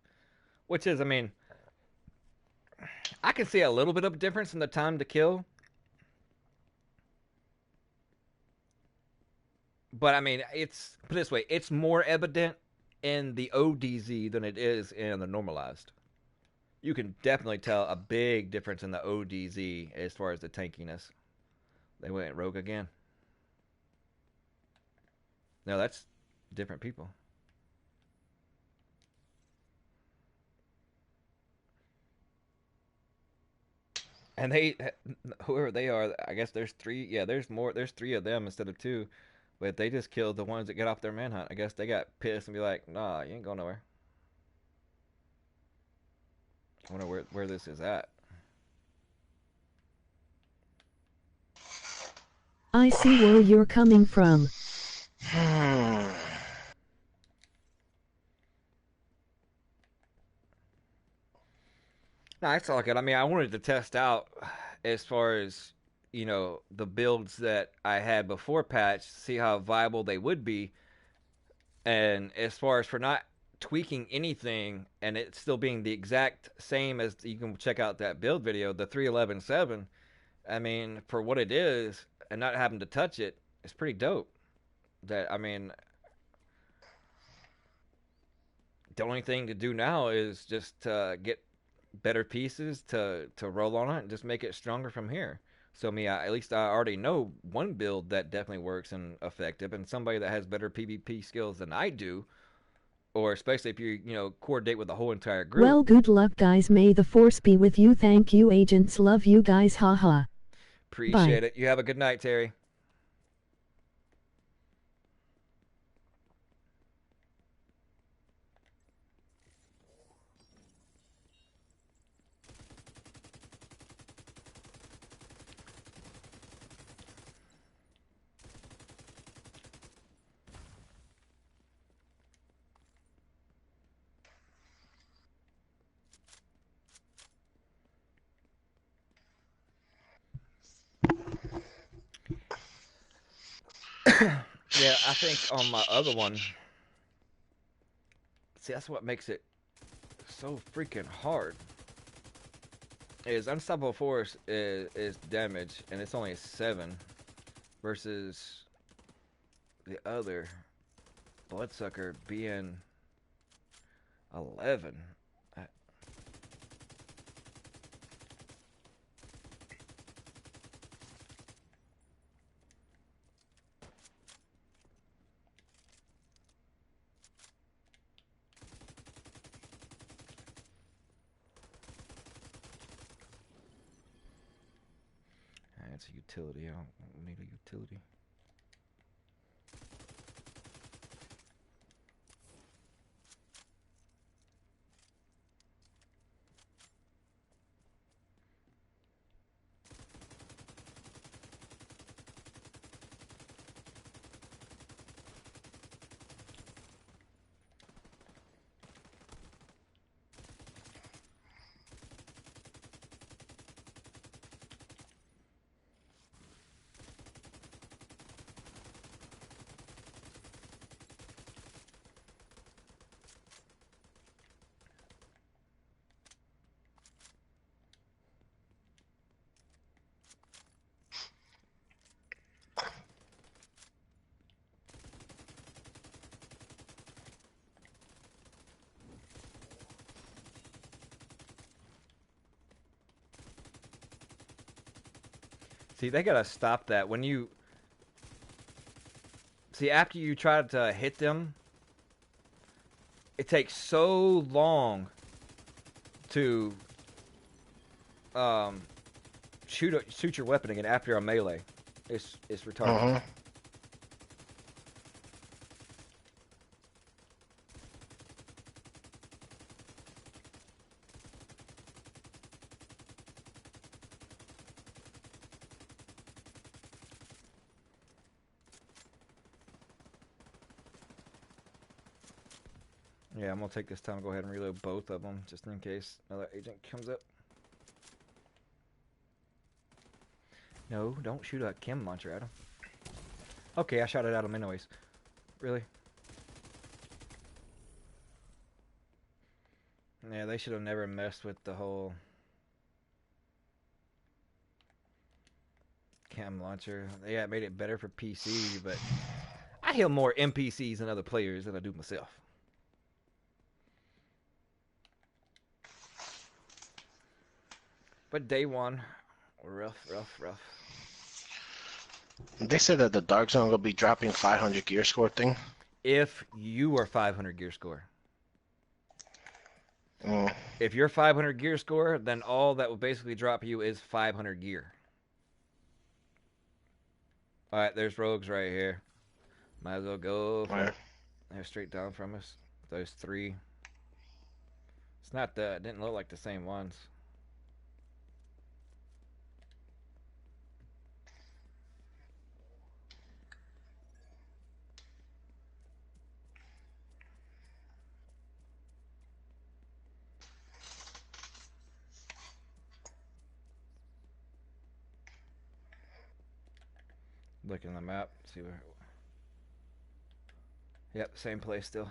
which is, I mean, I can see a little bit of difference in the time to kill. But I mean, it's put this way, it's more evident in the ODZ than it is in the normalized. You can definitely tell a big difference in the ODZ as far as the tankiness. They went rogue again. No, that's different people. And whoever they are, I guess there's three. Yeah, there's more. There's three of them instead of two. But they just killed the ones that get off their manhunt. I guess they got pissed and be like, nah, you ain't going nowhere. I wonder where this is at. I see where you're coming from. No, it's all good. I mean, I wanted to test out as far as, the builds that I had before patch, see how viable they would be. And as far as for not tweaking anything and it still being the exact same as you can check out that build video, the 3.11.7, I mean, for what it is and not having to touch it, it's pretty dope. That, I mean, the only thing to do now is just get better pieces to roll on it and just make it stronger from here. So me, at least I already know one build that definitely works and effective, and somebody that has better PvP skills than I do, or especially if you coordinate with the whole entire group. Well, good luck, guys. May the force be with you. Thank you, agents. Love you guys. Haha. Appreciate it. You have a good night, Terry. Yeah, I think on my other one, see, that's what makes it so freaking hard. Is Unstoppable Force is damage, and it's only 7 versus the other Bloodsucker being 11. That's a utility. I don't need a utility. See, they gotta stop that. When you... See, after you try to hit them, it takes so long to shoot your weapon again after a melee. It's retarded. Uh-huh. Yeah, I'm gonna take this time to go ahead and reload both of them just in case another agent comes up. No, don't shoot a chem launcher at him. Okay, I shot it at him anyways. Really? Yeah, they should have never messed with the whole chem launcher. Yeah, it made it better for PC, but I heal more NPCs and other players than I do myself. But day one, rough. They said that the Dark Zone will be dropping 500 gear score thing. If you are 500 gear score. Mm. If you're 500 gear score, then all that will basically drop you is 500 gear. Alright, there's rogues right here. Might as well go for it. They're straight down from us. Those three. It's not the... It didn't look like the same ones. Looking at the map, see where. Yep, same place still.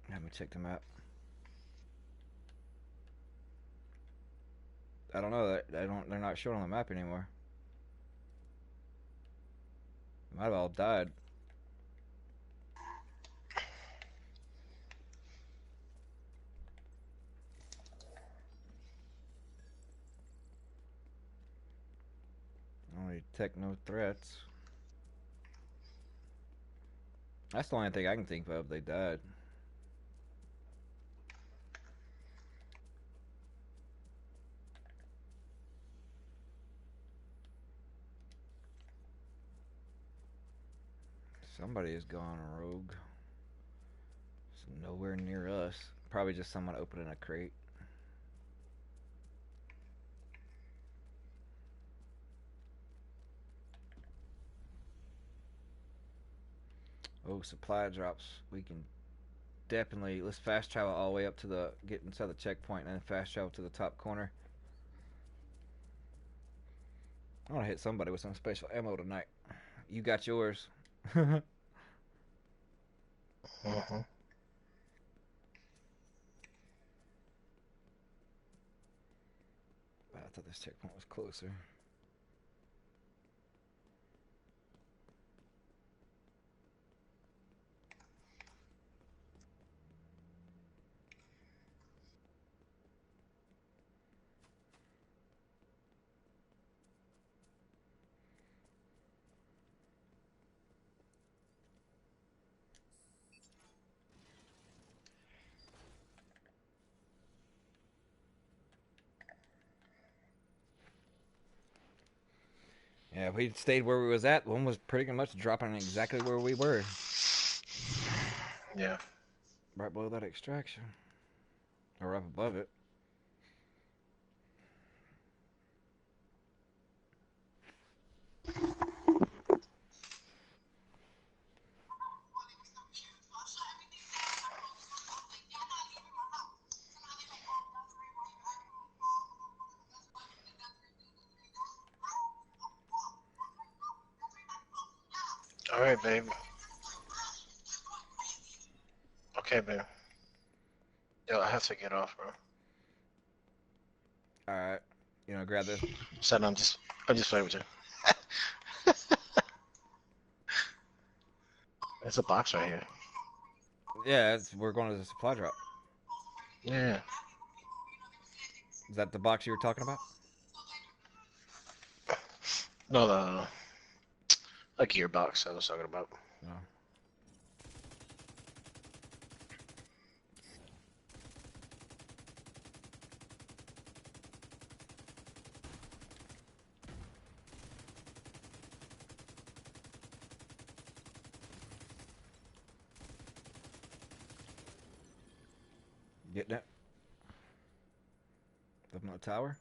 Let me check the map. I don't know. They're not showing on the map anymore. Might have all died. Only detect no threats. That's the only thing I can think of. They died. Somebody has gone rogue. It's nowhere near us. Probably just someone opening a crate. Oh, supply drops. We can definitely... Let's fast travel all the way up to the... Get inside the checkpoint and then fast travel to the top corner. I want to hit somebody with some special ammo tonight. You got yours. Uh-huh. I thought this checkpoint was closer. Yeah, if we stayed where we was at, one was pretty much dropping exactly where we were. Yeah. Right below that extraction. Or up above it. All right, babe. Okay, babe. Yo, I have to get off, bro. All right. You know, grab this. Said I'm just playing with you. There's a box right here. Yeah, we're going to the supply drop. Yeah. Is that the box you were talking about? No, the a gearbox I was talking about. No. Getting it? Up on the tower?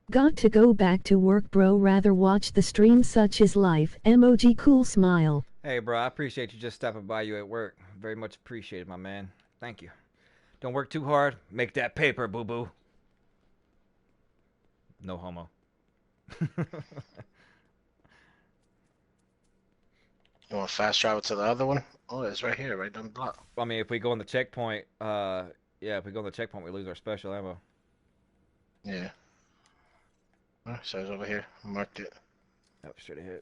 Got to go back to work, bro. Rather watch the stream, such is life. Emoji cool smile. Hey, bro, I appreciate you just stopping by you at work. Very much appreciated, my man. Thank you. Don't work too hard. Make that paper, boo-boo. No homo. You want to fast travel to the other one? Oh, it's right here, right down the block. I mean, if we go on the checkpoint, yeah, if we go on the checkpoint, we lose our special ammo. Yeah. Oh, so it's over here. Marked it. Yep, straight ahead.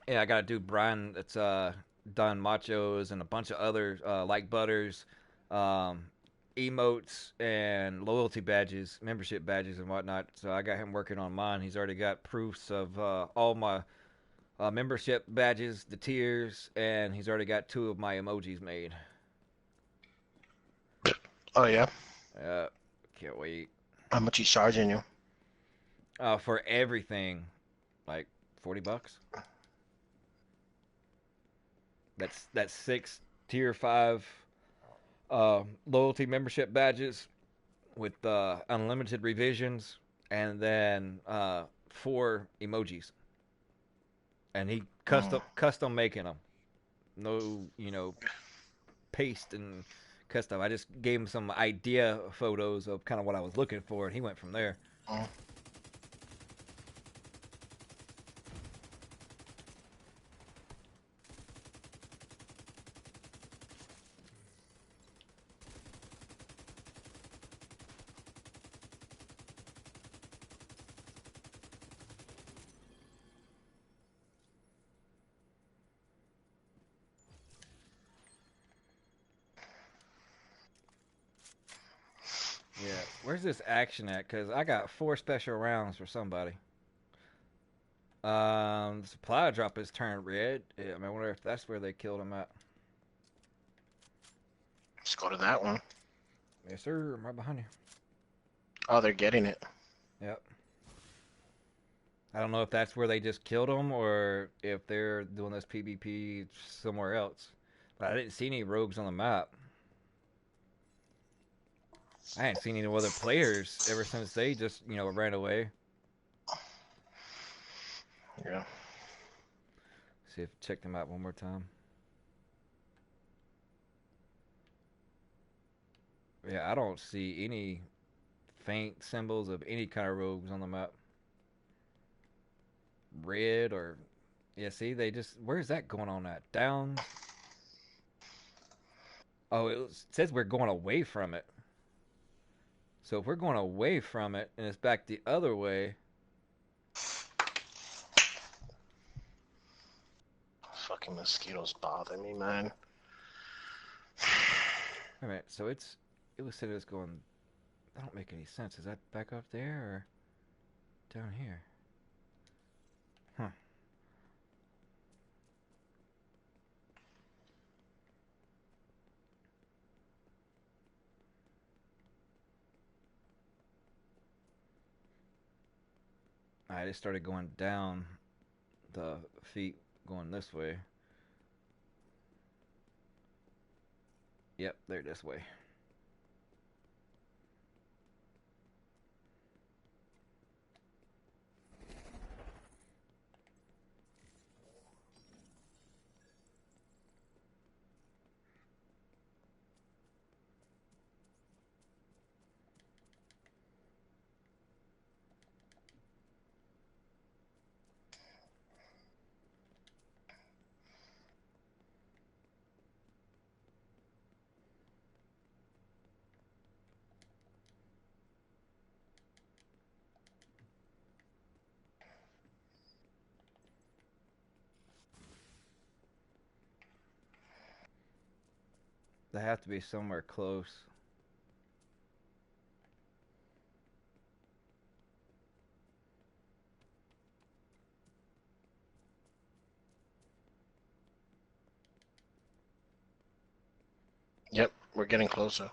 Yeah, I got a dude, Brian, that's done machos and a bunch of other like butters, emotes, and loyalty badges, membership badges, and whatnot. So I got him working on mine. He's already got proofs of all my membership badges, the tiers, and he's already got 2 of my emojis made. Oh, yeah? Can't wait. How much he's charging you? For everything, like $40. That's 6 tier 5 loyalty membership badges with unlimited revisions, and then 4 emojis. And he custom making them. No, paste and custom. I just gave him some idea photos of kind of what I was looking for, and he went from there. Oh. Yeah, where's this action at? Because I got 4 special rounds for somebody. The supply drop is turned red. Yeah, I wonder if that's where they killed him at. Let's go to that one. Yes, sir. I'm right behind you. Oh, they're getting it. Yep. I don't know if that's where they just killed him or if they're doing this PvP somewhere else. But I didn't see any rogues on the map. I hadn't seen any other players ever since they just, ran away. Yeah. See if check them out one more time. Yeah, I don't see any faint symbols of any kind of rogues on the map. Red or... Yeah, see, they just... Where's that going on at? Down? Oh, it says we're going away from it. So if we're going away from it and it's back the other way... Fucking mosquitoes bother me, man. Wait a minute, so it was said it was going... That don't make any sense. Is that back up there or down here? Huh. I just started going down the feet going this way. Yep, they're this way. they have to be somewhere close. Yep, we're getting closer.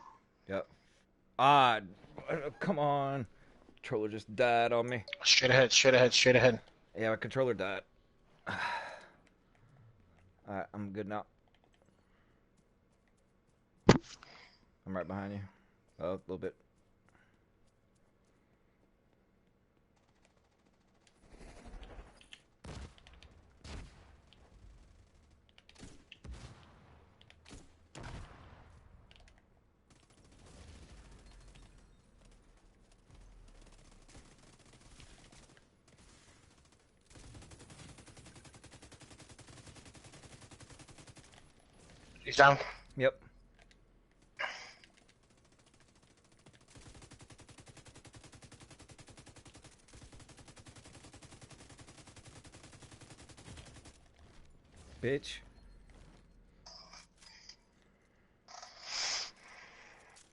Yep. Ah, come on. Controller just died on me. Straight ahead, straight ahead, straight ahead. Yeah, my controller died. Alright, I'm good now. I'm right behind you. Oh, a little bit. He's down. Yep. Bitch.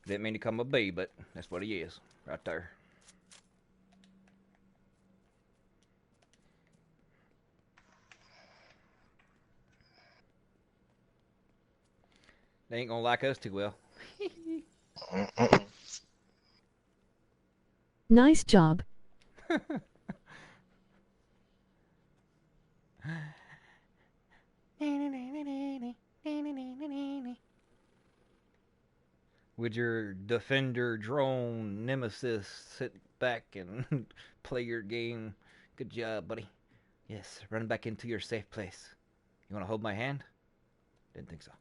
Didn't mean to come a B, but that's what he is. Right there. They ain't gonna like us too well. Nice job. Would your defender drone nemesis sit back and play your game? Good job, buddy. Yes, run back into your safe place. You want to hold my hand? Didn't think so.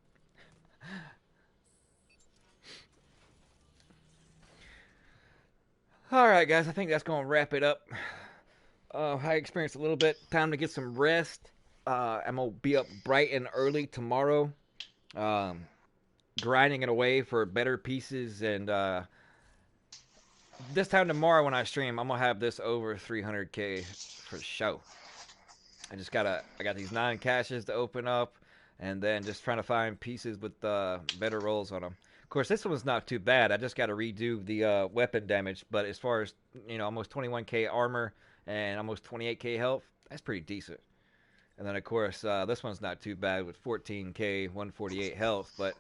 Alright, guys, I think that's going to wrap it up. I experienced a little bit. Time to get some rest. I'm going to be up bright and early tomorrow. Grinding it away for better pieces. And this time tomorrow when I stream, I'm going to have this over 300k for the show. I got these 9 caches to open up. And then just trying to find pieces with better rolls on them. Of course, this one's not too bad. I just got to redo the weapon damage. But as far as, almost 21k armor and almost 28k health, that's pretty decent. And then, of course, this one's not too bad with 14k, 148 health. But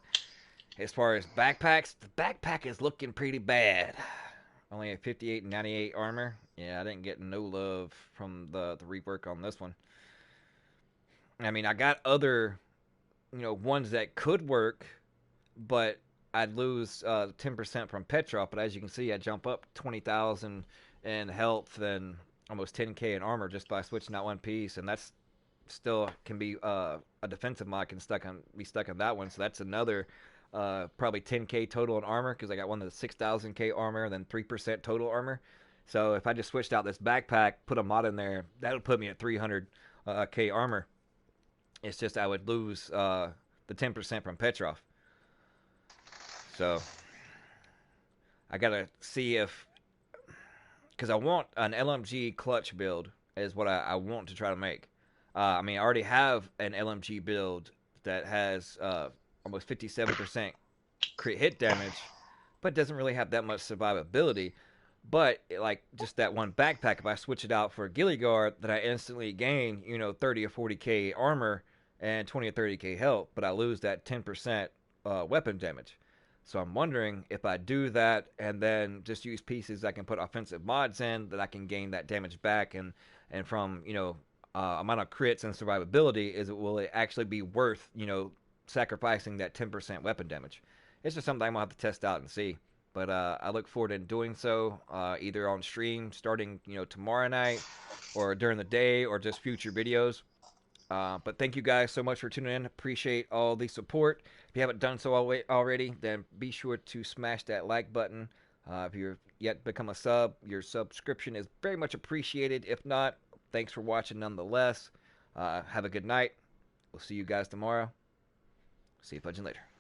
as far as backpacks, the backpack is looking pretty bad. Only a 58 and 98 armor. Yeah, I didn't get no love from the rework on this one. I mean, I got other, ones that could work, but I'd lose 10% from Petrov. But as you can see, I jump up 20,000 in health and almost 10k in armor just by switching out one piece, and that's still can be a defensive mod can be stuck on that one. So that's another probably 10k total in armor because I got one that's 6,000k armor, then 3% total armor. So if I just switched out this backpack, put a mod in there, that would put me at 300k armor. It's just I would lose the 10% from Petrov. So I gotta see if, because I want an LMG clutch build is what I want to try to make. I already have an LMG build that has almost 57% crit hit damage, but doesn't really have that much survivability. But like just that one backpack, if I switch it out for a ghillie guard, then I instantly gain 30 or 40k armor and 20 or 30k health, but I lose that 10% weapon damage. So I'm wondering if I do that and then just use pieces I can put offensive mods in that I can gain that damage back, and from amount of crits and survivability, will it actually be worth sacrificing that 10% weapon damage? It's just something I'm gonna have to test out and see. But I look forward to doing so either on stream starting tomorrow night, or during the day, or just future videos. But thank you guys so much for tuning in. Appreciate all the support. If you haven't done so already, then be sure to smash that like button. If you've yet become a sub, your subscription is very much appreciated. If not, thanks for watching nonetheless. Have a good night. We'll see you guys tomorrow. See you fudging later.